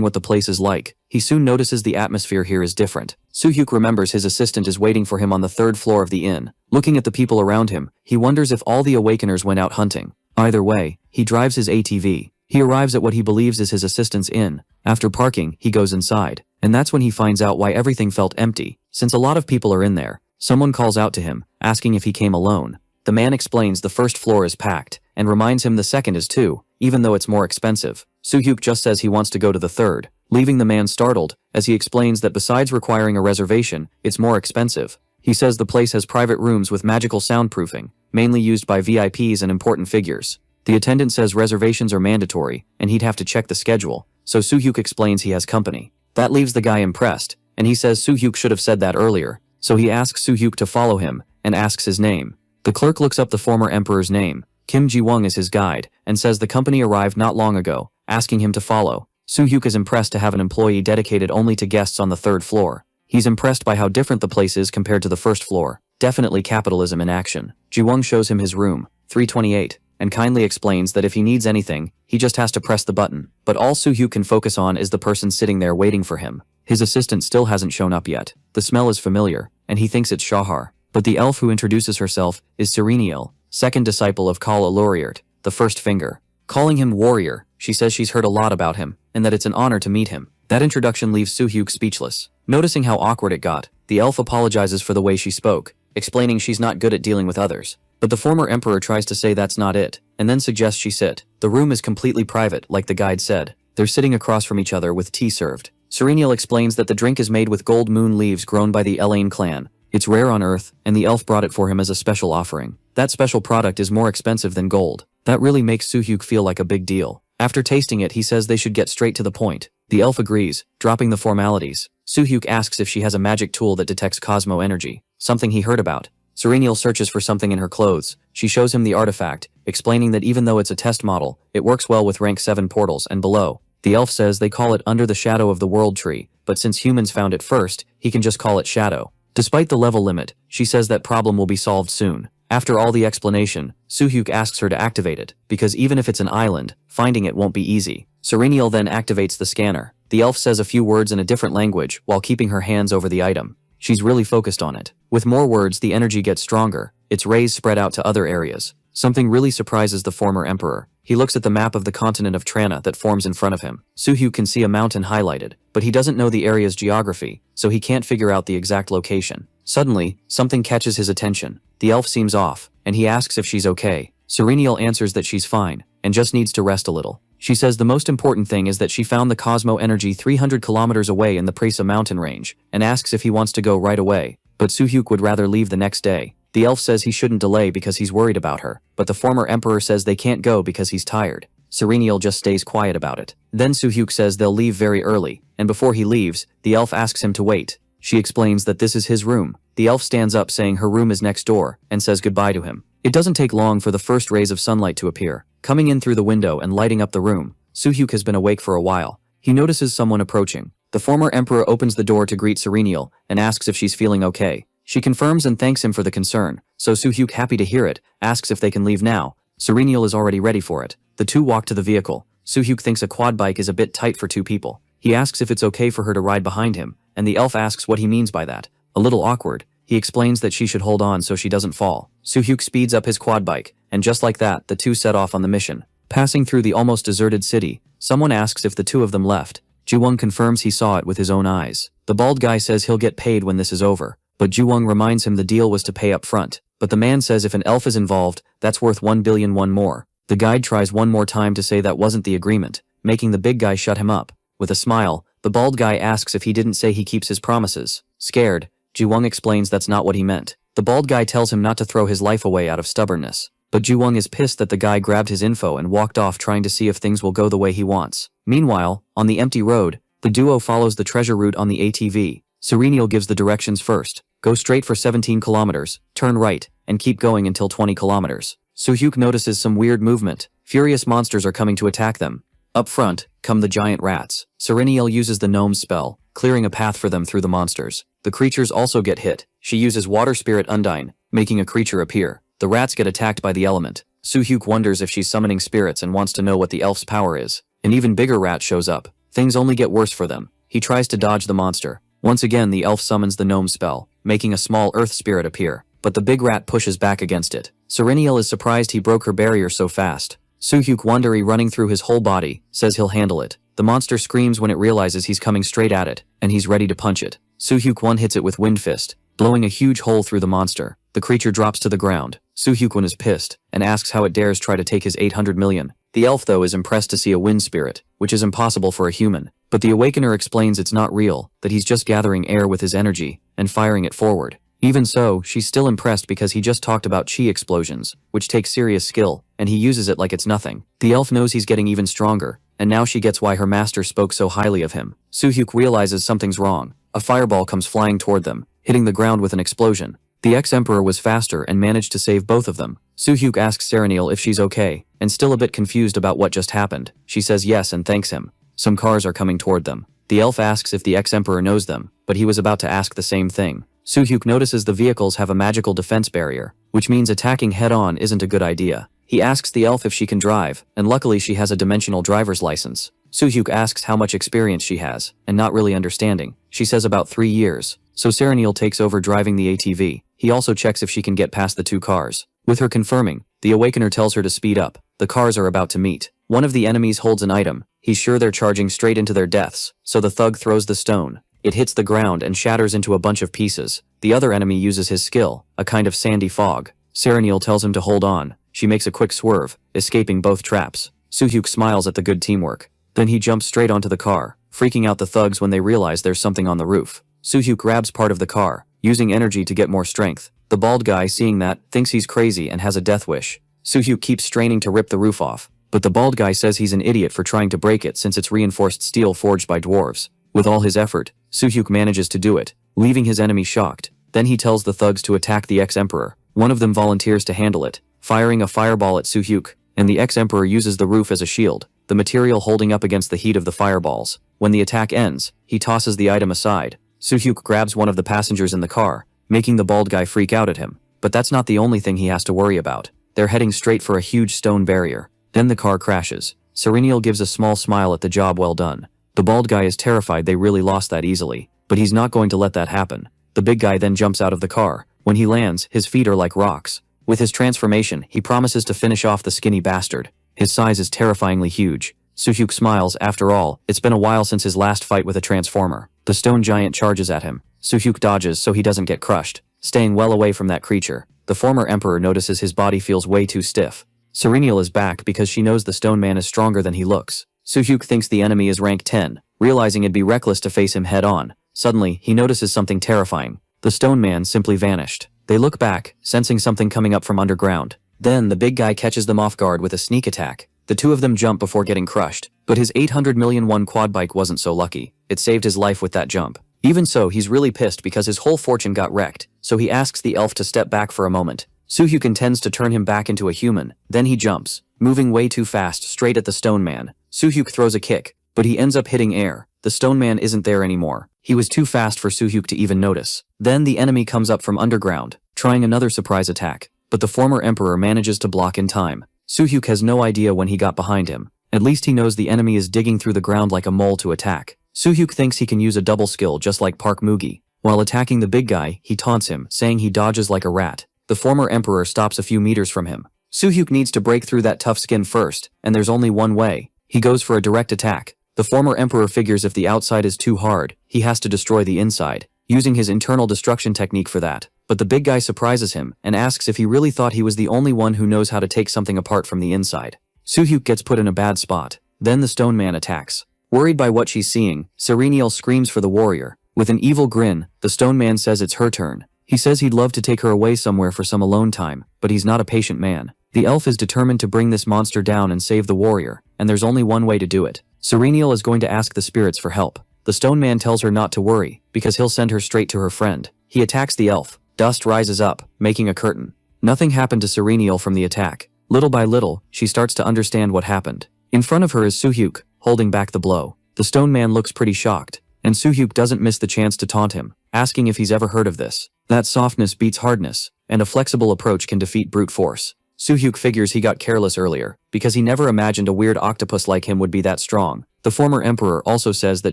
what the place is like, he soon notices the atmosphere here is different. Soo-hyuk remembers his assistant is waiting for him on the 3rd floor of the inn. Looking at the people around him, he wonders if all the Awakeners went out hunting. Either way, he drives his ATV. He arrives at what he believes is his assistant's inn. After parking, he goes inside. And that's when he finds out why everything felt empty. Since a lot of people are in there, someone calls out to him, asking if he came alone. The man explains the 1st floor is packed, and reminds him the 2nd is too, even though it's more expensive. Soo-hyuk just says he wants to go to the 3rd, leaving the man startled, as he explains that besides requiring a reservation, it's more expensive. He says the place has private rooms with magical soundproofing, mainly used by VIPs and important figures. The attendant says reservations are mandatory, and he'd have to check the schedule, so Soo-hyuk explains he has company. That leaves the guy impressed, and he says Soo-hyuk should have said that earlier, so he asks Soo-hyuk to follow him, and asks his name. The clerk looks up the former emperor's name. Kim Ji-won is his guide, and says the company arrived not long ago, asking him to follow. Soo-hyuk is impressed to have an employee dedicated only to guests on the 3rd floor. He's impressed by how different the place is compared to the 1st floor. Definitely capitalism in action. Ji-won shows him his room, 328, and kindly explains that if he needs anything, he just has to press the button. But all Soo-hyuk can focus on is the person sitting there waiting for him. His assistant still hasn't shown up yet. The smell is familiar, and he thinks it's Shahar. But the elf who introduces herself is Sereniel, 2nd disciple of Kal Aloriert, the 1st finger. Calling him warrior, she says she's heard a lot about him, and that it's an honor to meet him. That introduction leaves Soo-hyuk speechless. Noticing how awkward it got, the elf apologizes for the way she spoke, explaining she's not good at dealing with others. But the former emperor tries to say that's not it. and then suggests she sit. The room is completely private, like the guide said. They're sitting across from each other with tea served. Serenial explains that the drink is made with gold moon leaves grown by the Elaine clan. It's rare on Earth, and the elf brought it for him as a special offering. That special product is more expensive than gold. That really makes Soo-hyuk feel like a big deal. After tasting it, he says they should get straight to the point. The elf agrees, dropping the formalities. Soo-hyuk asks if she has a magic tool that detects cosmo energy, something he heard about. Serenial searches for something in her clothes. She shows him the artifact, explaining that even though it's a test model, it works well with rank 7 portals and below. The elf says they call it Under the Shadow of the World Tree, but since humans found it first, he can just call it Shadow. Despite the level limit, she says that problem will be solved soon. After all the explanation, Soo-hyuk asks her to activate it, because even if it's an island, finding it won't be easy. Serenial then activates the scanner. The elf says a few words in a different language while keeping her hands over the item. She's really focused on it. With more words, the energy gets stronger. Its rays spread out to other areas. Something really surprises the former emperor. He looks at the map of the continent of Trana that forms in front of him. Soo-hyuk can see a mountain highlighted, but he doesn't know the area's geography, so he can't figure out the exact location. Suddenly, something catches his attention. The elf seems off, and he asks if she's okay. Serenial answers that she's fine, and just needs to rest a little. She says the most important thing is that she found the Cosmo energy 300 kilometers away in the Presa mountain range, and asks if he wants to go right away. But Soo-hyuk would rather leave the next day. The elf says he shouldn't delay because he's worried about her, but the former emperor says they can't go because he's tired. Serenial just stays quiet about it. Then Soo-hyuk says they'll leave very early, and before he leaves, the elf asks him to wait. She explains that this is his room. The elf stands up saying her room is next door, and says goodbye to him. It doesn't take long for the first rays of sunlight to appear, coming in through the window and lighting up the room. Soo-hyuk has been awake for a while. He notices someone approaching. The former emperor opens the door to greet Serenial, and asks if she's feeling okay. She confirms and thanks him for the concern, so Soo-hyuk, happy to hear it, asks if they can leave now. Serenial is already ready for it. The two walk to the vehicle. Soo-hyuk thinks a quad bike is a bit tight for two people. He asks if it's okay for her to ride behind him, and the elf asks what he means by that. A little awkward, he explains that she should hold on so she doesn't fall. Soo-hyuk speeds up his quad bike, and just like that, the two set off on the mission. Passing through the almost deserted city, someone asks if the two of them left. Ji-won confirms he saw it with his own eyes. The bald guy says he'll get paid when this is over, but Ji-won reminds him the deal was to pay up front. But the man says if an elf is involved, that's worth 1 billion won more. The guide tries one more time to say that wasn't the agreement, making the big guy shut him up. With a smile, the bald guy asks if he didn't say he keeps his promises. Scared, Ji-won explains that's not what he meant. The bald guy tells him not to throw his life away out of stubbornness. But Ji-won is pissed that the guy grabbed his info and walked off, trying to see if things will go the way he wants. Meanwhile, on the empty road, the duo follows the treasure route on the ATV. Serenial gives the directions first. Go straight for 17 kilometers, turn right, and keep going until 20 kilometers. Soo-hyuk notices some weird movement. Furious monsters are coming to attack them. Up front, come the giant rats. Serenial uses the gnome's spell, clearing a path for them through the monsters. The creatures also get hit. She uses water spirit Undine, making a creature appear. The rats get attacked by the element. Soo-hyuk wonders if she's summoning spirits and wants to know what the elf's power is. An even bigger rat shows up. Things only get worse for them. He tries to dodge the monster. Once again, the elf summons the gnome spell, making a small earth spirit appear, but the big rat pushes back against it. Serenial is surprised he broke her barrier so fast. Soo-hyuk, wondery running through his whole body, says he'll handle it. The monster screams when it realizes he's coming straight at it, and he's ready to punch it. Soo-hyuk one hits it with Wind Fist, blowing a huge hole through the monster. The creature drops to the ground. Soo-hyuk one is pissed, and asks how it dares try to take his 800 million. The elf, though, is impressed to see a wind spirit, which is impossible for a human. But the Awakener explains it's not real, that he's just gathering air with his energy, and firing it forward. Even so, she's still impressed because he just talked about chi explosions, which take serious skill, and he uses it like it's nothing. The elf knows he's getting even stronger, and now she gets why her master spoke so highly of him. Soo-hyuk realizes something's wrong. A fireball comes flying toward them, hitting the ground with an explosion. The ex-emperor was faster and managed to save both of them. Soo-hyuk asks Serenial if she's okay, and still a bit confused about what just happened. She says yes and thanks him. Some cars are coming toward them. The elf asks if the ex-emperor knows them, but he was about to ask the same thing. Soo-hyuk notices the vehicles have a magical defense barrier, which means attacking head-on isn't a good idea. He asks the elf if she can drive, and luckily she has a dimensional driver's license. Soo-hyuk asks how much experience she has, and not really understanding, she says about 3 years. So Serenial takes over driving the ATV. He also checks if she can get past the two cars. With her confirming, the Awakener tells her to speed up. The cars are about to meet. One of the enemies holds an item. He's sure they're charging straight into their deaths, so the thug throws the stone. It hits the ground and shatters into a bunch of pieces. The other enemy uses his skill, a kind of sandy fog. Serenial tells him to hold on. she makes a quick swerve, escaping both traps. Soo-hyuk smiles at the good teamwork. Then he jumps straight onto the car, freaking out the thugs when they realize there's something on the roof. Soo-hyuk grabs part of the car, using energy to get more strength. The bald guy, seeing that, thinks he's crazy and has a death wish. Soo-hyuk keeps straining to rip the roof off, but the bald guy says he's an idiot for trying to break it since it's reinforced steel forged by dwarves. With all his effort, Soo-hyuk manages to do it, leaving his enemy shocked. Then he tells the thugs to attack the ex-emperor. One of them volunteers to handle it, firing a fireball at Soo-hyuk, and the ex-emperor uses the roof as a shield, the material holding up against the heat of the fireballs. When the attack ends, he tosses the item aside. Soo-hyuk grabs one of the passengers in the car, making the bald guy freak out at him. But that's not the only thing he has to worry about. They're heading straight for a huge stone barrier. Then the car crashes. Serenial gives a small smile at the job well done. The bald guy is terrified they really lost that easily, but he's not going to let that happen. The big guy then jumps out of the car. When he lands, his feet are like rocks. With his transformation, he promises to finish off the skinny bastard. His size is terrifyingly huge. Soo-hyuk smiles. After all, it's been a while since his last fight with a transformer. The stone giant charges at him. Soo-hyuk dodges so he doesn't get crushed, staying well away from that creature. The former emperor notices his body feels way too stiff. Serenial is back because she knows the stone man is stronger than he looks. Soo-hyuk thinks the enemy is rank 10, realizing it'd be reckless to face him head on. Suddenly, he notices something terrifying. The stone man simply vanished. They look back, sensing something coming up from underground. Then the big guy catches them off guard with a sneak attack. The two of them jump before getting crushed, but his 800 million won quad bike wasn't so lucky. It saved his life with that jump. Even so, he's really pissed because his whole fortune got wrecked, so he asks the elf to step back for a moment. Soo-hyuk intends to turn him back into a human. Then he jumps, moving way too fast straight at the stone man. Soo-hyuk throws a kick, but he ends up hitting air. The stone man isn't there anymore. He was too fast for Soo-hyuk to even notice. Then the enemy comes up from underground, trying another surprise attack, but the former emperor manages to block in time. Soo-hyuk has no idea when he got behind him. At least he knows the enemy is digging through the ground like a mole to attack. Soo-hyuk thinks he can use a double skill just like Park Mugi. While attacking the big guy, he taunts him, saying he dodges like a rat. The former emperor stops a few meters from him. Soo-hyuk needs to break through that tough skin first, and there's only one way. He goes for a direct attack. The former emperor figures if the outside is too hard, he has to destroy the inside, using his internal destruction technique for that. But the big guy surprises him and asks if he really thought he was the only one who knows how to take something apart from the inside. Soo-hyuk gets put in a bad spot. Then the stone man attacks. Worried by what she's seeing, Serenial screams for the warrior. With an evil grin, the stone man says it's her turn. He says he'd love to take her away somewhere for some alone time, but he's not a patient man. The elf is determined to bring this monster down and save the warrior, and there's only one way to do it. Serenial is going to ask the spirits for help. The stone man tells her not to worry, because he'll send her straight to her friend. He attacks the elf. Dust rises up, making a curtain. Nothing happened to Serenial from the attack. Little by little, she starts to understand what happened. In front of her is Soo-hyuk, holding back the blow. The stone man looks pretty shocked, and Soo-hyuk doesn't miss the chance to taunt him, asking if he's ever heard of this. That softness beats hardness, and a flexible approach can defeat brute force. Soo-hyuk figures he got careless earlier, because he never imagined a weird octopus like him would be that strong. The former emperor also says that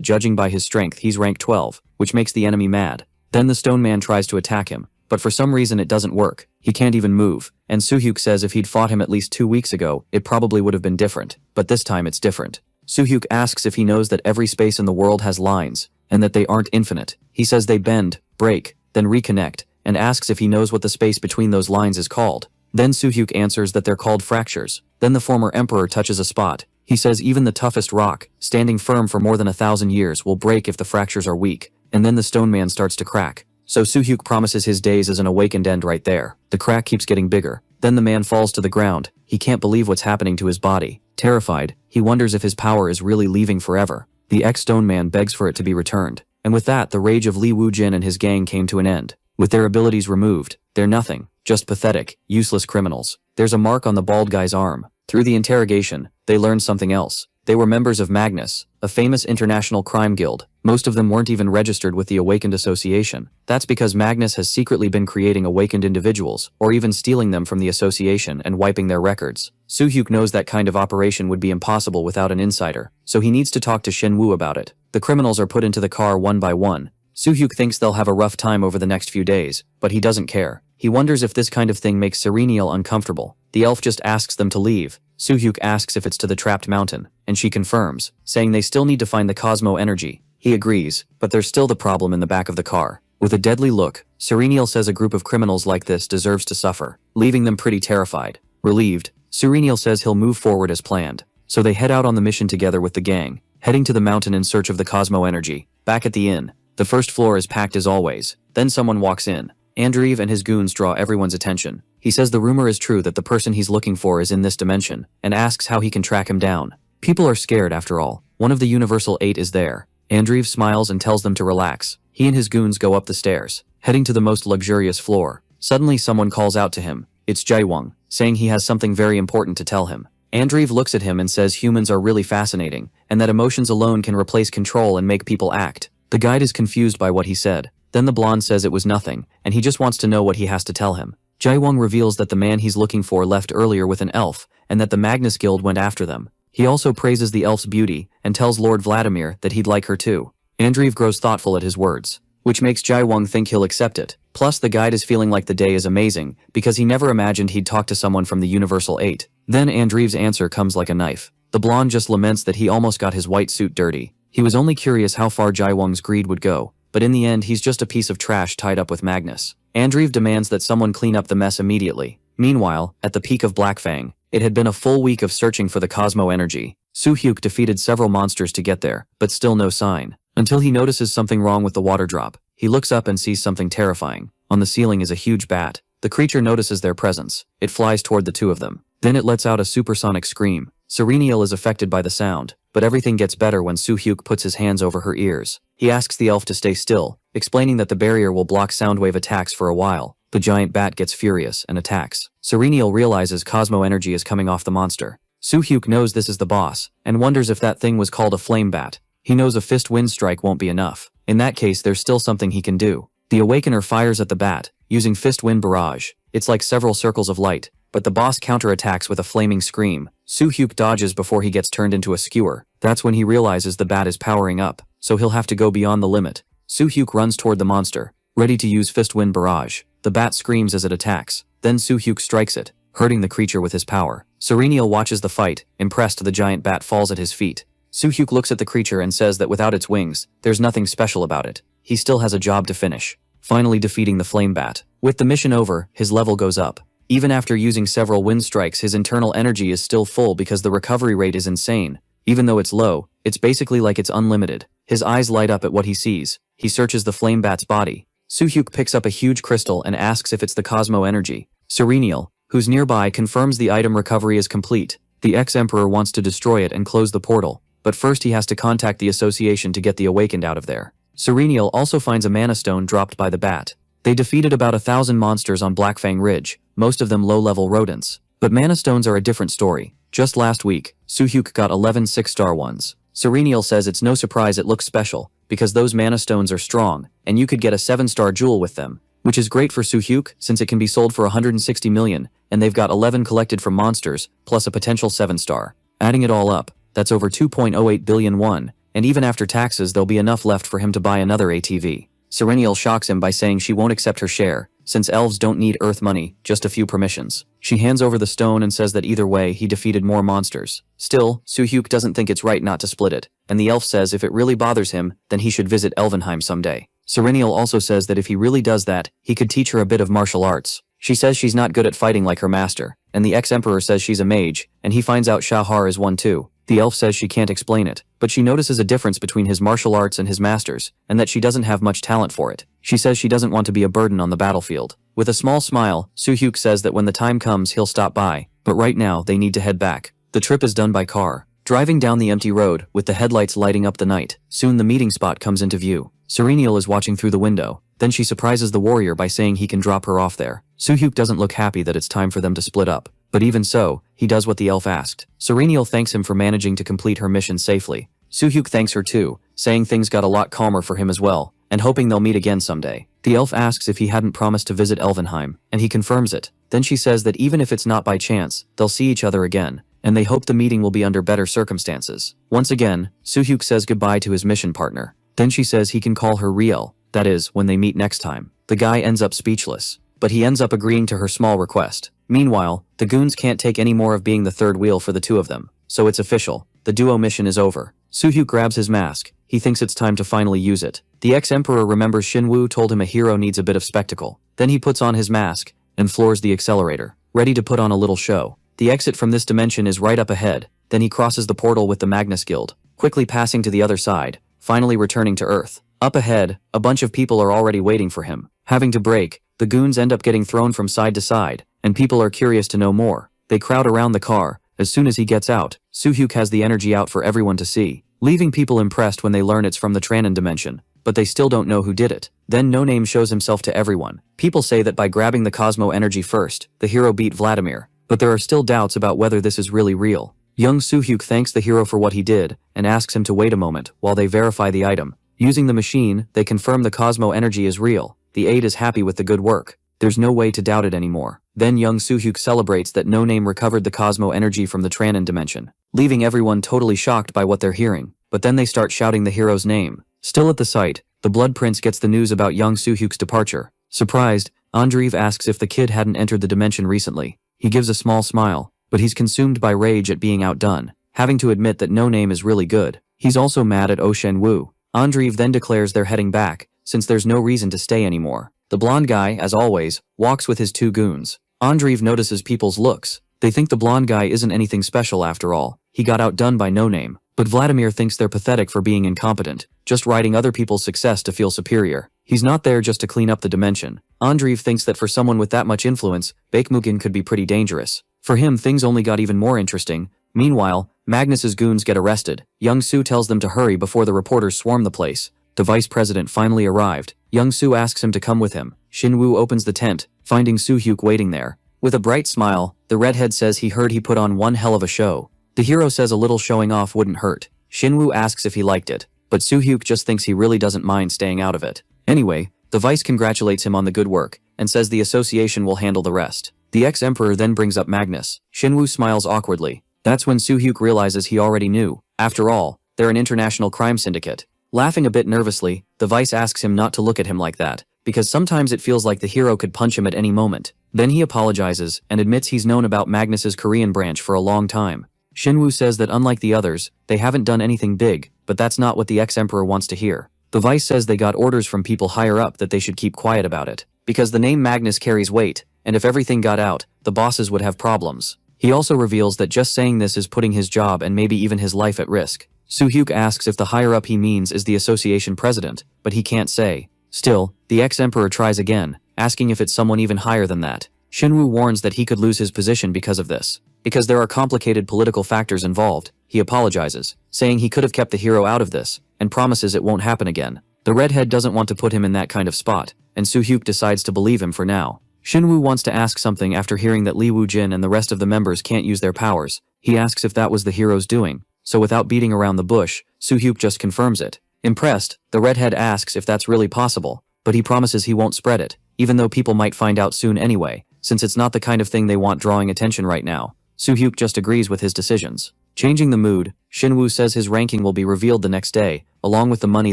judging by his strength he's rank 12, which makes the enemy mad. Then the stone man tries to attack him, but for some reason it doesn't work. He can't even move, and Soo-hyuk says if he'd fought him at least 2 weeks ago, it probably would have been different, but this time it's different. Soo-hyuk asks if he knows that every space in the world has lines, and that they aren't infinite. He says they bend, break, then reconnect, and asks if he knows what the space between those lines is called. Then Soo-hyuk answers that they're called fractures. Then the former emperor touches a spot. He says even the toughest rock, standing firm for more than 1,000 years, will break if the fractures are weak, and then the stone man starts to crack. So Soo-hyuk promises his days as an awakened end right there. The crack keeps getting bigger. Then the man falls to the ground. He can't believe what's happening to his body. Terrified, he wonders if his power is really leaving forever. The ex-stone man begs for it to be returned. And with that, the rage of Li Woo-jin and his gang came to an end. With their abilities removed, they're nothing, just pathetic, useless criminals. There's a mark on the bald guy's arm. Through the interrogation, they learned something else. They were members of Magnus, a famous international crime guild. Most of them weren't even registered with the Awakened Association. That's because Magnus has secretly been creating awakened individuals, or even stealing them from the association and wiping their records. Soo-hyuk knows that kind of operation would be impossible without an insider, so he needs to talk to Shin-woo about it. The criminals are put into the car one by one. Soo-hyuk thinks they'll have a rough time over the next few days, but he doesn't care. He wonders if this kind of thing makes Serenial uncomfortable. The elf just asks them to leave. Soo-hyuk asks if it's to the trapped mountain, and she confirms, saying they still need to find the Cosmo energy. He agrees, but there's still the problem in the back of the car. With a deadly look, Serenial says a group of criminals like this deserves to suffer, leaving them pretty terrified. Relieved, Surenial says he'll move forward as planned. So they head out on the mission together with the gang, heading to the mountain in search of the Cosmo Energy. Back at the inn, the first floor is packed as always. Then someone walks in. Andreev and his goons draw everyone's attention. He says the rumor is true that the person he's looking for is in this dimension, and asks how he can track him down. People are scared after all. One of the Universal 8 is there. Andreev smiles and tells them to relax. He and his goons go up the stairs, heading to the most luxurious floor. Suddenly someone calls out to him. It's Jaewong, saying he has something very important to tell him. Andreev looks at him and says humans are really fascinating, and that emotions alone can replace control and make people act. The guide is confused by what he said. Then the blonde says it was nothing, and he just wants to know what he has to tell him. Jaewong reveals that the man he's looking for left earlier with an elf, and that the Magnus Guild went after them. He also praises the elf's beauty, and tells Lord Vladimir that he'd like her too. Andreev grows thoughtful at his words, which makes Jaewong think he'll accept it. Plus the guide is feeling like the day is amazing, because he never imagined he'd talk to someone from the Universal 8. Then Andreev's answer comes like a knife. The blonde just laments that he almost got his white suit dirty. He was only curious how far Jaewong's greed would go, but in the end he's just a piece of trash tied up with Magnus. Andreev demands that someone clean up the mess immediately. Meanwhile, at the peak of Blackfang, it had been a full week of searching for the Cosmo Energy. Soo-hyuk defeated several monsters to get there, but still no sign. Until he notices something wrong with the water drop. He looks up and sees something terrifying. On the ceiling is a huge bat. The creature notices their presence. It flies toward the two of them. Then it lets out a supersonic scream. Surenial is affected by the sound, but everything gets better when Soo-hyuk puts his hands over her ears. He asks the elf to stay still, explaining that the barrier will block soundwave attacks for a while. The giant bat gets furious and attacks. Surenial realizes Cosmo Energy is coming off the monster. Soo-hyuk knows this is the boss, and wonders if that thing was called a flame bat. He knows a fist wind strike won't be enough. In that case, there's still something he can do. The Awakener fires at the bat, using fist wind barrage. It's like several circles of light, but the boss counterattacks with a flaming scream. Soo-hyuk dodges before he gets turned into a skewer. That's when he realizes the bat is powering up, so he'll have to go beyond the limit. Soo-hyuk runs toward the monster, ready to use fist wind barrage. The bat screams as it attacks. Then Soo-hyuk strikes it, hurting the creature with his power. Surenial watches the fight. Impressed, the giant bat falls at his feet. Soo-hyuk looks at the creature and says that without its wings, there's nothing special about it. He still has a job to finish. Finally defeating the flame bat. With the mission over, his level goes up. Even after using several wind strikes, his internal energy is still full because the recovery rate is insane. Even though it's low, it's basically like it's unlimited. His eyes light up at what he sees. He searches the flame bat's body. Soo-hyuk picks up a huge crystal and asks if it's the Cosmo Energy. Surenial, who's nearby, confirms the item recovery is complete. The ex-emperor wants to destroy it and close the portal, but first he has to contact the association to get the awakened out of there. Surenial also finds a mana stone dropped by the bat. They defeated about 1,000 monsters on Blackfang Ridge, most of them low-level rodents. But mana stones are a different story. Just last week, Soo-hyuk got 11 6-star ones. Surenial says it's no surprise it looks special, because those mana stones are strong, and you could get a 7-star jewel with them, which is great for Soo-hyuk since it can be sold for 160 million, and they've got 11 collected from monsters, plus a potential 7-star. Adding it all up, that's over 2.08 billion won, and even after taxes there'll be enough left for him to buy another ATV. Surenial shocks him by saying she won't accept her share, since elves don't need earth money, just a few permissions. She hands over the stone and says that either way he defeated more monsters. Still, Soo-hyuk doesn't think it's right not to split it, and the elf says if it really bothers him, then he should visit Elvenheim someday. Surenial also says that if he really does that, he could teach her a bit of martial arts. She says she's not good at fighting like her master, and the ex-emperor says she's a mage, and he finds out Shahar is one too. The elf says she can't explain it, but she notices a difference between his martial arts and his master's, and that she doesn't have much talent for it. She says she doesn't want to be a burden on the battlefield. With a small smile, Soo-hyuk says that when the time comes he'll stop by, but right now they need to head back. The trip is done by car. Driving down the empty road, with the headlights lighting up the night, soon the meeting spot comes into view. Surenial is watching through the window, then she surprises the warrior by saying he can drop her off there. Soo-hyuk doesn't look happy that it's time for them to split up, but even so, he does what the elf asked. Surenial thanks him for managing to complete her mission safely. Soo-hyuk thanks her too, saying things got a lot calmer for him as well, and hoping they'll meet again someday. The elf asks if he hadn't promised to visit Elvenheim, and he confirms it. Then she says that even if it's not by chance, they'll see each other again, and they hope the meeting will be under better circumstances. Once again, Soo-hyuk says goodbye to his mission partner. Then she says he can call her Riel, that is, when they meet next time. The guy ends up speechless, but he ends up agreeing to her small request. Meanwhile, the goons can't take any more of being the third wheel for the two of them, so it's official. The duo mission is over. Soo-hyuk grabs his mask. He thinks it's time to finally use it. The ex-emperor remembers Shinwoo told him a hero needs a bit of spectacle. Then he puts on his mask and floors the accelerator. ready to put on a little show. The exit from this dimension is right up ahead, then he crosses the portal with the Magnus Guild, quickly passing to the other side, finally returning to Earth. Up ahead, a bunch of people are already waiting for him. Having to brake, the goons end up getting thrown from side to side, and people are curious to know more. They crowd around the car. As soon as he gets out, Soo-hyuk has the energy out for everyone to see, leaving people impressed when they learn it's from the Tranan dimension, but they still don't know who did it. Then No Name shows himself to everyone. People say that by grabbing the Cosmo energy first, the hero beat Vladimir, but there are still doubts about whether this is really real. Young Soo-hyuk thanks the hero for what he did, and asks him to wait a moment while they verify the item. Using the machine, they confirm the Cosmo energy is real. The aide is happy with the good work. There's no way to doubt it anymore. Then young Soo-hyuk celebrates that No Name recovered the Cosmo energy from the Tranan dimension, leaving everyone totally shocked by what they're hearing. But then they start shouting the hero's name. Still at the site, the Blood Prince gets the news about young Soo-hyuk's departure. Surprised, Andreev asks if the kid hadn't entered the dimension recently. He gives a small smile, but he's consumed by rage at being outdone, having to admit that No Name is really good. He's also mad at Oh Shen-woo. Andreev then declares they're heading back, since there's no reason to stay anymore. The blonde guy, as always, walks with his two goons. Andreev notices people's looks. They think the blonde guy isn't anything special after all. He got outdone by No Name. But Vladimir thinks they're pathetic for being incompetent, just riding other people's success to feel superior. He's not there just to clean up the dimension. Andreev thinks that for someone with that much influence, Baekmugen could be pretty dangerous. For him, things only got even more interesting. Meanwhile, Magnus's goons get arrested. Young Soo tells them to hurry before the reporters swarm the place. The vice president finally arrived. Young Soo asks him to come with him. Shin-woo opens the tent, finding Soo-hyuk waiting there. With a bright smile, the redhead says he heard he put on one hell of a show. The hero says a little showing off wouldn't hurt. Shin-woo asks if he liked it, but Soo-hyuk just thinks he really doesn't mind staying out of it. Anyway, the vice congratulates him on the good work, and says the association will handle the rest. The ex-emperor then brings up Magnus. Shin-woo smiles awkwardly. That's when Soo-hyuk realizes he already knew. After all, they're an international crime syndicate. Laughing a bit nervously, the vice asks him not to look at him like that, because sometimes it feels like the hero could punch him at any moment. Then he apologizes and admits he's known about Magnus's Korean branch for a long time. Shin-woo says that unlike the others, they haven't done anything big, but that's not what the ex-emperor wants to hear. The vice says they got orders from people higher up that they should keep quiet about it, because the name Magnus carries weight, and if everything got out, the bosses would have problems. He also reveals that just saying this is putting his job and maybe even his life at risk. Soo-hyuk asks if the higher up he means is the association president, but he can't say. Still, the ex-emperor tries again, asking if it's someone even higher than that. Shin-woo warns that he could lose his position because of this. Because there are complicated political factors involved, he apologizes, saying he could have kept the hero out of this, and promises it won't happen again. The redhead doesn't want to put him in that kind of spot, and Soo-hyuk decides to believe him for now. Shin-woo wants to ask something after hearing that Lee Woo-jin and the rest of the members can't use their powers. He asks if that was the hero's doing, so without beating around the bush, Soo-hyuk just confirms it. Impressed, the redhead asks if that's really possible, but he promises he won't spread it, even though people might find out soon anyway, since it's not the kind of thing they want drawing attention right now. Soo-hyuk just agrees with his decisions. Changing the mood, Shin-woo says his ranking will be revealed the next day, along with the money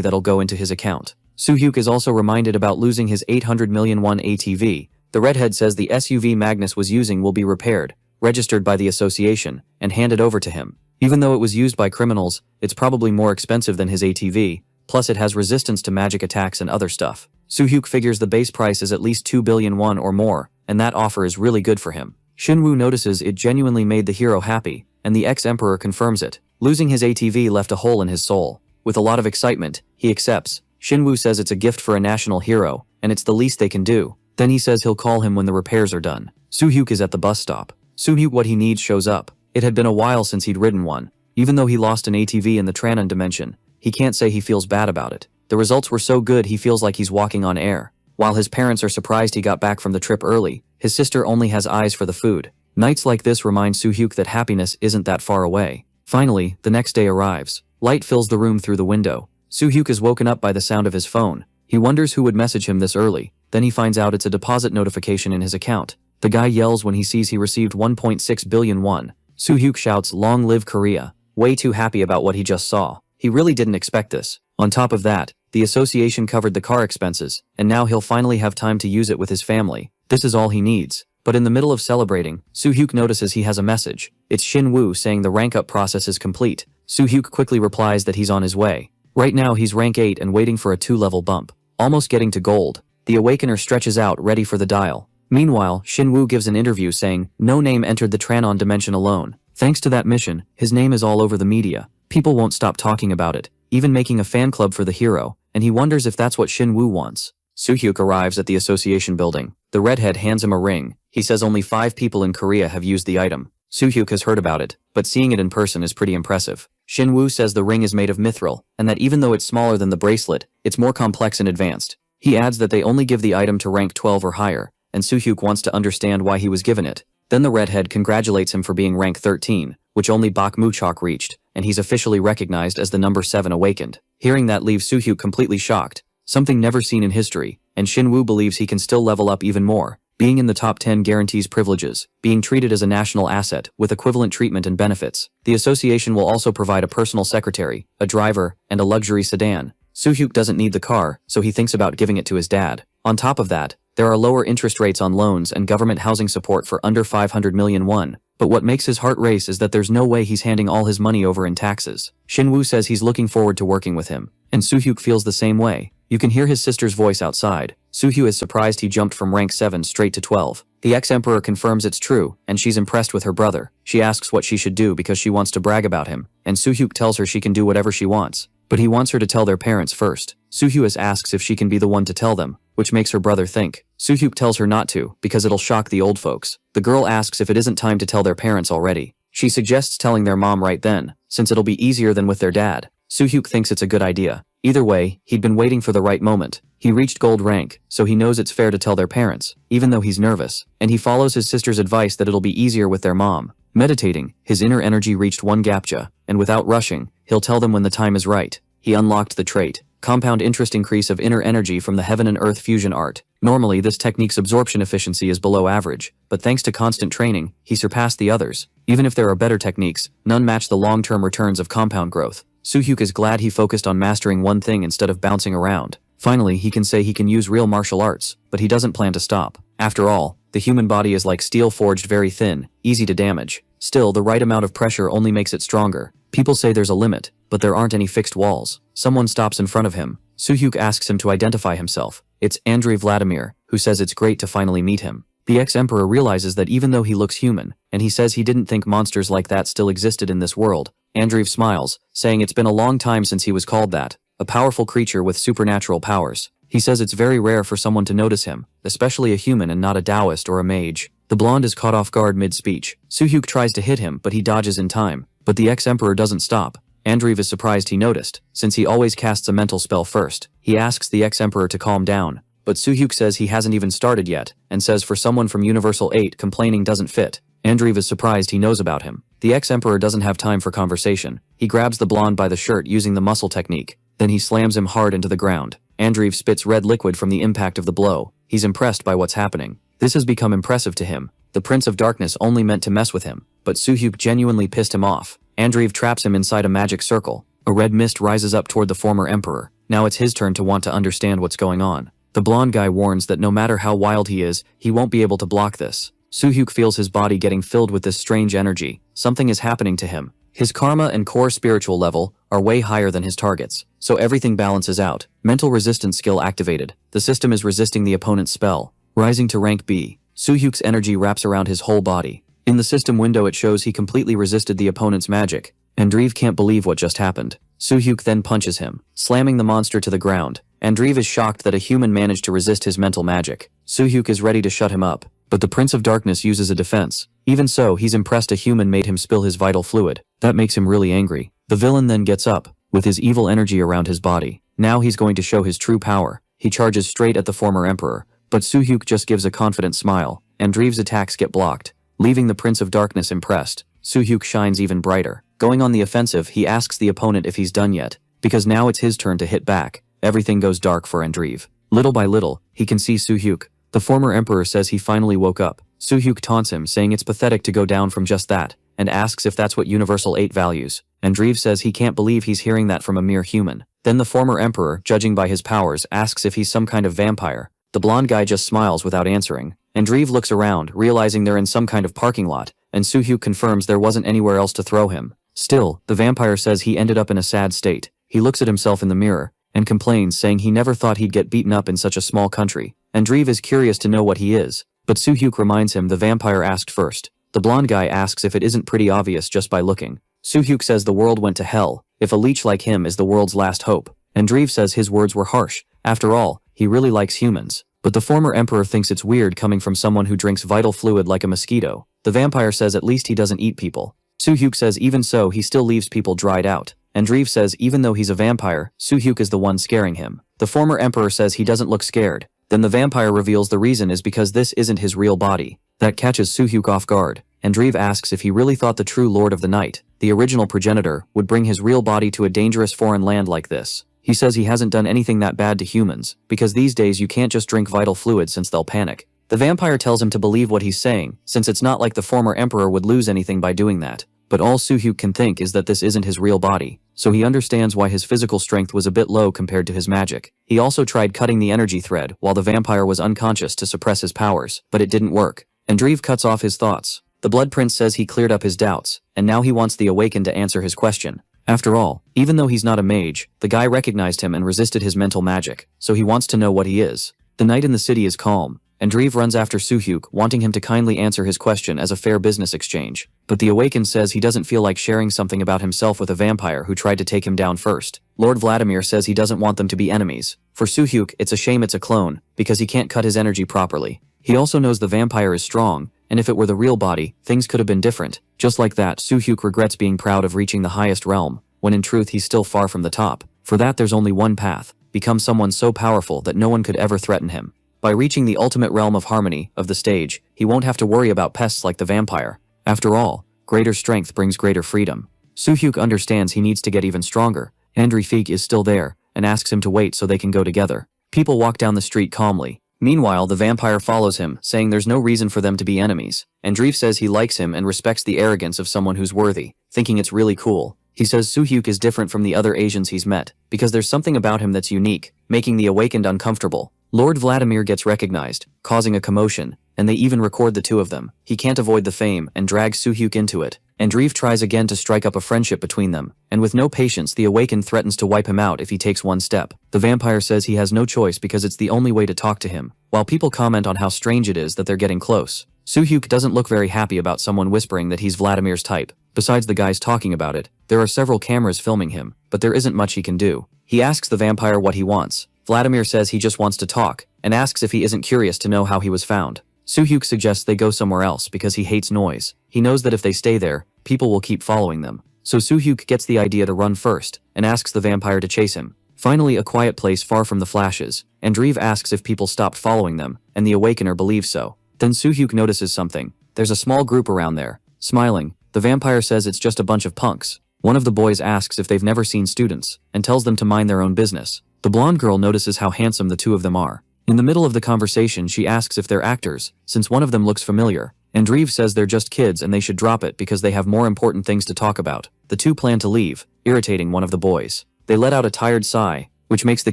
that'll go into his account. Soo-hyuk is also reminded about losing his 800 million won ATV. The redhead says the SUV Magnus was using will be repaired, registered by the association, and handed over to him. Even though it was used by criminals, it's probably more expensive than his ATV, plus it has resistance to magic attacks and other stuff. Soo-hyuk figures the base price is at least 2 billion won or more, and that offer is really good for him. Shin-woo notices it genuinely made the hero happy, and the ex-emperor confirms it. Losing his ATV left a hole in his soul. With a lot of excitement, he accepts. Shin-woo says it's a gift for a national hero, and it's the least they can do. Then he says he'll call him when the repairs are done. Soo-hyuk is at the bus stop. Soo-hyuk what he needs shows up. It had been a while since he'd ridden one. Even though he lost an ATV in the Tranan dimension, he can't say he feels bad about it. The results were so good he feels like he's walking on air. While his parents are surprised he got back from the trip early, his sister only has eyes for the food. Nights like this remind Soo-hyuk that happiness isn't that far away. Finally, the next day arrives. Light fills the room through the window. Soo-hyuk is woken up by the sound of his phone. He wonders who would message him this early. Then he finds out it's a deposit notification in his account. The guy yells when he sees he received 1.6 billion won. Soo-hyuk shouts, "Long live Korea," way too happy about what he just saw. He really didn't expect this. On top of that, the association covered the car expenses, and now he'll finally have time to use it with his family. This is all he needs. But in the middle of celebrating, Soo-hyuk notices he has a message. It's Shin-woo saying the rank up process is complete. Soo-hyuk quickly replies that he's on his way. Right now he's rank 8 and waiting for a 2-level bump. Almost getting to gold. The Awakener stretches out ready for the dial. Meanwhile, Shinwoo gives an interview saying, "No name entered the Tranon dimension alone. Thanks to that mission, his name is all over the media. People won't stop talking about it, even making a fan club for the hero, and he wonders if that's what Shinwoo wants." Soo-hyuk arrives at the association building. The redhead hands him a ring. He says only 5 people in Korea have used the item. Soo-hyuk has heard about it, but seeing it in person is pretty impressive. Shinwoo says the ring is made of mithril, and that even though it's smaller than the bracelet, it's more complex and advanced. He adds that they only give the item to rank 12 or higher, and Soo-hyuk wants to understand why he was given it. Then the redhead congratulates him for being rank 13, which only Bak Muchok reached, and he's officially recognized as the number 7 awakened. Hearing that leaves Soo-hyuk completely shocked, something never seen in history, and Shinwoo believes he can still level up even more. Being in the top 10 guarantees privileges, being treated as a national asset, with equivalent treatment and benefits. The association will also provide a personal secretary, a driver, and a luxury sedan. Soo-hyuk doesn't need the car, so he thinks about giving it to his dad. On top of that, there are lower interest rates on loans and government housing support for under 500 million won. But what makes his heart race is that there's no way he's handing all his money over in taxes. Shinwoo says he's looking forward to working with him, and Soo-hyuk feels the same way. You can hear his sister's voice outside. Soo-hyuk is surprised he jumped from rank 7 straight to 12. The ex-emperor confirms it's true, and she's impressed with her brother. She asks what she should do because she wants to brag about him, and Soo-hyuk tells her she can do whatever she wants. But he wants her to tell their parents first. Soo-hyuk asks if she can be the one to tell them, which makes her brother think. Soo-hyuk tells her not to, because it'll shock the old folks. The girl asks if it isn't time to tell their parents already. She suggests telling their mom right then, since it'll be easier than with their dad. Soo-hyuk thinks it's a good idea. Either way, he'd been waiting for the right moment. He reached gold rank, so he knows it's fair to tell their parents, even though he's nervous, and he follows his sister's advice that it'll be easier with their mom. Meditating, his inner energy reached 1 gapja, and without rushing, he'll tell them when the time is right. He unlocked the trait, compound interest increase of inner energy from the Heaven and Earth fusion art. Normally this technique's absorption efficiency is below average, but thanks to constant training, he surpassed the others. Even if there are better techniques, none match the long-term returns of compound growth. Soo-hyuk is glad he focused on mastering one thing instead of bouncing around. Finally, he can say he can use real martial arts, but he doesn't plan to stop. After all, the human body is like steel forged very thin, easy to damage. Still, the right amount of pressure only makes it stronger. People say there's a limit, but there aren't any fixed walls. Someone stops in front of him. Soo-hyuk asks him to identify himself. It's Andrei Vladimir, who says it's great to finally meet him. The ex-emperor realizes that even though he looks human, and he says he didn't think monsters like that still existed in this world, Andreev smiles, saying it's been a long time since he was called that, a powerful creature with supernatural powers. He says it's very rare for someone to notice him, especially a human and not a Taoist or a mage. The blonde is caught off guard mid-speech. Soo-hyuk tries to hit him, but he dodges in time. But the ex-emperor doesn't stop. Andreev is surprised he noticed, since he always casts a mental spell first. He asks the ex-emperor to calm down, but Soo-hyuk says he hasn't even started yet, and says for someone from Universal 8 complaining doesn't fit. Andreev is surprised he knows about him. The ex-emperor doesn't have time for conversation. He grabs the blonde by the shirt using the muscle technique. Then he slams him hard into the ground. Andreev spits red liquid from the impact of the blow. He's impressed by what's happening. This has become impressive to him. The Prince of Darkness only meant to mess with him, but Soo-hyuk genuinely pissed him off. Andreev traps him inside a magic circle. A red mist rises up toward the former emperor. Now it's his turn to want to understand what's going on. The blonde guy warns that no matter how wild he is, he won't be able to block this. Soo-hyuk feels his body getting filled with this strange energy. Something is happening to him. His karma and core spiritual level are way higher than his targets, so everything balances out. Mental resistance skill activated. The system is resisting the opponent's spell. Rising to rank B. Soo-hyuk's energy wraps around his whole body. In the system window it shows he completely resisted the opponent's magic. Andreev can't believe what just happened. Soo-hyuk then punches him, slamming the monster to the ground. Andreev is shocked that a human managed to resist his mental magic. Soo-hyuk is ready to shut him up, but the Prince of Darkness uses a defense. Even so, he's impressed a human made him spill his vital fluid. That makes him really angry. The villain then gets up, with his evil energy around his body. Now he's going to show his true power. He charges straight at the former emperor, but Soo-hyuk just gives a confident smile. Andreev's attacks get blocked, leaving the Prince of Darkness impressed. Soo-hyuk shines even brighter. Going on the offensive, he asks the opponent if he's done yet, because now it's his turn to hit back. Everything goes dark for Andreev. Little by little, he can see Soo-hyuk. The former emperor says he finally woke up. Soo-hyuk taunts him, saying it's pathetic to go down from just that, and asks if that's what Universal 8 values. Andreev says he can't believe he's hearing that from a mere human. Then the former emperor, judging by his powers, asks if he's some kind of vampire. The blonde guy just smiles without answering. Andreev looks around, realizing they're in some kind of parking lot, and Soo-hyuk confirms there wasn't anywhere else to throw him. Still, the vampire says he ended up in a sad state. He looks at himself in the mirror, and complains, saying he never thought he'd get beaten up in such a small country. Andreev is curious to know what he is, but Soo-hyuk reminds him the vampire asked first. The blonde guy asks if it isn't pretty obvious just by looking. Soo-hyuk says the world went to hell, if a leech like him is the world's last hope. And Dreeve says his words were harsh. After all, he really likes humans. But the former emperor thinks it's weird coming from someone who drinks vital fluid like a mosquito. The vampire says at least he doesn't eat people. Soo-hyuk says even so he still leaves people dried out. And Dreeve says even though he's a vampire, Soo-hyuk is the one scaring him. The former emperor says he doesn't look scared. Then the vampire reveals the reason is because this isn't his real body. That catches Soo-hyuk off guard. And Dreeve asks if he really thought the true Lord of the Night, the original progenitor, would bring his real body to a dangerous foreign land like this. He says he hasn't done anything that bad to humans, because these days you can't just drink vital fluid since they'll panic. The vampire tells him to believe what he's saying, since it's not like the former emperor would lose anything by doing that. But all Soo-hyuk can think is that this isn't his real body, so he understands why his physical strength was a bit low compared to his magic. He also tried cutting the energy thread while the vampire was unconscious to suppress his powers, but it didn't work. And Dreeve cuts off his thoughts. The Blood Prince says he cleared up his doubts, and now he wants the Awakened to answer his question. After all, even though he's not a mage, the guy recognized him and resisted his mental magic, so he wants to know what he is. The night in the city is calm, and Dreeve runs after Soo-hyuk, wanting him to kindly answer his question as a fair business exchange. But the Awakened says he doesn't feel like sharing something about himself with a vampire who tried to take him down first. Lord Vladimir says he doesn't want them to be enemies. For Soo-hyuk, it's a shame it's a clone, because he can't cut his energy properly. He also knows the vampire is strong, and if it were the real body, things could have been different. Just like that, Soo-hyuk regrets being proud of reaching the highest realm, when in truth he's still far from the top. For that there's only one path: become someone so powerful that no one could ever threaten him. By reaching the ultimate realm of harmony, of the stage, he won't have to worry about pests like the vampire. After all, greater strength brings greater freedom. Soo-hyuk understands he needs to get even stronger. Andrei is still there, and asks him to wait so they can go together. People walk down the street calmly. Meanwhile, the vampire follows him, saying there's no reason for them to be enemies. And Dreeve says he likes him and respects the arrogance of someone who's worthy, thinking it's really cool. He says Soo-hyuk is different from the other Asians he's met, because there's something about him that's unique, making the Awakened uncomfortable. Lord Vladimir gets recognized, causing a commotion, and they even record the two of them. He can't avoid the fame and drags Soo-hyuk into it. And Dreeve tries again to strike up a friendship between them, and with no patience the Awakened threatens to wipe him out if he takes one step. The vampire says he has no choice because it's the only way to talk to him, while people comment on how strange it is that they're getting close. Soo-hyuk doesn't look very happy about someone whispering that he's Vladimir's type. Besides the guys talking about it, there are several cameras filming him, but there isn't much he can do. He asks the vampire what he wants. Vladimir says he just wants to talk, and asks if he isn't curious to know how he was found. Soo-hyuk suggests they go somewhere else because he hates noise. He knows that if they stay there, people will keep following them. So Soo-hyuk gets the idea to run first, and asks the vampire to chase him. Finally, a quiet place far from the flashes, and Dreeve asks if people stopped following them, and the Awakener believes so. Then Soo-hyuk notices something. There's a small group around there. Smiling, the vampire says it's just a bunch of punks. One of the boys asks if they've never seen students, and tells them to mind their own business. The blonde girl notices how handsome the two of them are. In the middle of the conversation she asks if they're actors, since one of them looks familiar, and Dreeve says they're just kids and they should drop it because they have more important things to talk about. The two plan to leave, irritating one of the boys. They let out a tired sigh, which makes the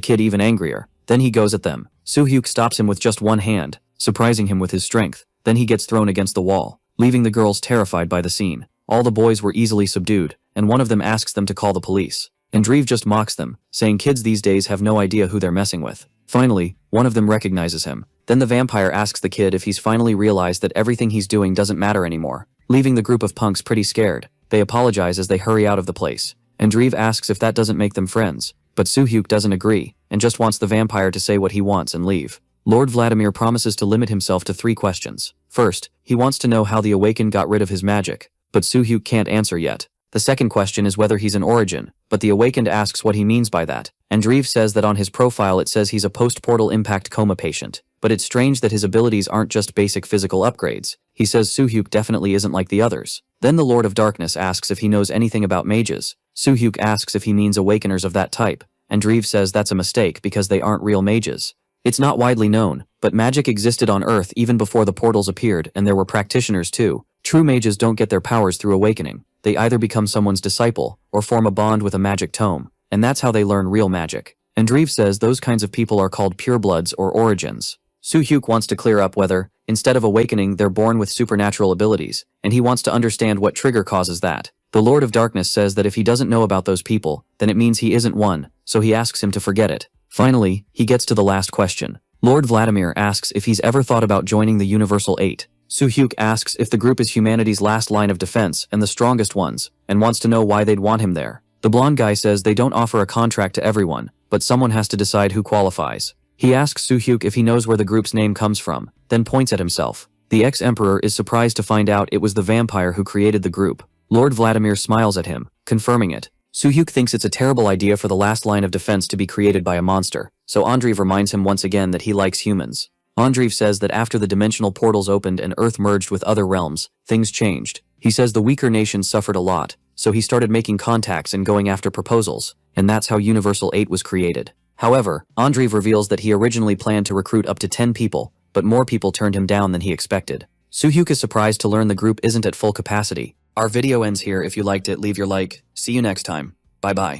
kid even angrier. Then he goes at them. Soo-hyuk stops him with just one hand, surprising him with his strength. Then he gets thrown against the wall, leaving the girls terrified by the scene. All the boys were easily subdued, and one of them asks them to call the police. And Dreeve just mocks them, saying kids these days have no idea who they're messing with. Finally, one of them recognizes him. Then the vampire asks the kid if he's finally realized that everything he's doing doesn't matter anymore, leaving the group of punks pretty scared. They apologize as they hurry out of the place, and Dreeve asks if that doesn't make them friends, but Soo-hyuk doesn't agree, and just wants the vampire to say what he wants and leave. Lord Vladimir promises to limit himself to 3 questions. First, he wants to know how the Awakened got rid of his magic, but Soo-hyuk can't answer yet. The second question is whether he's an origin, but the Awakened asks what he means by that, and Dreeve says that on his profile it says he's a post-portal impact coma patient. But it's strange that his abilities aren't just basic physical upgrades. He says Soo-hyuk definitely isn't like the others. Then the Lord of Darkness asks if he knows anything about mages. Soo-hyuk asks if he means awakeners of that type, and Dreeve says that's a mistake because they aren't real mages. It's not widely known, but magic existed on Earth even before the portals appeared, and there were practitioners too. True mages don't get their powers through awakening. They either become someone's disciple, or form a bond with a magic tome, and that's how they learn real magic. And Dreeve says those kinds of people are called purebloods or origins. Soo-hyuk wants to clear up whether, instead of awakening, they're born with supernatural abilities, and he wants to understand what trigger causes that. The Lord of Darkness says that if he doesn't know about those people, then it means he isn't one, so he asks him to forget it. Finally, he gets to the last question. Lord Vladimir asks if he's ever thought about joining the Universal 8. Soo-hyuk asks if the group is humanity's last line of defense and the strongest ones, and wants to know why they'd want him there. The blonde guy says they don't offer a contract to everyone, but someone has to decide who qualifies. He asks Soo-hyuk if he knows where the group's name comes from, then points at himself. The ex-emperor is surprised to find out it was the vampire who created the group. Lord Vladimir smiles at him, confirming it. Soo-hyuk thinks it's a terrible idea for the last line of defense to be created by a monster, so Andreev reminds him once again that he likes humans. Andreev says that after the dimensional portals opened and Earth merged with other realms, things changed. He says the weaker nations suffered a lot, so he started making contacts and going after proposals, and that's how Universal 8 was created. However, Andreev reveals that he originally planned to recruit up to 10 people, but more people turned him down than he expected. Soo-hyuk is surprised to learn the group isn't at full capacity. Our video ends here. If you liked it, leave your like. See you next time. Bye bye.